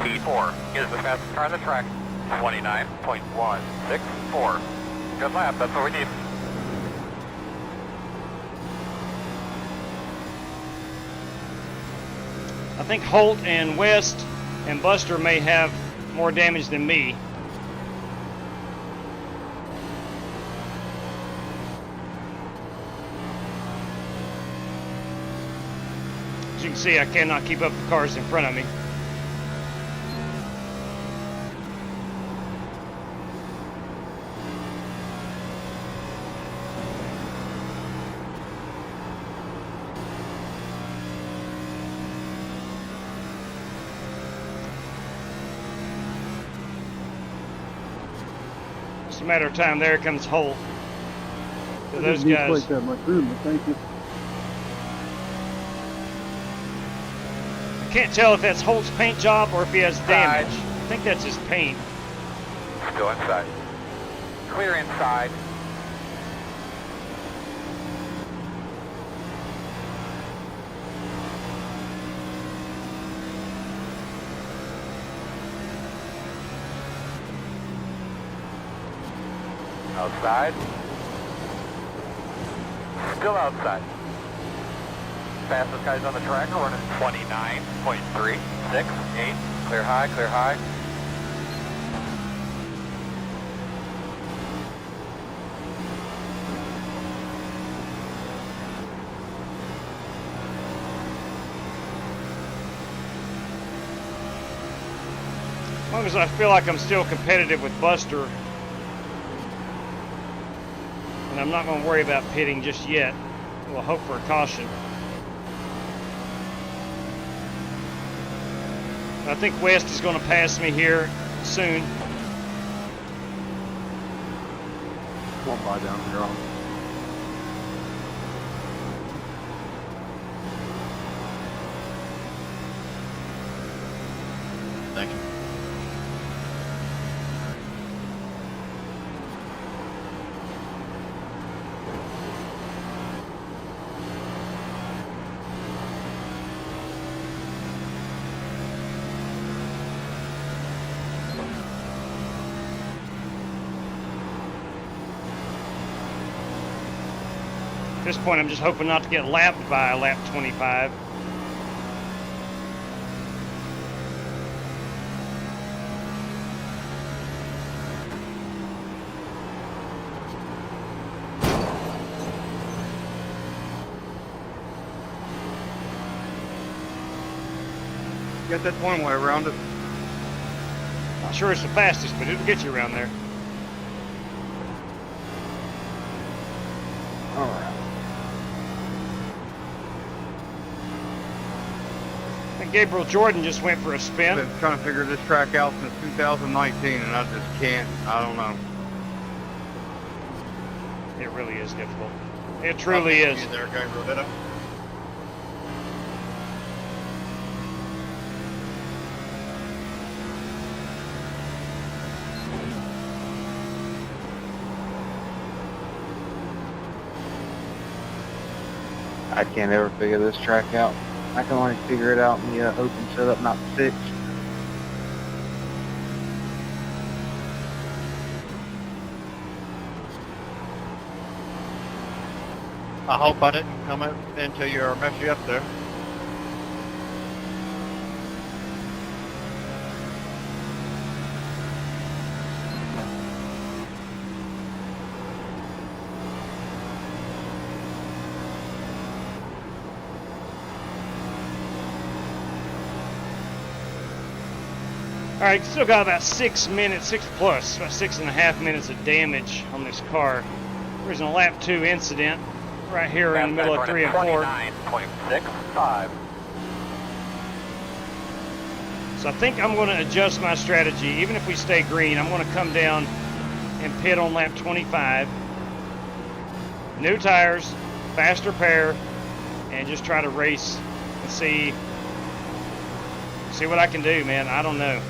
P4 is the fastest car on the track. 29.164. Good lap, that's what we need. I think Holt and West and Buster may have more damage than me. As you can see, I cannot keep up the cars in front of me. Just a matter of time. There comes Holt. So those guys. Thank you. I can't tell if that's Holt's paint job or if he has damage. I think that's his paint. Still inside. Clear inside. Outside. Still outside. Fastest guys on the track are running 29.368. Clear high, clear high. As long as I feel like I'm still competitive with Buster, and I'm not going to worry about pitting just yet. We'll hope for a caution. I think West is going to pass me here soon. Won't buy down here on. Thank you. At this point, I'm just hoping not to get lapped by lap 25. Guess that's one way around it. Not sure it's the fastest, but it'll get you around there. All right. I think Gabriel Jordan just went for a spin. I've been trying to figure this track out since 2019, and I just can't. I don't know. It really is difficult. It truly is. There, Gabriel, did I? I can't ever figure this track out. I can only figure it out in the open setup, not the fixed. I hope I didn't come into you or mess you up there. All right, still got about 6 minutes, 6 plus, about 6.5 minutes of damage on this car. There's a lap 2 incident right here in the middle of 3 and 4. 29.65. So I think I'm going to adjust my strategy. Even if we stay green, I'm going to come down and pit on lap 25. New tires, faster pair, and just try to race and see what I can do, man. I don't know.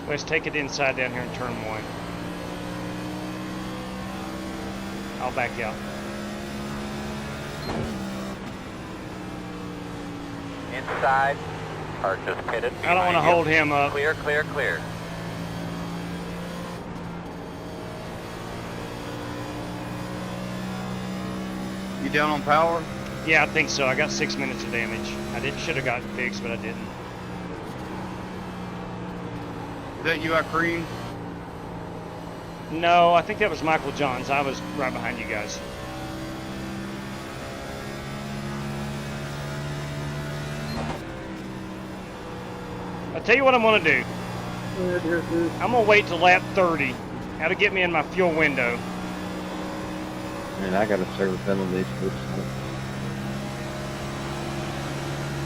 Let's take it inside down here in turn 1. I'll back out. Inside. Car just pitted. I don't want to hold him up. Clear, clear, clear. You down on power? Yeah, I think so. I got 6 minutes of damage. Should have gotten fixed, but I didn't. Is that you, Cream? No, I think that was Michael Johns. I was right behind you guys. I'll tell you what I'm going to do. I'm going to wait till lap 30. That'll get me in my fuel window. Man, I got a service penalty for this.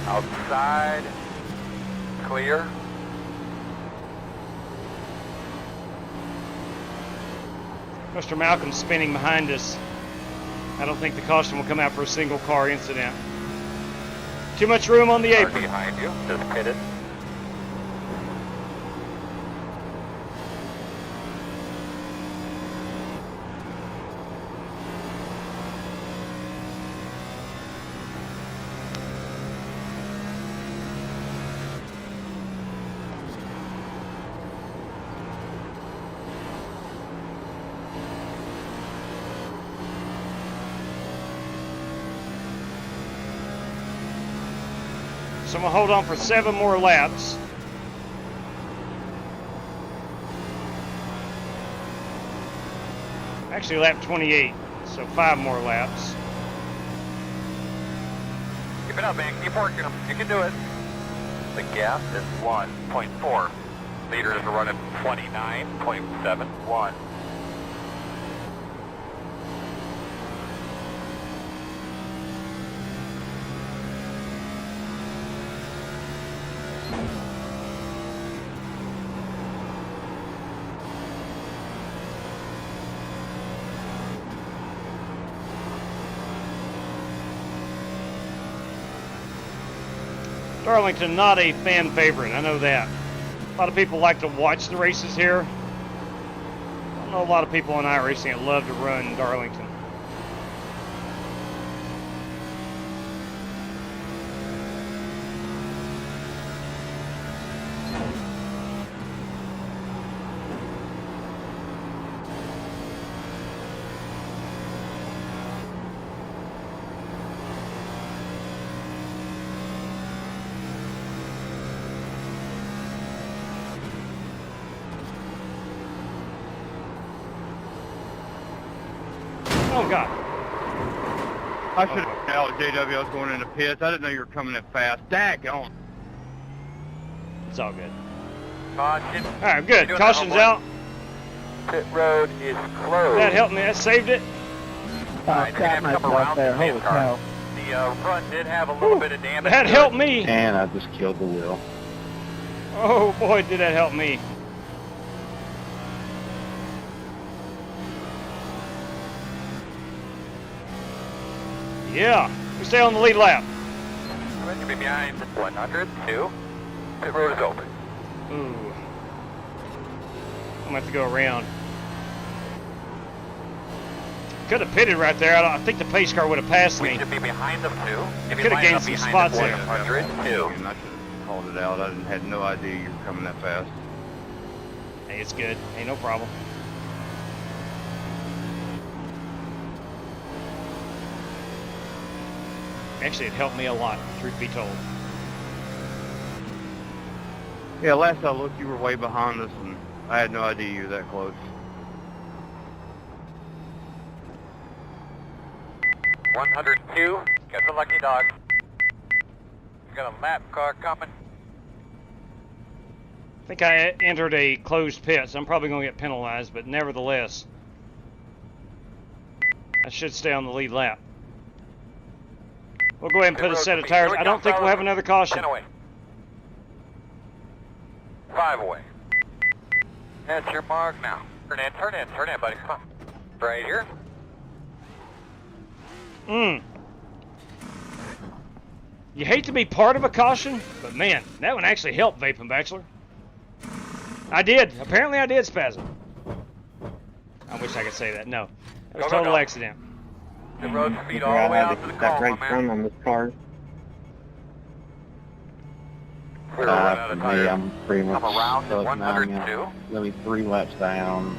Outside. Clear. Mr. Malcolm's spinning behind us. I don't think the caution will come out for a single car incident. Too much room on the Car apron. behind you, just pitted. So I'm going to hold on for 7 more laps. Actually, lap 28, so 5 more laps. Keep it up, man. Keep working them. You can do it. The gap is 1.4. Leaders are running 29.71. Darlington, not a fan favorite, I know that. A lot of people like to watch the races here. I don't know a lot of people in iRacing that love to run Darlington. Oh, God. I should have known JW I was going into pits. I didn't know you were coming in fast. Daggone. It's all good. Caution. All right, good. Caution's out. Pit road is closed. That helped me. That saved it. Crap myself there. Holy cow. The front did have a little bit of damage. That helped me. And I just killed the wheel. Oh boy, did that help me. Yeah, we stay on the lead lap. I'm going to be behind 102. Pit road is open. Ooh. I'm going to have to go around. Could have pitted right there. I think the pace car would have passed me. We should be behind them too. Could have gained some spots there. 102. I should have called it out. I had no idea you were coming that fast. Hey, it's good. Ain't no problem. Actually, it helped me a lot, truth be told. Yeah, last I looked, you were way behind us, and I had no idea you were that close. $102. Got the lucky dog. Got a lap car coming. I think I entered a closed pit, so I'm probably going to get penalized, but nevertheless, I should stay on the lead lap. We'll go ahead and put a set of tires. I don't think we'll have another caution. 10 away. 5 away. That's your mark now. Turn in, buddy. Come on. Right here. You hate to be part of a caution, but man, that one actually helped, Vaping Bachelor. I did. Apparently I did spasm. I wish I could say that. No. It was a total accident. The road speed all the way out to the call, right front on this car. We're running out of tires. I'm pretty much Come around stuck now. 102. Let me 3 laps down.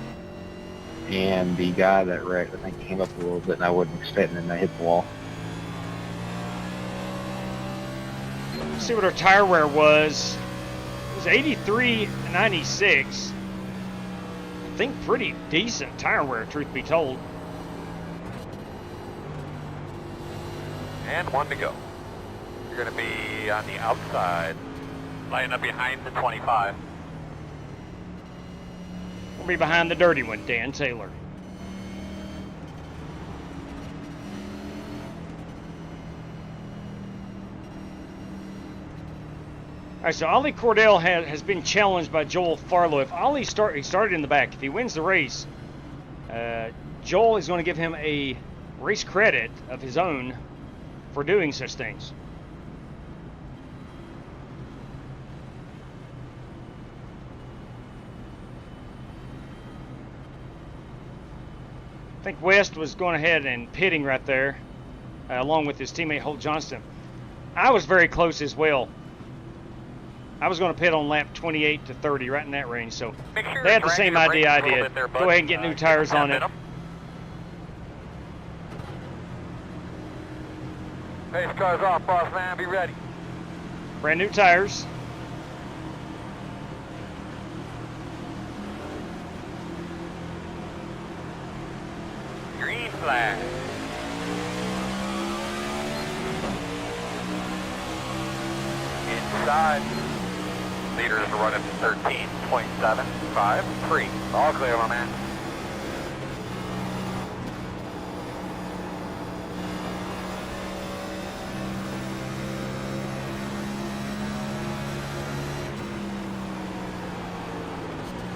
And the guy that wrecked, I think, came up a little bit, and I wasn't expecting him to hit the wall. Let's see what our tire wear was. It was 83.96. I think pretty decent tire wear, truth be told. And 1 to go. You're going to be on the outside, lining up behind the 25. We'll be behind the dirty one, Dan Taylor. All right, so Ollie Cordell has been challenged by Joel Farlow. If Ollie he started in the back, if he wins the race, Joel is going to give him a race credit of his own for doing such things. I think West was going ahead and pitting right there, along with his teammate Holt Johnston. I was very close as well. I was going to pit on lap 28 to 30, right in that range. So Sure they had the same idea I did. There, go ahead and get new tires on it. Pace car's off, boss man. Be ready. Brand new tires. Green flag. Inside. Leaders are running 13.753. All clear, my man.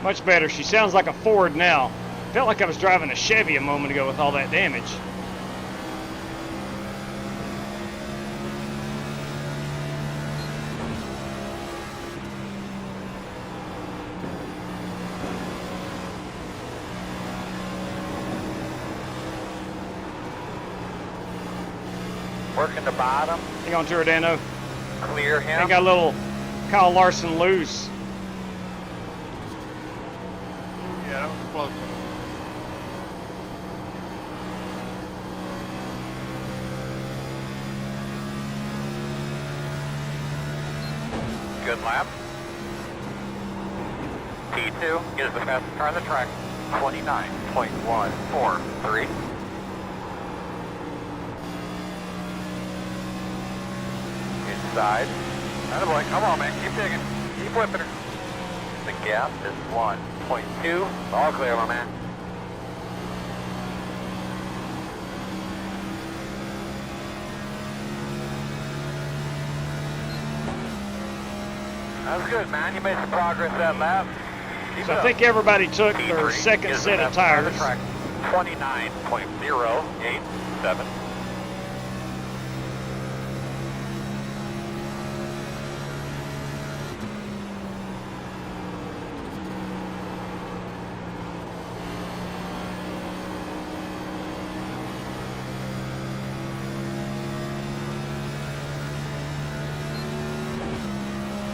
Much better. She sounds like a Ford now. Felt like I was driving a Chevy a moment ago with all that damage. Working the bottom. Hang on to her, Dano. Clear him. I got a little Kyle Larson loose. Yeah, that was close. Good lap. P2 is the fastest car on the track. 29.143. Inside. Attaboy, come on, man. Keep digging. Keep whipping her. The gap is 1.2. All clear, my man. That was good, man. You made some progress that lap. So I think everybody took their second set of tires. 29.087.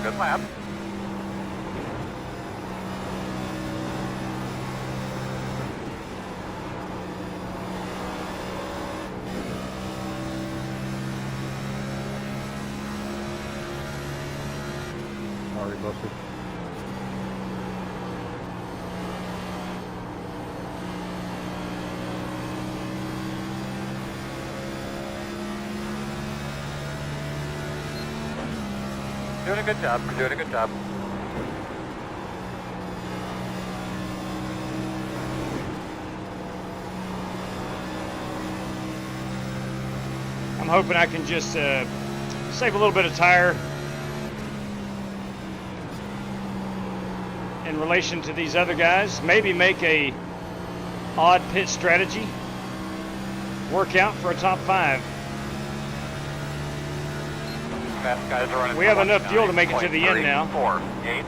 Good lap. Sorry, Buster. Doing a good job. You're doing a good job. I'm hoping I can just save a little bit of tire in relation to these other guys. Maybe make a odd pit strategy work out for a top 5. Fast guys are running. We have enough fuel to make it to the end now. 4.8.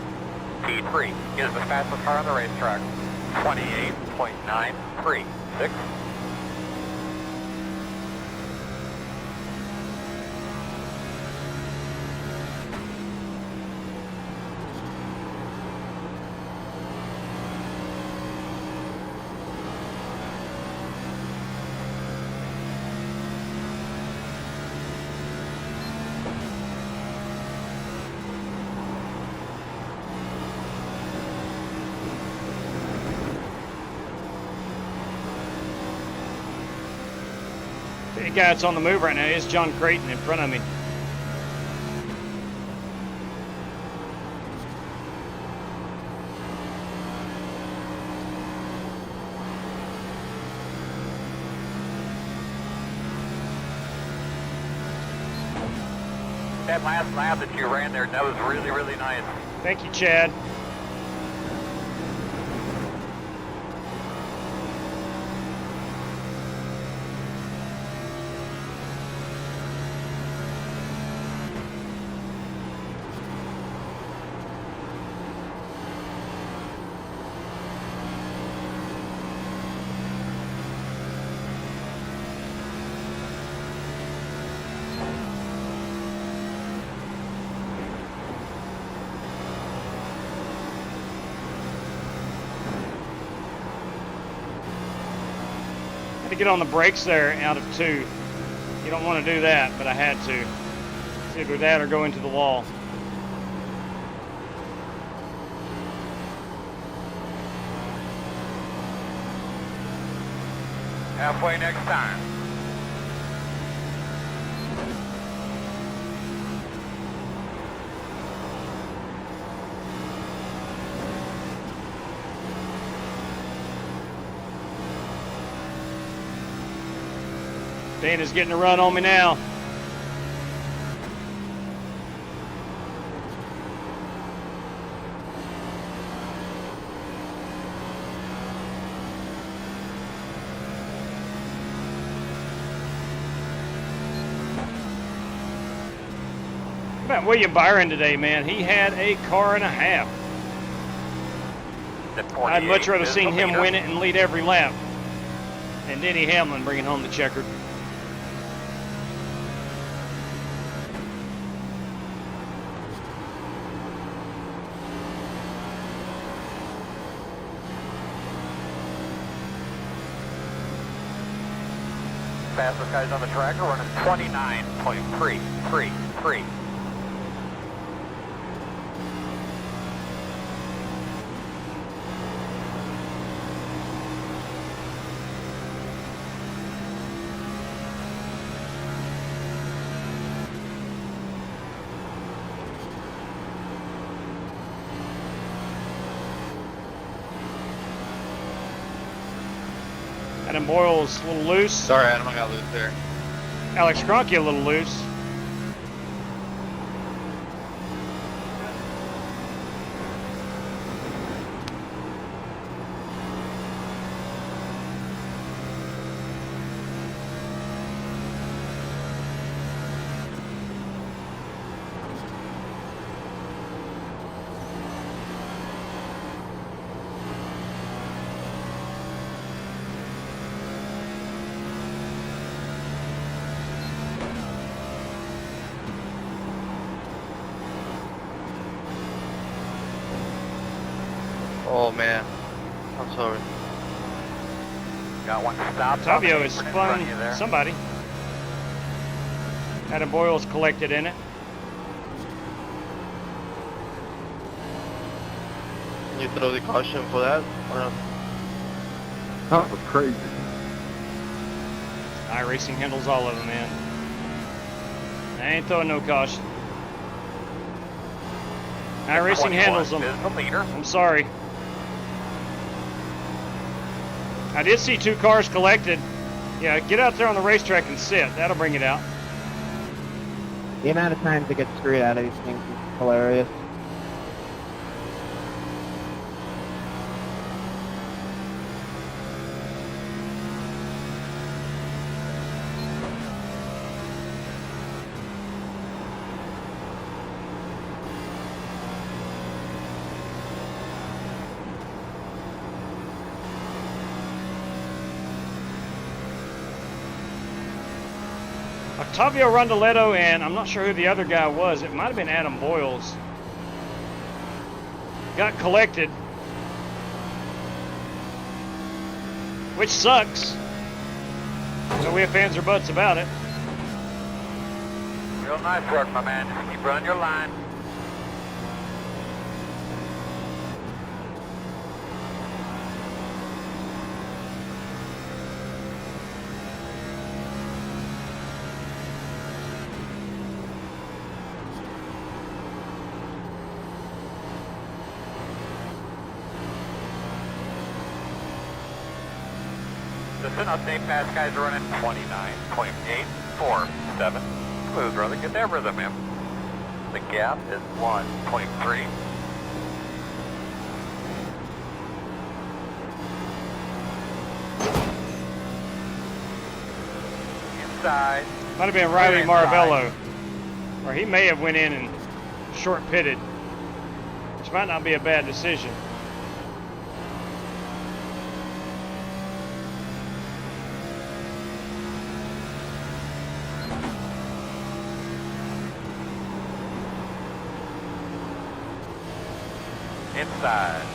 P3 is the fastest car on the racetrack. 28.936. The guy that's on the move right now is John Creighton in front of me. That last lap that you ran there, that was really, really nice. Thank you, Chad. To get on the brakes there out of 2. You don't want to do that, but I had to. It's either that or go into the wall. Halfway next time. Dana's getting a run on me now. What about William Byron today, man? He had a car and a half. I'd much rather seen him win it and lead every lap. And Denny Hamlin bringing home the checkered. Fastest guys on the track are running 29.333. Adam Boyle's a little loose. Sorry, Adam, I got loose there. Alex Cronky a little loose. Oh man, I'm sorry. Got one stop. Tavio is spun somebody. Adam Boyle's collected in it. Can you throw the caution for that? Or no? That was crazy. iRacing handles all of them, man. I ain't throwing no caution. iRacing handles them. Is the leader. I'm sorry. I did see 2 cars collected. Yeah, get out there on the racetrack and sit. That'll bring it out. The amount of times I get screwed out of these things is hilarious. Octavio Rondoletto, and I'm not sure who the other guy was. It might have been Adam Boyles. Got collected. Which sucks. So we have fans or butts about it. Real nice work, my man. Just keep running your line. Listen, update fast guys are running 29.847. Smooth, brother. Get that rhythm in. The gap is 1.3. Inside. Might have been Riley Marvello. Or he may have went in and short pitted. Which might not be a bad decision. Inside.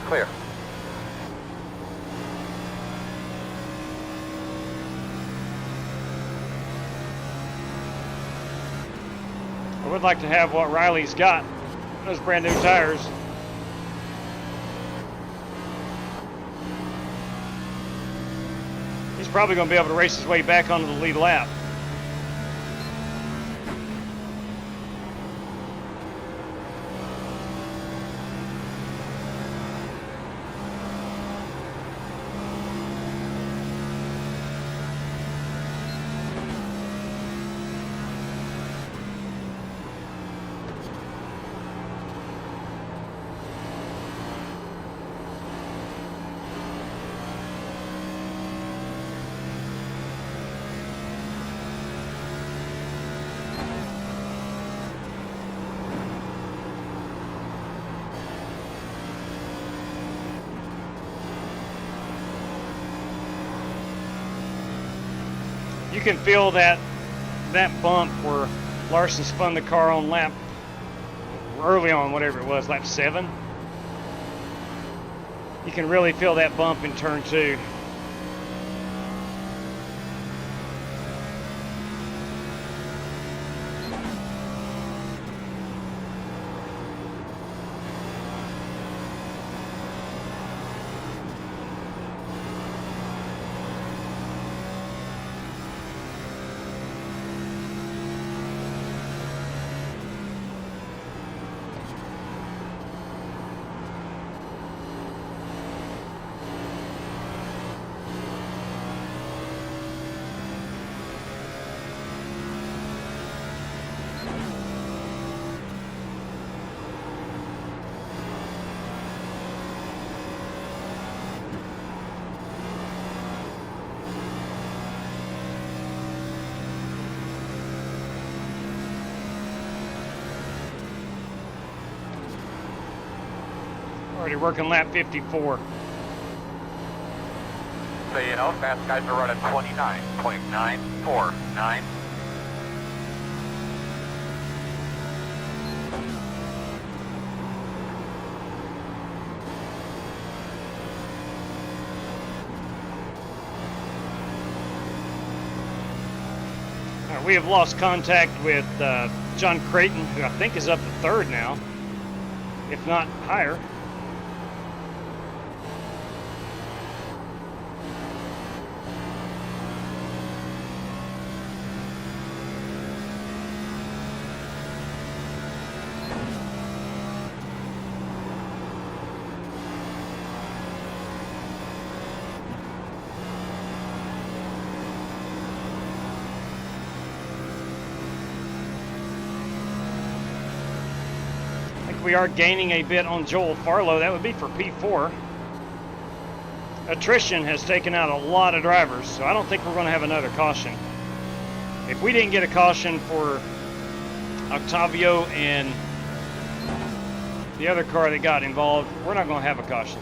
Clear. I would like to have what Riley's got. Those brand new tires. He's probably going to be able to race his way back onto the lead lap. You can feel that bump where Larson spun the car on lap early on, whatever it was, lap 7. You can really feel that bump in turn 2. Already working lap 54. So you know, fast guys are running 29.949. We have lost contact with John Creighton, who I think is up to third now, if not higher. We are gaining a bit on Joel Farlow. That would be for P4. Attrition has taken out a lot of drivers, so I don't think we're going to have another caution. If we didn't get a caution for Octavio and the other car that got involved, we're not going to have a caution.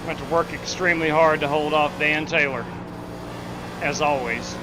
Went to work extremely hard to hold off Dan Taylor, as always.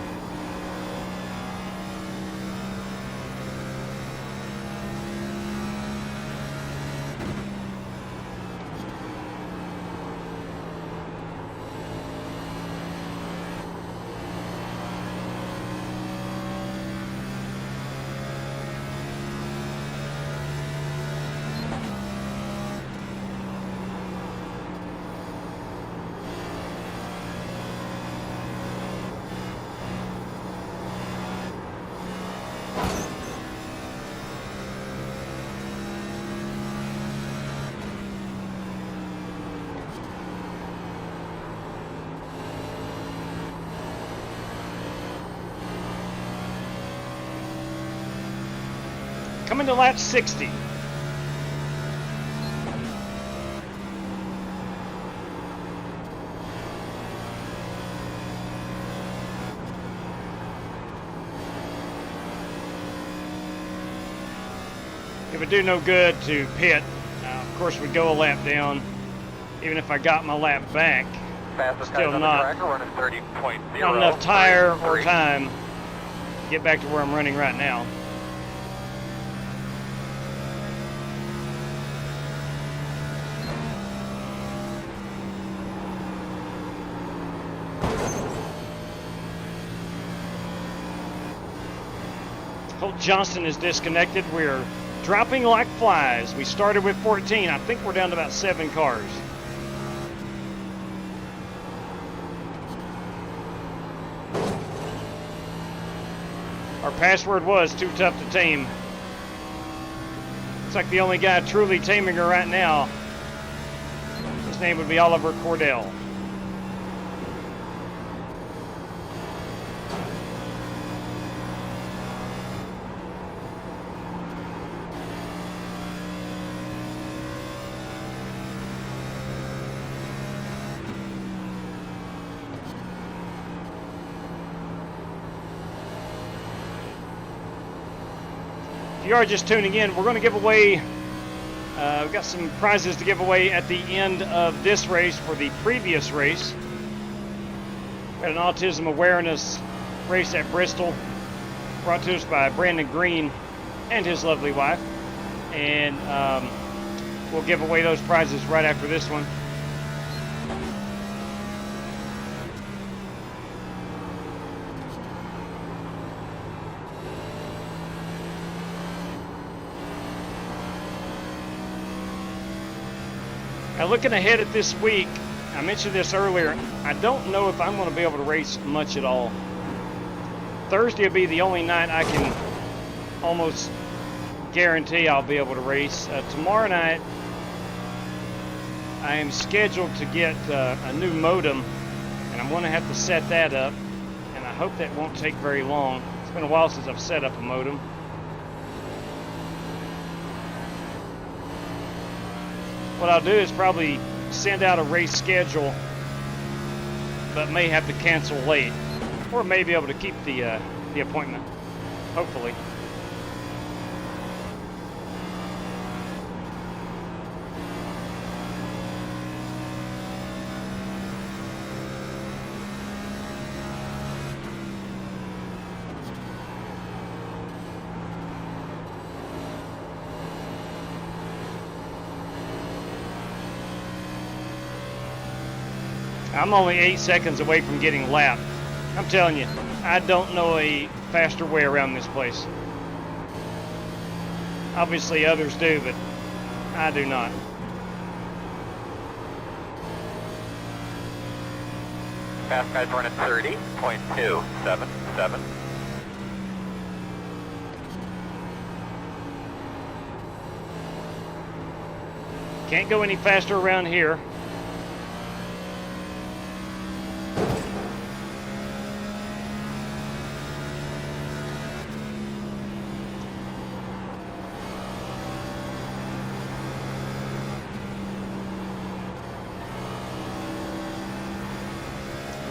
Coming to lap 60. It would do no good to pit. Of course, we'd go a lap down. Even if I got my lap back, still not enough tire or time to get back to where I'm running right now. Colt Johnston is disconnected. We're dropping like flies. We started with 14. I think we're down to about 7 cars. Our password was too tough to tame. Looks like the only guy truly taming her right now, his name would be Oliver Cordell. If you are just tuning in, we're going to give away, we've got some prizes to give away at the end of this race for the previous race. We had an autism awareness race at Bristol, brought to us by Brandon Green and his lovely wife. And we'll give away those prizes right after this one. Now looking ahead at this week, I mentioned this earlier, I don't know if I'm going to be able to race much at all. Thursday will be the only night I can almost guarantee I'll be able to race. Tomorrow night, I am scheduled to get a new modem, and I'm going to have to set that up, and I hope that won't take very long. It's been a while since I've set up a modem. What I'll do is probably send out a race schedule, but may have to cancel late, or may be able to keep the appointment, hopefully. I'm only 8 seconds away from getting lapped. I'm telling you, I don't know a faster way around this place. Obviously others do, but I do not. Fast guys running 30.277. Can't go any faster around here.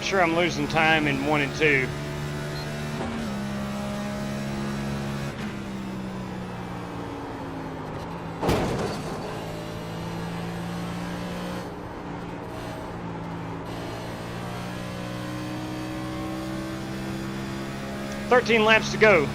Sure, I'm losing time in 1 and 2. "13 laps to go."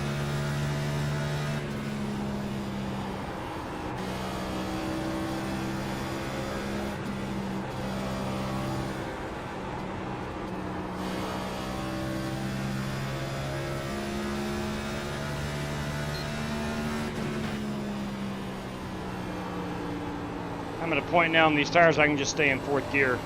I'm at a point now on these tires I can just stay in 4th gear.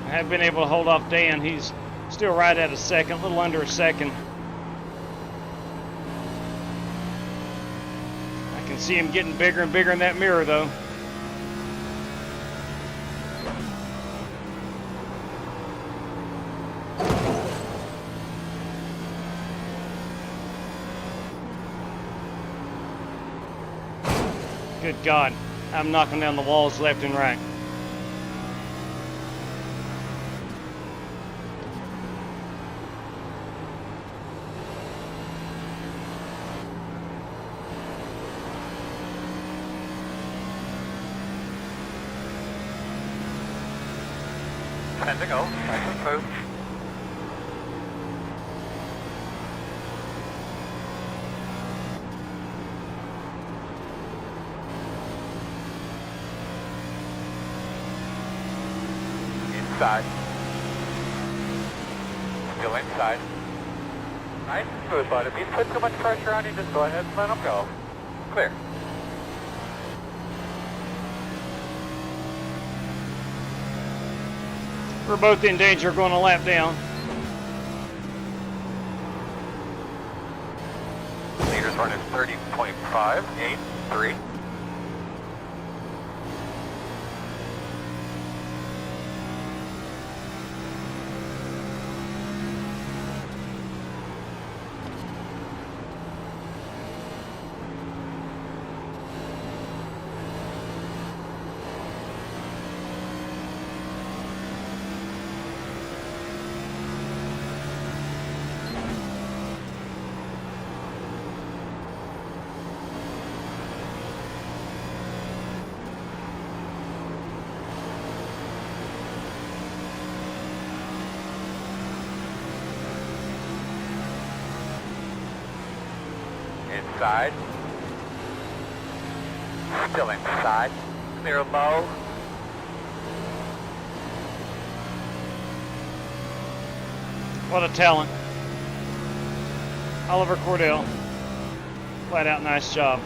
I have been able to hold off Dan. He's still right at a second, a little under a second. I can see him getting bigger and bigger in that mirror, though. Good God, I'm knocking down the walls left and right. Time to go. Nice and smooth. Inside. Still inside. Nice and smooth, bud. If you put too much pressure on you, just go ahead and let them go. Clear. We're both in danger of going a lap down. Leaders running 30.583. Inside. Still inside. Clear low. What a talent. Oliver Cordell. Flat out nice job.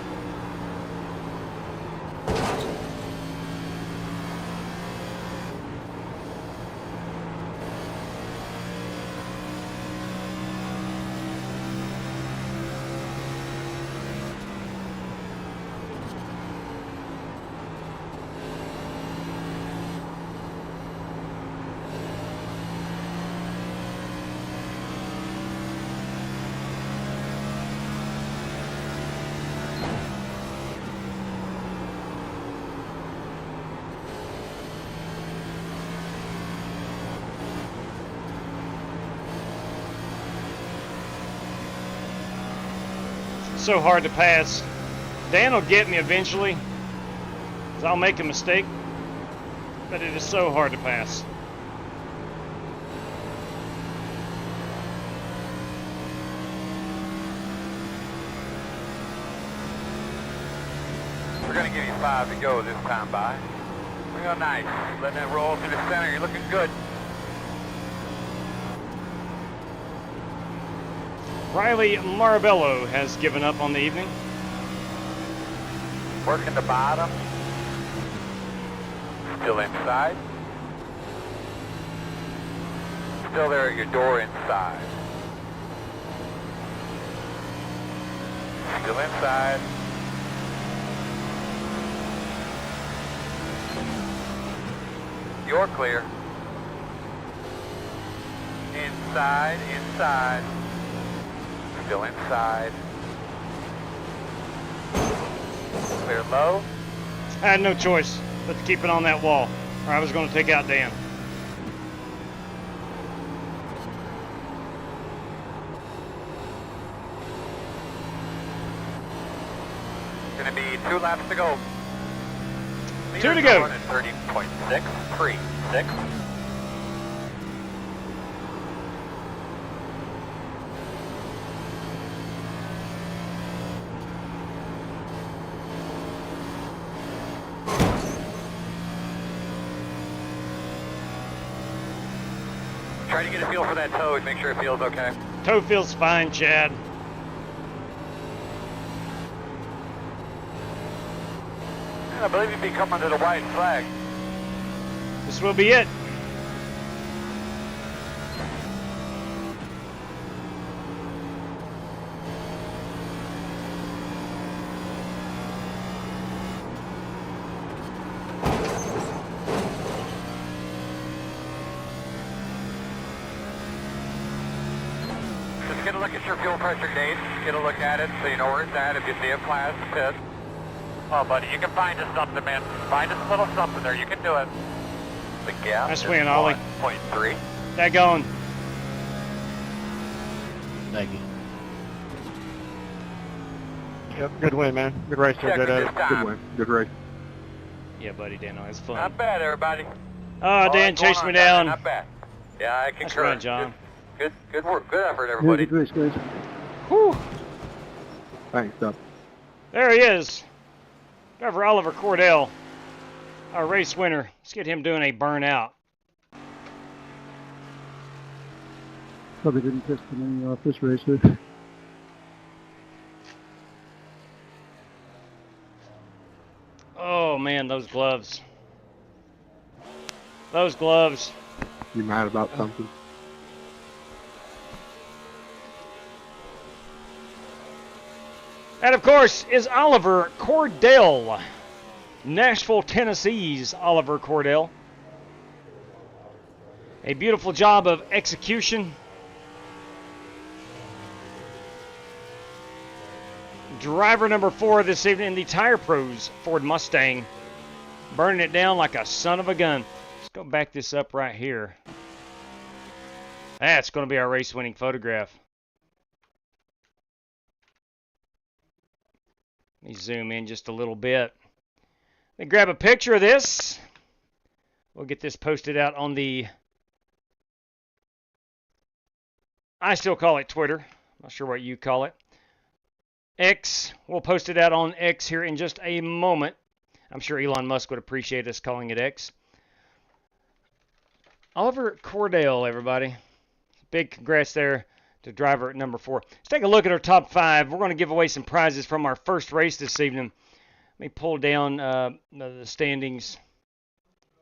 So hard to pass. Dan will get me eventually, 'cause I'll make a mistake, but it is so hard to pass. We're going to give you 5 to go this time by. Real nice. Letting that roll through the center. You're looking good. Riley Marabello has given up on the evening. Working the bottom. Still inside. Still there at your door inside. Still inside. You're clear. Inside, inside. Still inside. Clear low. I had no choice but to keep it on that wall, or I was going to take out Dan. Gonna be 2 laps to go. 2 to go. 30.636. Try to get a feel for that toe and make sure it feels okay. Toe feels fine, Chad. I believe you'd be coming to the white flag. This will be it. Just get a look at your fuel pressure gauge. Get a look at it so you know where it's at. If you see it flash, pit. Oh, buddy, you can find us something, man. Find us a little something there. You can do it. The gap Nice is win, Ollie. 1.3. That going. Thank you. Yep, good win, man. Good race there, Check it good this time. win. Good race. Yeah, buddy, Dan, it's fun. Not bad, everybody. Oh, Dan What's going chased me on there? down. Not bad. Yeah, I That's concur. right, John. Good work. Good effort, everybody. Yeah, good race, guys. Whew. Thanks, Doug. There he is. Driver Oliver Cordell, our race winner. Let's get him doing a burnout. Probably didn't piss too many off this race. Oh, man, those gloves. Those gloves. You mad about something? And, of course, is Oliver Cordell. Nashville, Tennessee's Oliver Cordell. A beautiful job of execution. Driver number 4 this evening in the Tire Pros Ford Mustang. Burning it down like a son of a gun. Let's go back this up right here. That's going to be our race-winning photograph. Let me zoom in just a little bit. Let me grab a picture of this. We'll get this posted out on the, I still call it Twitter. I'm not sure what you call it. X. We'll post it out on X here in just a moment. I'm sure Elon Musk would appreciate us calling it X. Oliver Cordell, everybody. big congrats there to driver at number 4. Let's take a look at our top 5. We're going to give away some prizes from our first race this evening. Let me pull down the standings.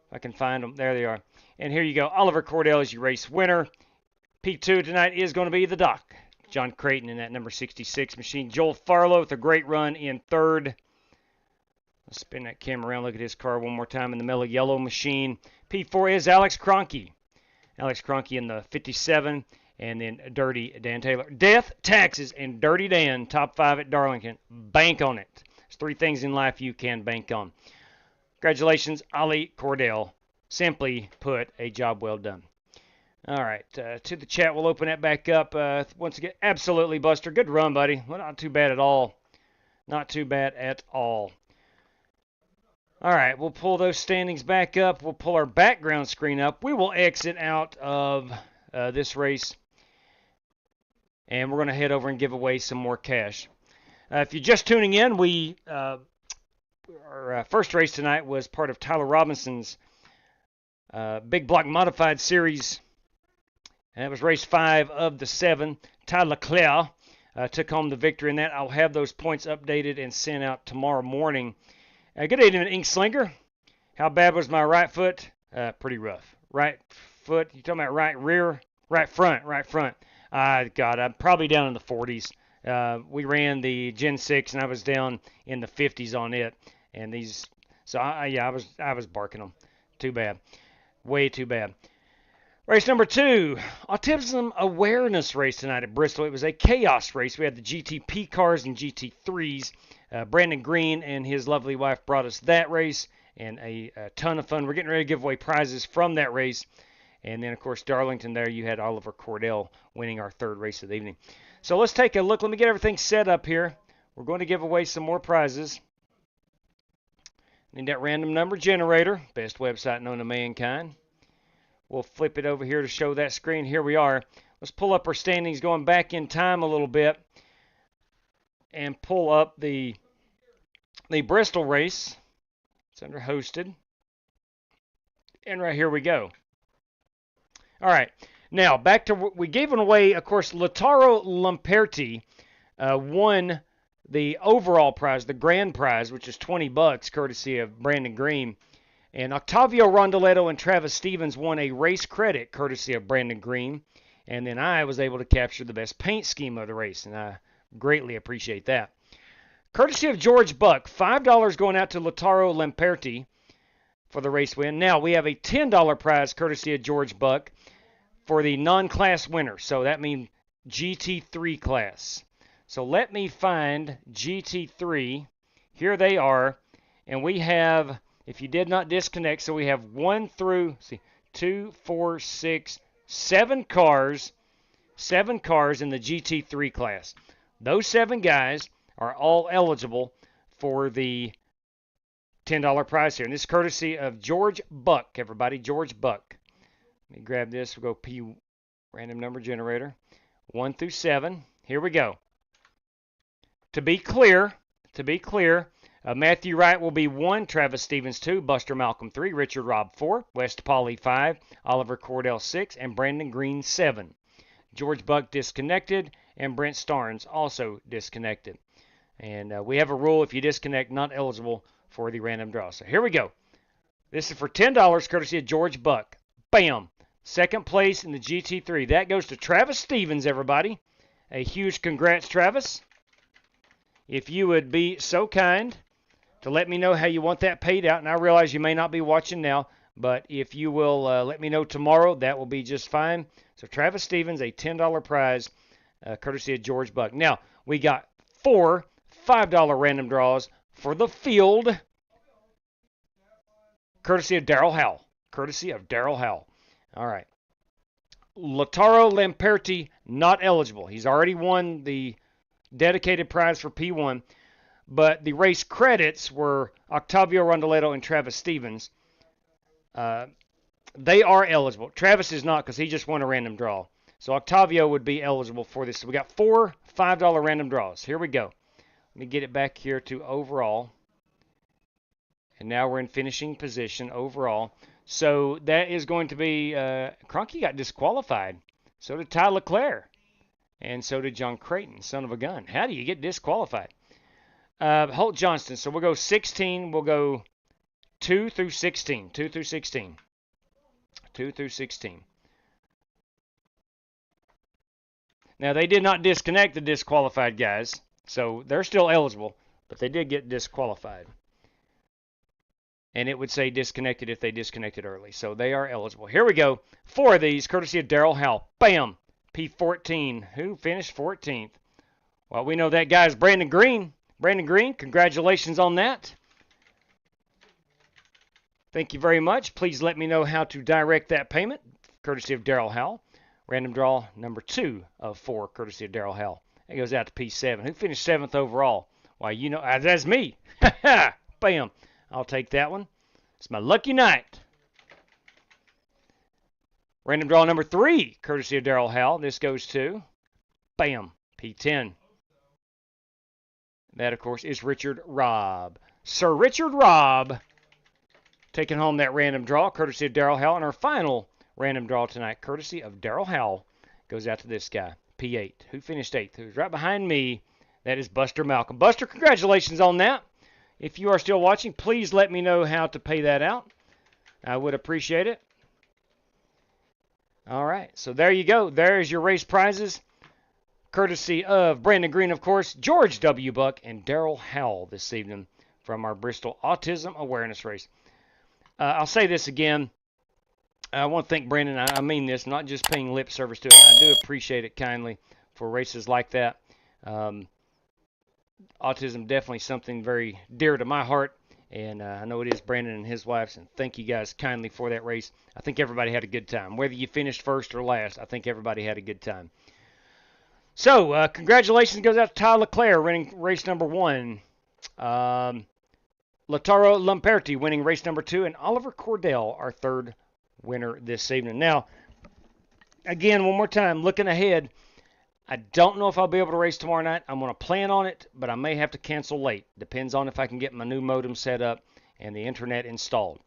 If I can find them. There they are. And here you go. Oliver Cordell is your race winner. P2 tonight is going to be the Doc. John Creighton in that number 66 machine. Joel Farlow with a great run in 3rd. Let's spin that camera around. Look at his car one more time in the mellow yellow machine. P4 is Alex Kroenke. Alex Kroenke in the 57. And then Dirty Dan Taylor. Death, Taxes, and Dirty Dan, top 5 at Darlington. Bank on it. There's 3 things in life you can bank on. Congratulations, Ollie Cordell. Simply put, a job well done. All right, to the chat, we'll open that back up. Once again, absolutely, Buster. Good run, buddy. Well, not too bad at all. Not too bad at all. All right, we'll pull those standings back up. We'll pull our background screen up. We will exit out of this race, and we're going to head over and give away some more cash. If you're just tuning in, our first race tonight was part of Tyler Robinson's Big Block Modified Series. And that was race 5 of the 7. Ty Leclerc took home the victory in that. I'll have those points updated and sent out tomorrow morning. Good evening, Inkslinger. How bad was my right foot? Pretty rough. Right foot, you talking about right rear? Right front. God, I'm probably down in the 40s. We ran the Gen 6, and I was down in the 50s on it. And these, so I was barking them. Too bad. Way too bad. Race number 2, Autism Awareness Race tonight at Bristol. It was a chaos race. We had the GTP cars and GT3s. Brandon Green and his lovely wife brought us that race, and a ton of fun. We're getting ready to give away prizes from that race. And then, of course, Darlington there, you had Oliver Cordell winning our 3rd race of the evening. So let's take a look. Let me get everything set up here. We're going to give away some more prizes. Need that random number generator, best website known to mankind. We'll flip it over here to show that screen. Here we are. Let's pull up our standings going back in time a little bit and pull up the Bristol race. It's under hosted. And right here we go. All right. Now, back to, we gave away, of course, Lautaro Lamperti won the overall prize, the grand prize, which is $20, courtesy of Brandon Green. And Octavio Rondoletto and Travis Stevens won a race credit, courtesy of Brandon Green. And then I was able to capture the best paint scheme of the race, and I greatly appreciate that. Courtesy of George Buck, $5 going out to Lautaro Lamperti for the race win. Now, we have a $10 prize, courtesy of George Buck, for the non-class winner. So that means GT3 class. So let me find GT3. Here they are. And we have, if you did not disconnect, so we have 1 through, see, 2, 4, 6, 7 cars. 7 cars in the GT3 class. Those 7 guys are all eligible for the $10 prize here. And this is courtesy of George Buck, everybody. George Buck. Let me grab this. We'll go P random number generator. 1 through 7. Here we go. To be clear, Matthew Wright will be 1, Travis Stevens 2, Buster Malcolm 3, Richard Robb 4, West Polly 5, Oliver Cordell 6, and Brandon Green 7. George Buck disconnected, and Brent Starnes also disconnected. And we have a rule, if you disconnect, not eligible for the random draw. So here we go. This is for $10, courtesy of George Buck. Bam! Second place in the GT3. That goes to Travis Stevens, everybody. A huge congrats, Travis. If you would be so kind to let me know how you want that paid out, and I realize you may not be watching now, but if you will let me know tomorrow, that will be just fine. So Travis Stevens, a $10 prize, courtesy of George Buck. Now, we got 4 $5 random draws for the field, courtesy of Daryl Howell. Courtesy of Daryl Howell. All right. Lautaro Lamperti, not eligible. He's already won the dedicated prize for P1, but the race credits were Octavio Rondoletto and Travis Stevens. They are eligible. Travis is not, because he just won a random draw. So Octavio would be eligible for this. So we got 4 $5 random draws. Here we go. Let me get it back here to overall. And now we're in finishing position overall. So that is going to be, Kroenke got disqualified. So did Ty Leclerc. And so did John Creighton, son of a gun. How do you get disqualified? Holt Johnston. So we'll go 16. We'll go 2 through 16. 2 through 16. 2 through 16. Now, they did not disconnect the disqualified guys, so they're still eligible, but they did get disqualified. And it would say disconnected if they disconnected early, so they are eligible. Here we go. 4 of these, courtesy of Darrell Howell. Bam! P14. Who finished 14th? Well, we know that guy is Brandon Green. Brandon Green, congratulations on that. Thank you very much. Please let me know how to direct that payment, courtesy of Darrell Howell. Random draw number 2 of 4, courtesy of Darrell Howell. That goes out to P7. Who finished 7th overall? Why, you know, that's me. Bam. I'll take that one. It's my lucky night. Random draw number 3, courtesy of Darrell Howell. This goes to, bam, P10. That, of course, is Richard Robb. Sir Richard Robb taking home that random draw, courtesy of Darrell Howell. And our final random draw tonight, courtesy of Darrell Howell, goes out to this guy, P8. Who finished 8th? Who's right behind me? That is Buster Malcolm. Buster, congratulations on that. If you are still watching, please let me know how to pay that out. I would appreciate it. All right, so there you go. There's your race prizes, courtesy of Brandon Green, of course, George W. Buck, and Darrell Howell this evening from our Bristol Autism Awareness Race. I'll say this again. I want to thank Brandon. I mean this, not just paying lip service to it. I do appreciate it kindly for races like that. Autism definitely something very dear to my heart, and I know it is Brandon and his wife's, and thank you guys kindly for that race. I think everybody had a good time. Whether you finished first or last, I think everybody had a good time. So, congratulations goes out to Ty Leclerc winning race number 1. Lautaro Lamperti winning race number 2, and Oliver Cordell, our 3rd winner this evening. Now, again, one more time, looking ahead, I don't know if I'll be able to race tomorrow night. I'm going to plan on it, but I may have to cancel late. Depends on if I can get my new modem set up and the internet installed.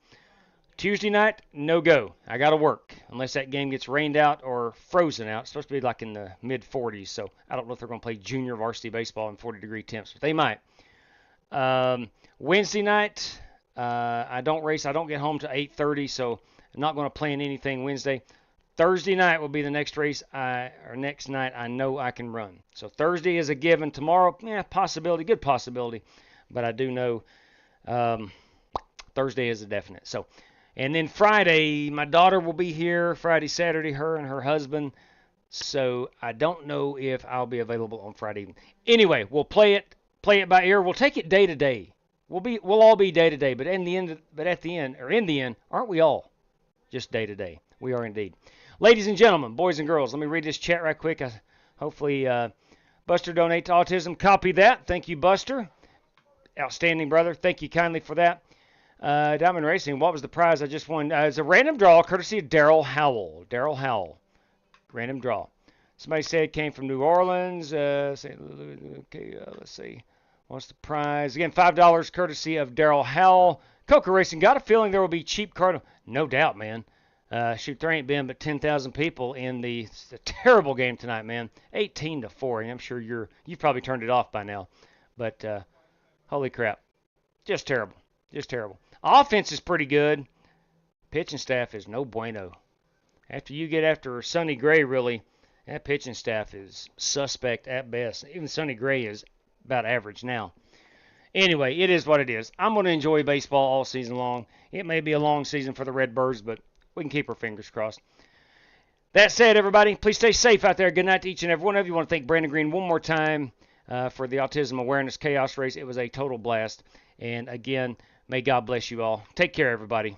Tuesday night, no go. I got to work unless that game gets rained out or frozen out. It's supposed to be like in the mid-40s, so I don't know if they're going to play junior varsity baseball in 40-degree temps, but they might. Wednesday night, I don't race. I don't get home till 8:30, so I'm not going to plan anything Wednesday. Thursday night will be the next race next night I know I can run. So Thursday is a given. Tomorrow, possibility, good possibility, but I do know Thursday is a definite. So, and then Friday, my daughter will be here Friday, Saturday, her and her husband. So I don't know if I'll be available on Friday evening. Anyway, we'll play it by ear. We'll take it day to day. We'll all be day to day, but at the end, aren't we all just day to day? We are indeed. Ladies and gentlemen, boys and girls, let me read this chat right quick. Hopefully, Buster donate to autism. Copy that. Thank you, Buster. Outstanding, brother. Thank you kindly for that. Diamond Racing, what was the prize I just won? It's a random draw, courtesy of Darrell Howell. Darrell Howell. Random draw. Somebody said it came from New Orleans. Let's see. What's the prize? Again, $5, courtesy of Darrell Howell. Coca Racing, got a feeling there will be cheap card. No doubt, man. Shoot, there ain't been but 10,000 people in the terrible game tonight, man. 18-4, and I'm sure you've probably turned it off by now. But holy crap, just terrible, just terrible. Offense is pretty good. Pitching staff is no bueno. After you get after Sonny Gray, really, that pitching staff is suspect at best. Even Sonny Gray is about average now. Anyway, it is what it is. I'm going to enjoy baseball all season long. It may be a long season for the Redbirds, but we can keep our fingers crossed. That said, everybody, please stay safe out there. Good night to each and every one of you. I want to thank Brandon Green one more time for the Autism Awareness Chaos Race. It was a total blast. And again, may God bless you all. Take care, everybody.